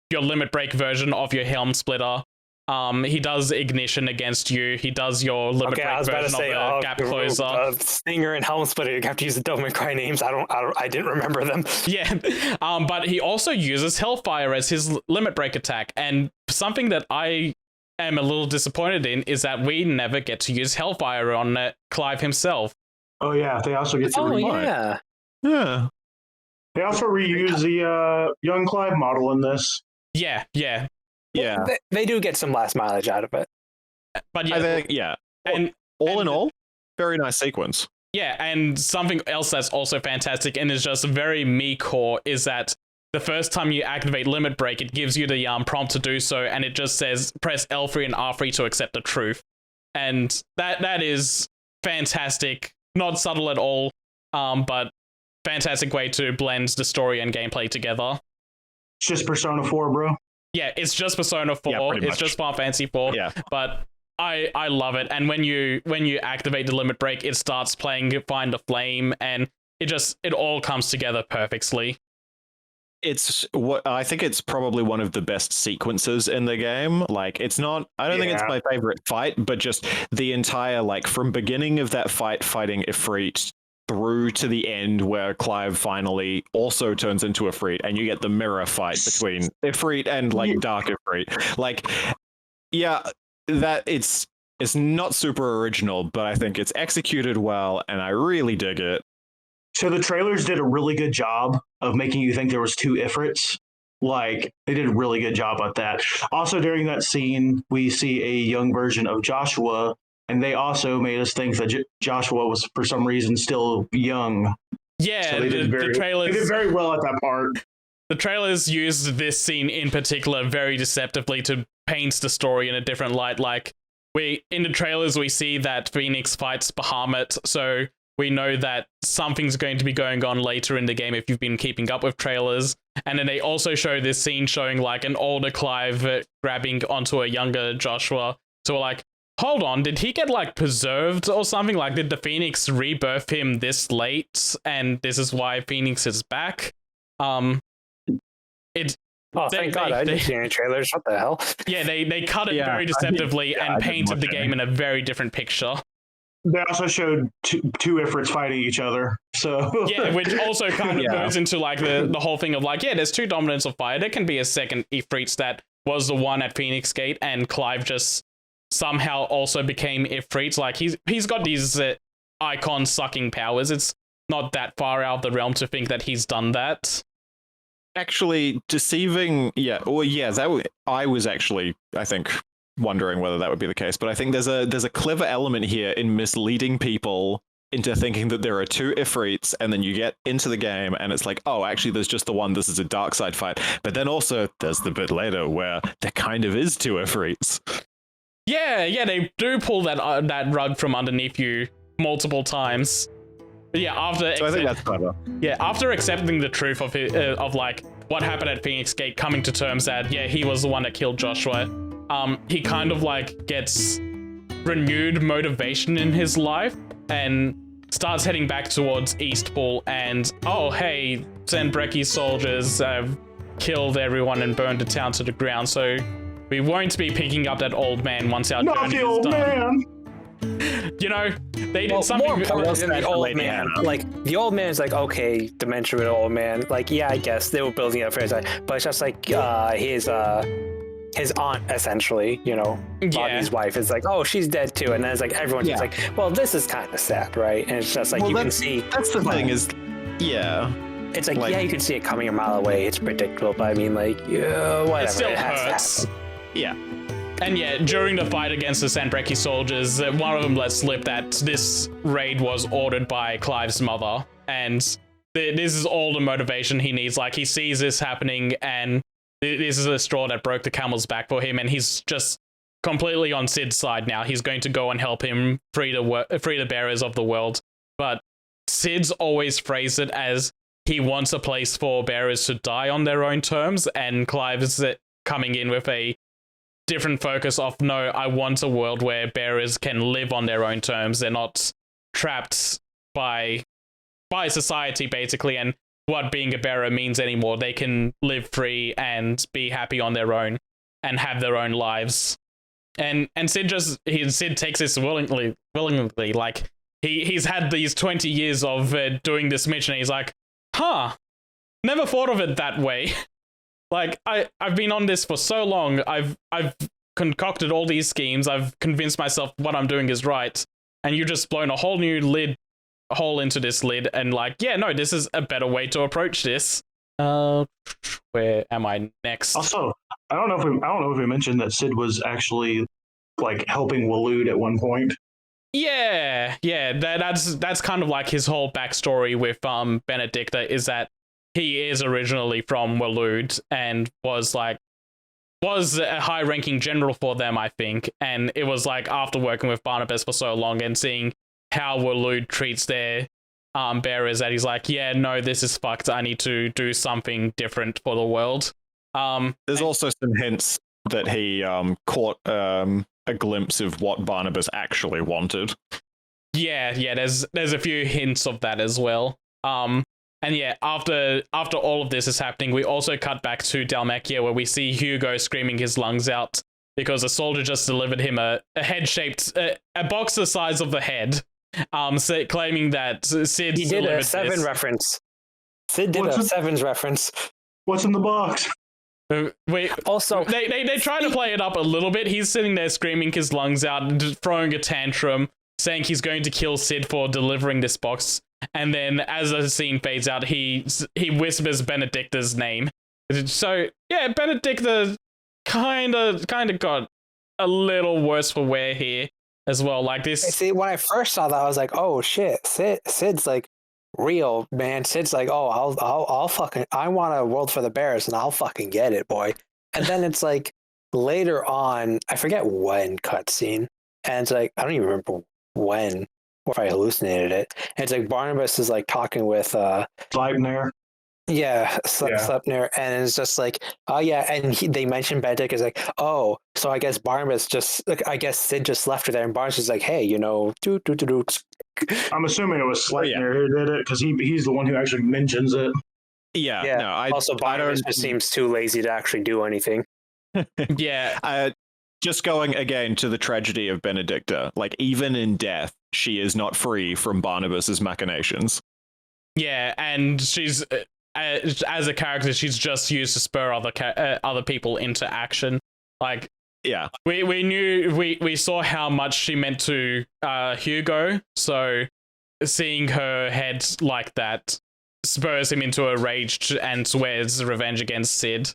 your limit break version of your Helm Splitter. He does Ignition against you. He does your limit break version of the Gap Closer. Stinger and Helm Splitter, you have to use the Devil May Cry names. I didn't remember them. Yeah. But he also uses Hellfire as his limit break attack, and something that I am a little disappointed in is that we never get to use Hellfire on Clive himself. Oh yeah, they also get to yeah. Yeah. They also reuse the young Clive model in this. Yeah. They do get some last mileage out of it. But yeah, I think, yeah. and All in all, very nice sequence. yeah, and something else that's also fantastic and is just very me core is that the first time you activate Limit Break, it gives you the prompt to do so, and it just says press L3 and R3 to accept the truth. And that is fantastic. Not subtle at all, but fantastic way to blend the story and gameplay together. It's just Persona 4, bro. Yeah, it's just Persona 4. Yeah, pretty it's much. just Final Fantasy 4. Yeah. But I love it. And when you activate the Limit Break, it starts playing Find the Flame, and it all comes together perfectly. It's what I think it's probably one of the best sequences in the game. Like, it's not, I don't think it's my favorite fight, but just the entire, like, from beginning of that fighting Ifrit through to the end where Clive finally also turns into Ifrit, and you get the mirror fight between Ifrit and like Dark Ifrit. Like, yeah, that it's not super original, but I think it's executed well, and I really dig it. So the trailers did a really good job of making you think there was two Ifrits. Like, they did a really good job at that. Also, during that scene, we see a young version of Joshua, and they also made us think that Joshua was, for some reason, still young. Yeah, So the trailers... They did very well at that part. The trailers used this scene in particular very deceptively to paint the story in a different light. Like, in the trailers, we see that Phoenix fights Bahamut, so we know that something's going to be going on later in the game if you've been keeping up with trailers. And then they also show this scene showing like an older Clive grabbing onto a younger Joshua. So we're like, hold on, did he get like preserved or something? Like, did the Phoenix rebirth him this late? And this is why Phoenix is back? Oh, thank God, I didn't see any trailers. What the hell? Yeah, they cut it very deceptively and painted the game in a very different picture. They also showed two Ifrits fighting each other. So yeah, which also kind of goes into like the whole thing of like, yeah, there's two dominants of fire. There can be a second Ifrit that was the one at Phoenix Gate, and Clive just somehow also became Ifrit. Like, he's got these icon sucking powers. It's not that far out of the realm to think that he's done that. Actually, deceiving, I was actually, I think, wondering whether that would be the case, but I think there's a clever element here in misleading people into thinking that there are two Ifrits, and then you get into the game and it's like, oh, actually there's just the one, this is a dark side fight. But then also there's the bit later where there kind of is two Ifrits. Yeah, they do pull that rug from underneath you multiple times. But yeah, I think that's clever. Yeah, after accepting the truth of like what happened at Phoenix Gate, coming to terms that he was the one that killed Joshua, he kind of like gets renewed motivation in his life and starts heading back towards Eastpool. And Zanbreki's soldiers have killed everyone and burned the town to the ground, so we won't be picking up that old man once our journey is done. Man. You know, they did something more important than the old man. Like, the old man is like, okay, dementia with an old man. Like, yeah, I guess they were building it up for his life, but it's just like his aunt, essentially, Bobby's wife, is like, oh, she's dead too. And then it's like, everyone's just like, well, this is kind of sad, right? And it's just like, you can see. That's the thing is, it's like, you can see it coming a mile away. It's predictable, but I mean, like, whatever. It still has hurts. to happen. Yeah. And yeah, during the fight against the Sandbreki soldiers, one of them let slip that this raid was ordered by Clive's mother, and this is all the motivation he needs. Like, he sees this happening, and this is a straw that broke the camel's back for him, and he's just completely on Sid's side now. He's going to go and help him free the bearers of the world. But Sid's always phrased it as he wants a place for bearers to die on their own terms, and Clive is coming in with a different focus of, no, I want a world where bearers can live on their own terms. They're not trapped by society, basically, and what being a bearer means anymore. They can live free and be happy on their own and have their own lives. And Sid takes this willingly. Like, he's had these 20 years of doing this mission, and he's like, never thought of it that way. Like, I've been on this for so long. I've concocted all these schemes. I've convinced myself what I'm doing is right, and you just blown a whole new hole into this lid. And like, yeah, no, this is a better way to approach this. Where am I next? Also, I don't know if we mentioned that Sid was actually like helping Waloed at one point. Yeah, that's kind of like his whole backstory with Benedicta, is that he is originally from Waloed and was a high-ranking general for them, I think. And it was like after working with Barnabas for so long and seeing how Waloed treats their bearers that he's like, yeah, no, this is fucked. I need to do something different for the world. There's also some hints that he caught a glimpse of what Barnabas actually wanted. Yeah, there's a few hints of that as well. And yeah, after all of this is happening, we also cut back to Dalmacia, where we see Hugo screaming his lungs out because a soldier just delivered him a head-shaped, a box the size of the head, claiming that Sid He did a Seven reference. Sid did a Seven's reference. What's in the box? Also, they try to play it up a little bit. He's sitting there screaming his lungs out and throwing a tantrum, saying he's going to kill Sid for delivering this box. And then as the scene fades out, he whispers Benedicta's name. So yeah, Benedicta kind of got a little worse for wear here as well. Like this. See, when I first saw that, I was like, oh shit, Sid's like real, man. Sid's like, oh, I'll fucking, I want a world for the bears, and I'll fucking get it, boy. And then it's like later on, I forget when cutscene, and it's like I don't even remember when. Or if I hallucinated it. And it's like Barnabas is like talking with Sleipnir. Yeah, Sleipnir, and it's just like, oh yeah, and they mentioned Benedict is like, oh, so I guess Barnabas I guess Sid just left her there, and Barnabas is like, hey, you know, do. I'm assuming it was Sleipnir who did it, because he's the one who actually mentions it. Yeah. No, also Barnabas just seems too lazy to actually do anything. Yeah. Just going again to the tragedy of Benedicta, like even in death, she is not free from Barnabas's machinations. Yeah, and she's as a character, she's just used to spur other people into action. Like, yeah, we saw how much she meant to Hugo, so seeing her head like that spurs him into a rage and swears revenge against Sid.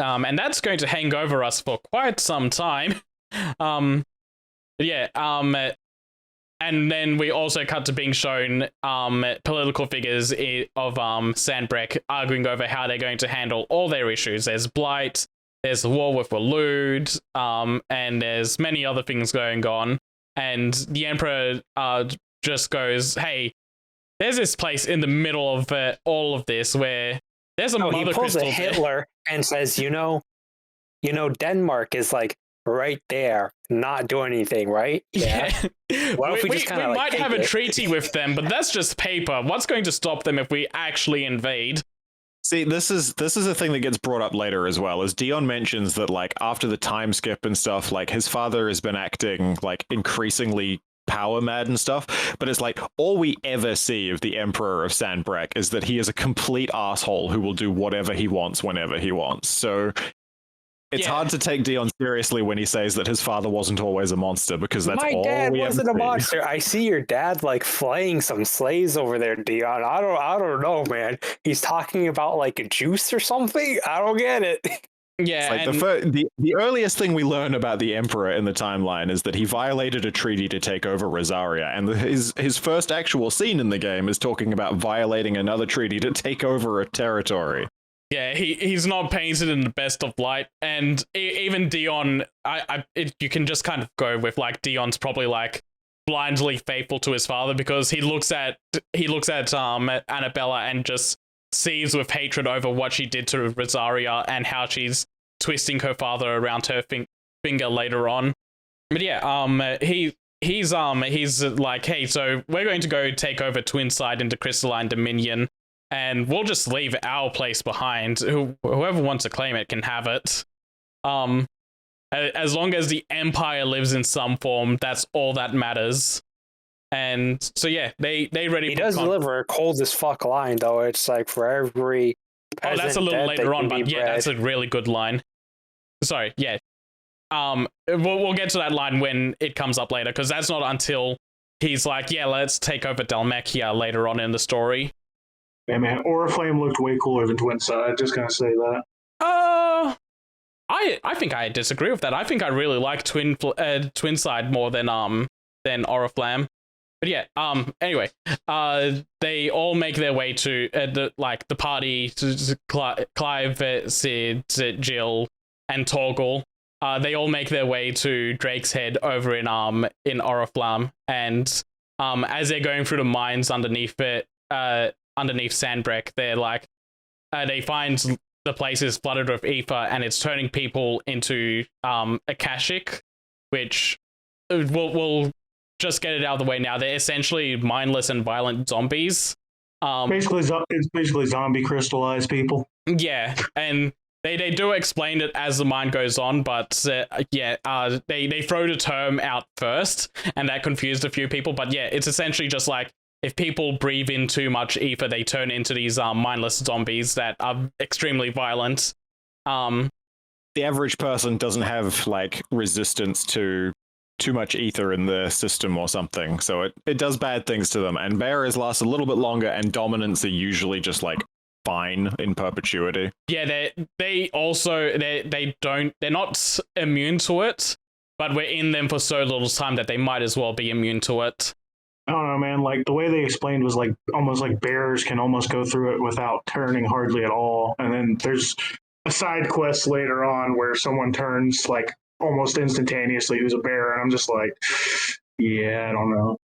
And that's going to hang over us for quite some time. And then we also cut to being shown political figures of Sandbrek arguing over how they're going to handle all their issues. There's Blight, there's the war with Waloed, and there's many other things going on. And the Emperor just goes, hey, there's this place in the middle of all of this where there's a mother he pulls crystal a Hitler and says, you know, Denmark is like right there, not doing anything, right? Yeah. What if we just kind of might have a treaty with them, but that's just paper. What's going to stop them if we actually invade? See, this is a thing that gets brought up later as well, as Dion mentions that like after the time skip and stuff, like his father has been acting like increasingly power mad and stuff, but it's like all we ever see of the Emperor of Sandbrek is that he is a complete asshole who will do whatever he wants whenever he wants. So it's hard to take Dion seriously when he says that his father wasn't always a monster, because that's all we ever see. My dad wasn't a monster. I see your dad like flaying some slaves over there, Dion. I don't know, man. He's talking about like a juice or something. I don't get it. Yeah, It's like and the earliest thing we learn about the Emperor in the timeline is that he violated a treaty to take over Rosaria, and his first actual scene in the game is talking about violating another treaty to take over a territory. yeah, he's not painted in the best of light, and even Dion, you can just kind of go with like Dion's probably like blindly faithful to his father because he looks at Annabella and just sees with hatred over what she did to Rosaria and how she's twisting her father around her finger later on. But yeah, he's like, hey, so we're going to go take over Twinside into Crystalline Dominion, and we'll just leave our place behind. Whoever wants to claim it can have it. As long as the Empire lives in some form, that's all that matters. And so yeah, they ready. He does deliver a cold as fuck line though. It's like for every. Oh, that's a little later on, but yeah, bred. that's a really good line. Sorry, yeah. We'll get to that line when it comes up later, because that's not until he's like, yeah, let's take over Dhalmekia later on in the story. Yeah, man, Oriflame looked way cooler than Twinside. Just gonna say that. I think I disagree with that. I think I really like Twinside more than Oriflame. But yeah, anyway, they all make their way to the party, Clive, Sid, Jill, and Torgal. They all make their way to Drake's Head over in Oriflamme, and as they're going through the mines underneath Sandbreck, they're like, they find the place is flooded with ether, and it's turning people into Akashic, which will just get it out of the way now. They're essentially mindless and violent zombies. It's basically zombie crystallized people. Yeah, and they do explain it as the mind goes on, but they throw the term out first, and that confused a few people. But yeah, it's essentially just like if people breathe in too much ether, they turn into these mindless zombies that are extremely violent. The average person doesn't have like resistance to too much ether in the system or something, so it does bad things to them, and bearers last a little bit longer, and dominants are usually just like fine in perpetuity. Yeah, they're not immune to it, but we're in them for so little time that they might as well be immune to it. I don't know, man. Like the way they explained was like almost like bears can almost go through it without turning hardly at all, and then there's a side quest later on where someone turns like almost instantaneously who's a bear, and I'm just like, yeah, I don't know.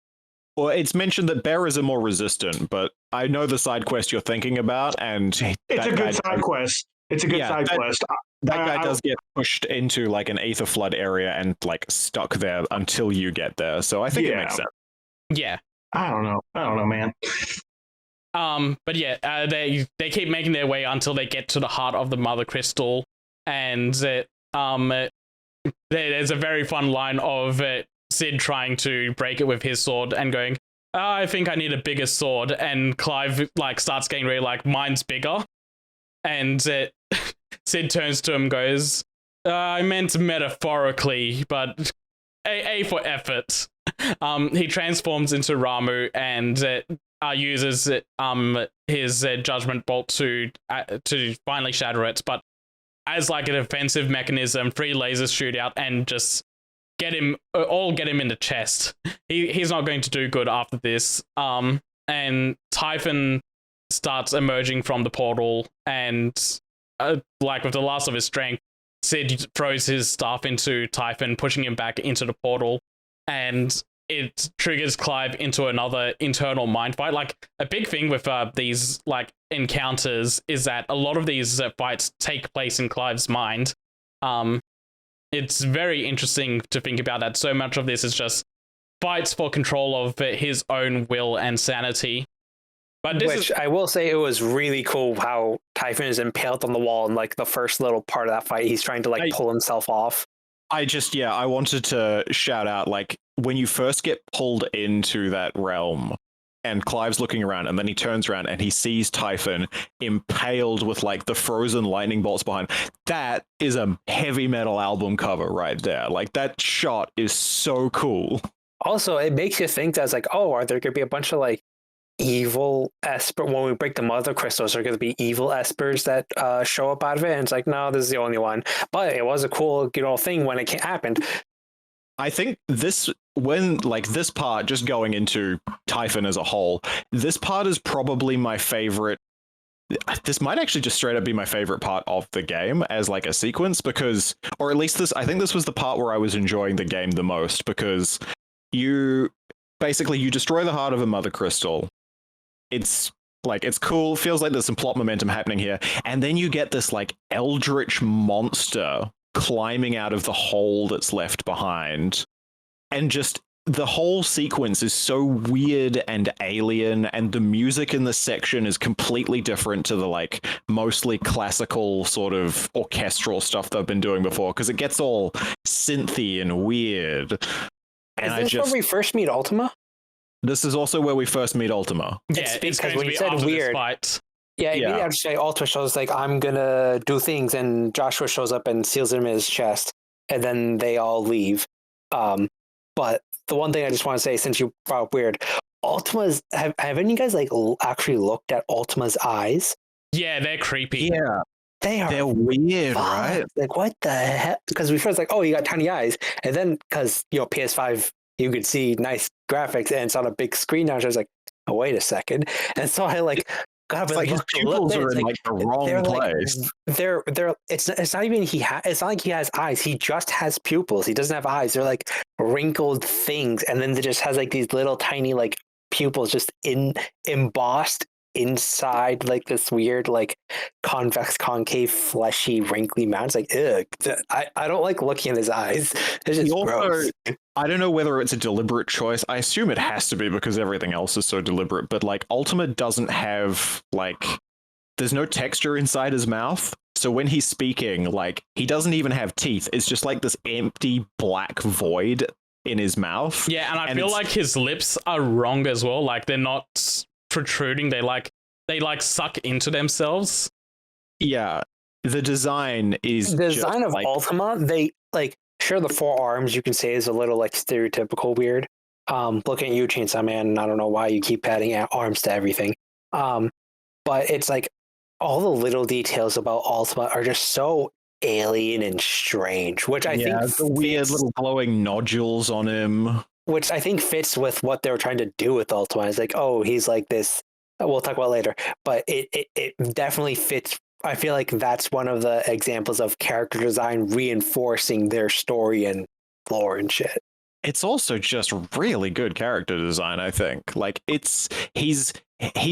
Well, it's mentioned that bearers are more resistant, but I know the side quest you're thinking about, and it's a good side quest. It's a good side quest. That guy does get pushed into like an aether flood area and like stuck there until you get there, so I think it makes sense. Yeah. I don't know, man. But yeah, they keep making their way until they get to the heart of the Mother Crystal, and there's a very fun line of Sid trying to break it with his sword and going, I think I need a bigger sword, and Clive like starts getting really like, mine's bigger, and Sid turns to him and goes, I meant metaphorically, but A for effort. He transforms into Ramu and uses his judgment bolt to finally shatter it, but as like a defensive mechanism, 3 lasers shoot out and just get him in the chest. He's not going to do good after this. And Typhon starts emerging from the portal, and like with the last of his strength, Sid throws his staff into Typhon, pushing him back into the portal, and it triggers Clive into another internal mind fight. Like a big thing with these like encounters is that a lot of these fights take place in Clive's mind. It's very interesting to think about that so much of this is just fights for control of his own will and sanity. But I will say it was really cool how Typhon is impaled on the wall, and like the first little part of that fight, he's trying to like pull himself off. I wanted to shout out, like, when you first get pulled into that realm and Clive's looking around and then he turns around and he sees Typhon impaled with like the frozen lightning bolts behind. That is a heavy metal album cover right there. Like that shot is so cool. Also, it makes you think that's like, oh, are there going to be a bunch of like evil esper. When we break the mother crystals, there are going to be evil espers that show up out of it. And it's like, no, this is the only one. But it was a cool, thing when it happened. I think this part, just going into Typhon as a whole, this part is probably my favorite. This might actually just straight up be my favorite part of the game as like a sequence, because, or at least I think this was the part where I was enjoying the game the most, because you destroy the heart of a mother crystal. It's cool, feels like there's some plot momentum happening here, and then you get this like eldritch monster climbing out of the hole that's left behind, and just the whole sequence is so weird and alien, and the music in this section is completely different to the like mostly classical sort of orchestral stuff they've been doing before, because it gets all synthy and weird. And is this where we first meet Ultima? This is also where we first meet Ultima. Yeah, because going when to you be said after weird, this fight. yeah, immediately Yeah. after say Ultima shows like, I'm gonna do things, and Joshua shows up and seals him in his chest, and then they all leave. But the one thing I just want to say, since you brought up weird, Ultima's have any of you guys like actually looked at Ultima's eyes? Yeah, they're creepy. Yeah, They're weird, fuck. right? Like, what the heck? Because we first like, oh, you got tiny eyes, and then because PS5, you could see nice graphics, and it's on a big screen now. So I was like, oh, wait a second, and so I like. God, It's like his pupils are in like the wrong place. They're it's not even it's not like he has eyes. He just has pupils. He doesn't have eyes. They're like wrinkled things, and then it just has like these little tiny like pupils just embossed inside like this weird like convex concave fleshy wrinkly mount. It's like, ugh, I don't like looking at his eyes. It's just gross. I don't know whether it's a deliberate choice. I assume it has to be, because everything else is so deliberate, but like Ultima doesn't have like, there's no texture inside his mouth. So when he's speaking, like he doesn't even have teeth. It's just like this empty black void in his mouth. Yeah, and I feel like his lips are wrong as well. Like they're not protruding. They suck into themselves. Yeah, the design is the design of like, Ultima. They like, sure, the four arms you can say is a little like stereotypical weird. Looking at you, Chainsaw Man, I don't know why you keep adding arms to everything. But it's like all the little details about Ultima are just so alien and strange, which I think the weird little glowing nodules on him, which I think fits with what they were trying to do with Ultima. It's like, oh, he's like this. We'll talk about it later, but it definitely fits. I feel like that's one of the examples of character design reinforcing their story and lore and shit. It's also just really good character design, I think. Like he's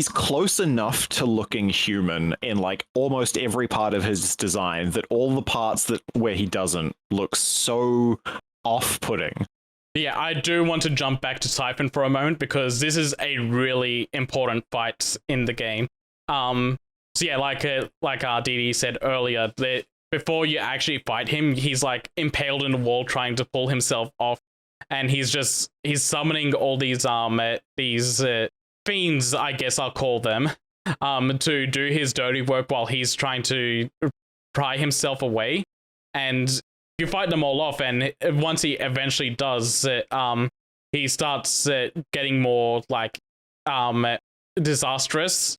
close enough to looking human in like almost every part of his design that all the parts where he doesn't look so off-putting. Yeah, I do want to jump back to Typhon for a moment, because this is a really important fight in the game. So yeah, like DD said earlier, that before you actually fight him, he's like impaled in a wall trying to pull himself off, and he's summoning all these fiends, I guess I'll call them, to do his dirty work while he's trying to pry himself away. And you fight them all off, and once he eventually does, he starts getting more like disastrous.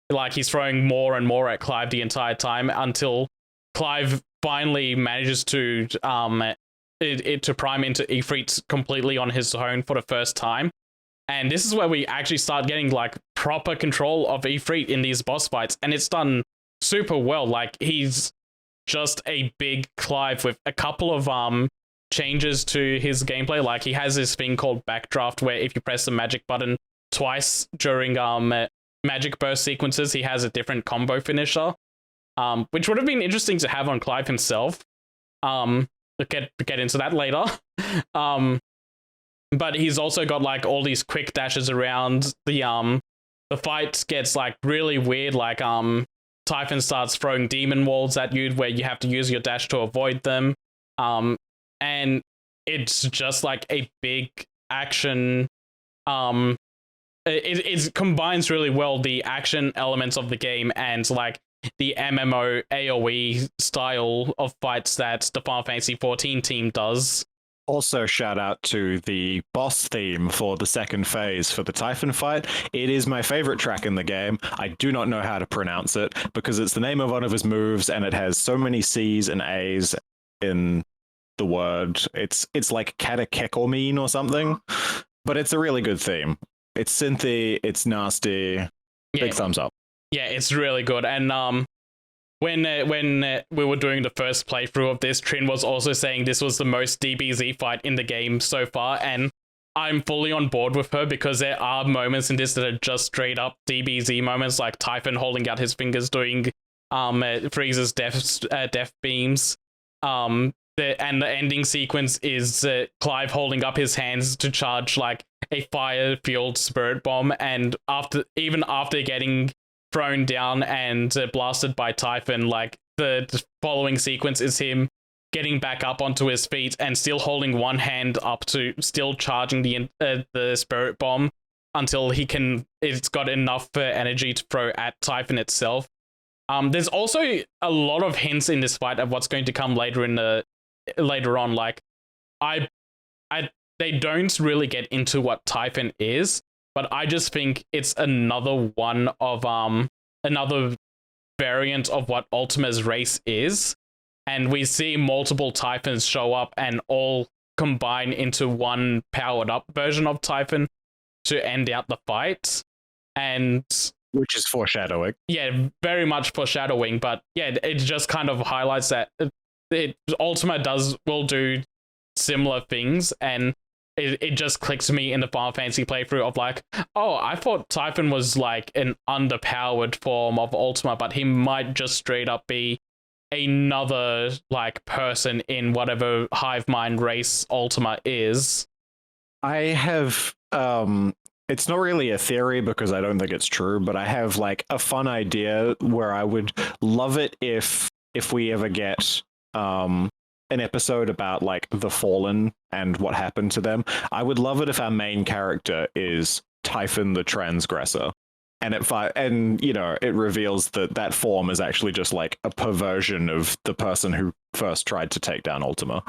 Like he's throwing more and more at Clive the entire time, until Clive finally manages to prime into Ifrit completely on his own for the first time. And this is where we actually start getting like proper control of Ifrit in these boss fights, and it's done super well. Like he's just a big Clive with a couple of changes to his gameplay. Like he has this thing called Backdraft, where if you press the magic button twice during magic burst sequences, he has a different combo finisher, which would have been interesting to have on Clive himself. We'll get into that later. But he's also got like all these quick dashes around. The fight gets like really weird. Like Typhon starts throwing demon walls at you, where you have to use your dash to avoid them. And it's just like a big action. It combines really well the action elements of the game and like the MMO AoE style of fights that the Final Fantasy XIV team does. Also, shout out to the boss theme for the second phase for the Typhon fight. It is my favorite track in the game. I do not know how to pronounce it because it's the name of one of his moves, and it has so many C's and A's in the word. It's like catechecolmine or something, but it's a really good theme. It's synthy, it's nasty. Big thumbs up. Yeah, it's really good. And when we were doing the first playthrough of this, Trin was also saying this was the most DBZ fight in the game so far, and I'm fully on board with her because there are moments in this that are just straight up DBZ moments, like Typhon holding out his fingers doing Frieza's death beams. And the ending sequence is Clive holding up his hands to charge like a fire-fueled spirit bomb, and even after getting thrown down and blasted by Typhon, like the following sequence is him getting back up onto his feet and still holding one hand up to still charging the spirit bomb until it's got enough energy to throw at Typhon itself. There's also a lot of hints in this fight of what's going to come later on. Like they don't really get into what Typhon is, but I just think it's another one of another variant of what Ultima's race is, and we see multiple Typhons show up and all combine into one powered up version of Typhon to end out the fight, and which is foreshadowing. Yeah, very much foreshadowing, but yeah, it just kind of highlights that Ultima will do similar things, and it just clicks to me in the Final Fantasy playthrough of like, oh, I thought Typhon was like an underpowered form of Ultima, but he might just straight up be another like person in whatever hive mind race Ultima is. I have it's not really a theory because I don't think it's true, but I have like a fun idea where I would love it if we ever get an episode about like the Fallen and what happened to them. I would love it if our main character is Typhon the Transgressor, and it reveals that form is actually just like a perversion of the person who first tried to take down Ultima.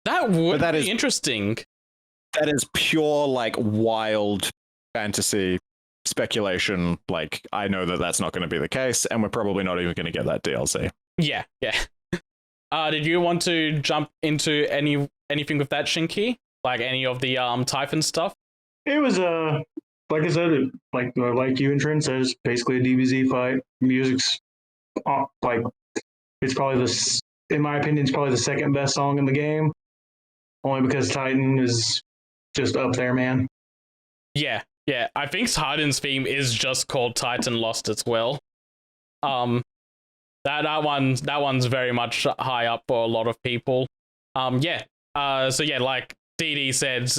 That would be interesting. That is pure like wild fantasy speculation. Like, I know that that's not going to be the case, and we're probably not even going to get that DLC. Yeah. Did you want to jump into anything with that, Shinki? Like any of the Typhon stuff? It was like I said, like you and Trent says, basically a DBZ fight. Music's like it's probably in my opinion, it's probably the second best song in the game, only because Titan is just up there, man. Yeah. I think Titan's theme is just called Titan Lost as well. That one's very much high up for a lot of people. So yeah, like DD said,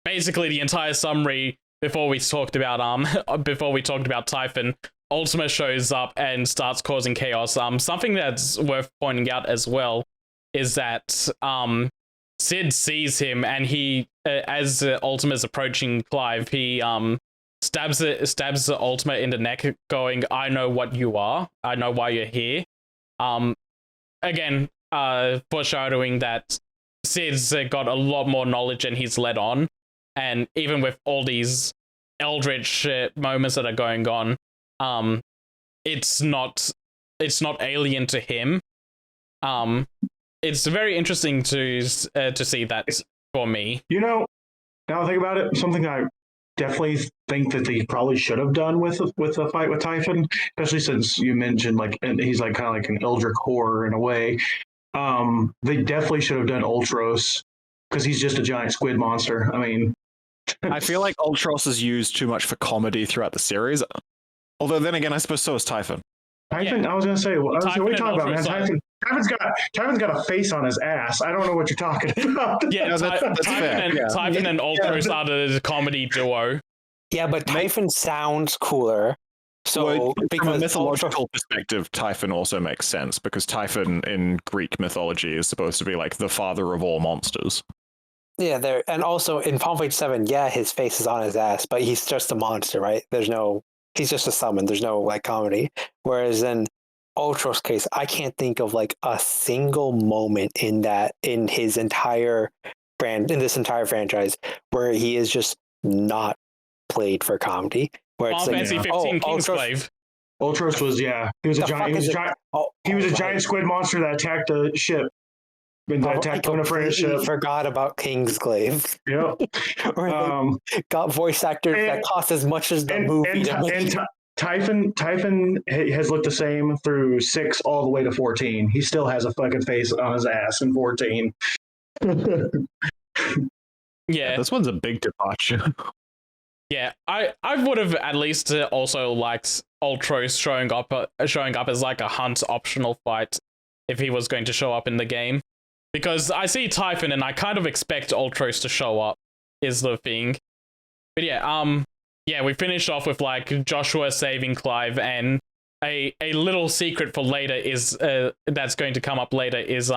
basically the entire summary before we talked about Typhon, Ultima shows up and starts causing chaos. Something that's worth pointing out as well is that Sid sees him, and he, as Ultima's approaching Clive, he stabs the Ultima in the neck, going, "I know what you are. I know why you're here." Again, foreshadowing that Sid's got a lot more knowledge than he's let on, and even with all these eldritch moments that are going on, it's not alien to him. It's very interesting to see that for me. You know, now I think about it, something I definitely think that they probably should have done with the fight with Typhon, especially since you mentioned like he's like kind of like an eldritch horror in a way. They definitely should have done Ultros because he's just a giant squid monster. I mean, I feel like Ultros is used too much for comedy throughout the series. Although then again, I suppose so is Typhon. Typhon, yeah. I was gonna say, what are you talking about, man? Typhon's got a face on his ass. I don't know what you're talking about. Yeah, that's fair. Typhon and Ultros are the comedy duo. Yeah, but Typhon sounds cooler. So, from a mythological perspective, Typhon also makes sense because Typhon in Greek mythology is supposed to be like the father of all monsters. Yeah, and also in Final Fantasy VII, yeah, his face is on his ass, but he's just a monster, right? He's just a summon. There's no like comedy. Whereas in Ultros' case, I can't think of like a single moment in his entire this entire franchise where he is just not played for comedy. Where Final Fantasy 15 Kingsglaive. Ultros was he was a giant. He was a giant squid monster that attacked the ship. That attacked on a friend's ship. Forgot about Kingsglaive. Yep. Got voice actors that cost as much as the movie. And Typhon has looked the same through 6 all the way to 14. He still has a fucking face on his ass in 14. Yeah, this one's a big departure. Yeah, I would have at least also liked Ultros showing up as like a hunt optional fight if he was going to show up in the game, because I see Typhon and I kind of expect Ultros to show up is the thing. But yeah, we finished off with like Joshua saving Clive, and a little secret for later is that's going to come up later is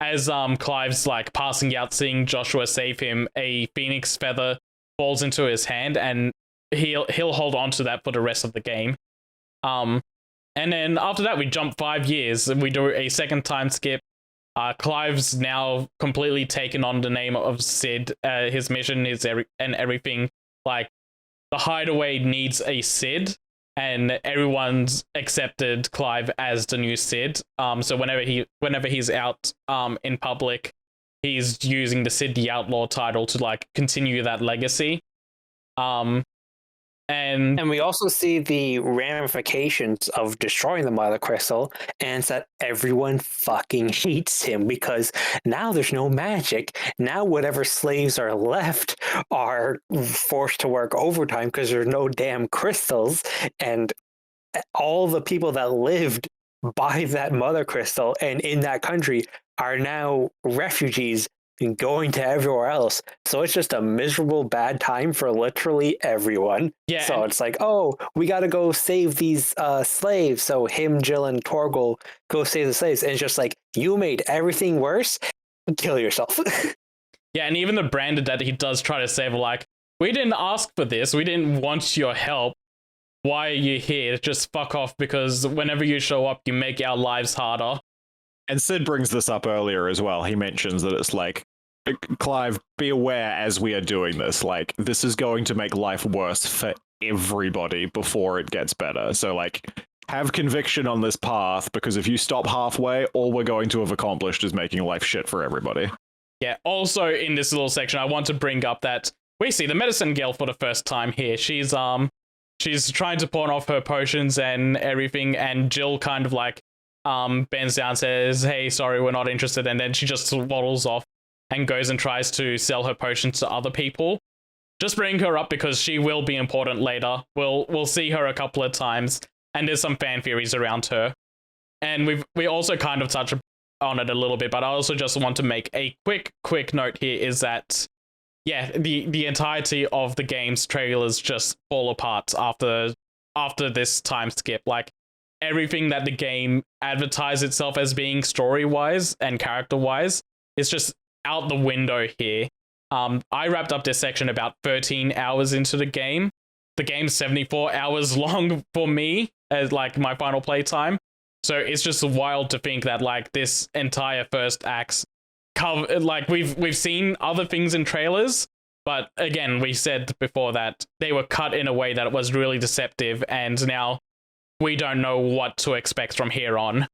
as Clive's like passing out, seeing Joshua save him, a phoenix feather falls into his hand, and he'll hold on to that for the rest of the game. And then after that, we jump 5 years and we do a second time skip. Clive's now completely taken on the name of Sid. His mission is everything. Like, the Hideaway needs a Sid, and everyone's accepted Clive as the new Sid. So whenever he's out in public, he's using the Sid the Outlaw title to like continue that legacy. And we also see the ramifications of destroying the Mother Crystal, and it's that everyone fucking hates him because now there's no magic. Now whatever slaves are left are forced to work overtime because there's no damn crystals, and all the people that lived by that Mother Crystal and in that country are now refugees and going to everywhere else. So it's just a miserable bad time for literally everyone. Yeah. So it's like, oh, we got to go save these slaves. So him, Jill, and Torgal go save the slaves. And it's just like, you made everything worse. Kill yourself. Yeah, and even the Branded that he does try to save are like, we didn't ask for this. We didn't want your help. Why are you here? Just fuck off, because whenever you show up, you make our lives harder. And Sid brings this up earlier as well. He mentions that it's like, Clive, be aware as we are doing this. Like, this is going to make life worse for everybody before it gets better. So, like, have conviction on this path, because if you stop halfway, all we're going to have accomplished is making life shit for everybody. Yeah, also in this little section, I want to bring up that we see the medicine girl for the first time here. She's trying to pawn off her potions and everything, and Jill kind of like bends down, says, hey, sorry, we're not interested, and then she just waddles off and goes and tries to sell her potions to other people. Just bring her up because she will be important later. We'll see her a couple of times, and there's some fan theories around her. And we also kind of touch on it a little bit, but I also just want to make a quick note here is that, yeah, the entirety of the game's trailers just fall apart after this time skip. Like, everything that the game advertised itself as being story-wise and character-wise is just out the window here. I wrapped up this section about 13 hours into the game. The game's 74 hours long for me as like my final playtime. So it's just wild to think that like this entire first act's cover, like we've seen other things in trailers, but again, we said before that they were cut in a way that was really deceptive, and now we don't know what to expect from here on.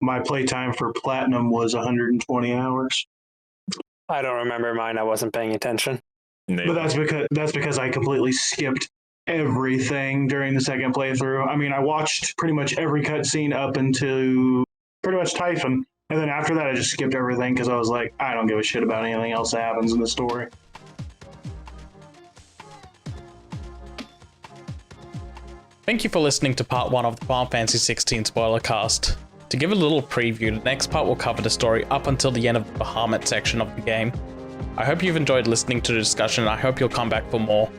My playtime for Platinum was 120 hours. I don't remember mine. I wasn't paying attention. But that's because I completely skipped everything during the second playthrough. I mean, I watched pretty much every cutscene up into pretty much Typhon, and then after that, I just skipped everything because I was like, I don't give a shit about anything else that happens in the story. Thank you for listening to part 1 of the Final Fantasy XVI Spoilercast. To give a little preview, the next part will cover the story up until the end of the Bahamut section of the game. I hope you've enjoyed listening to the discussion, and I hope you'll come back for more.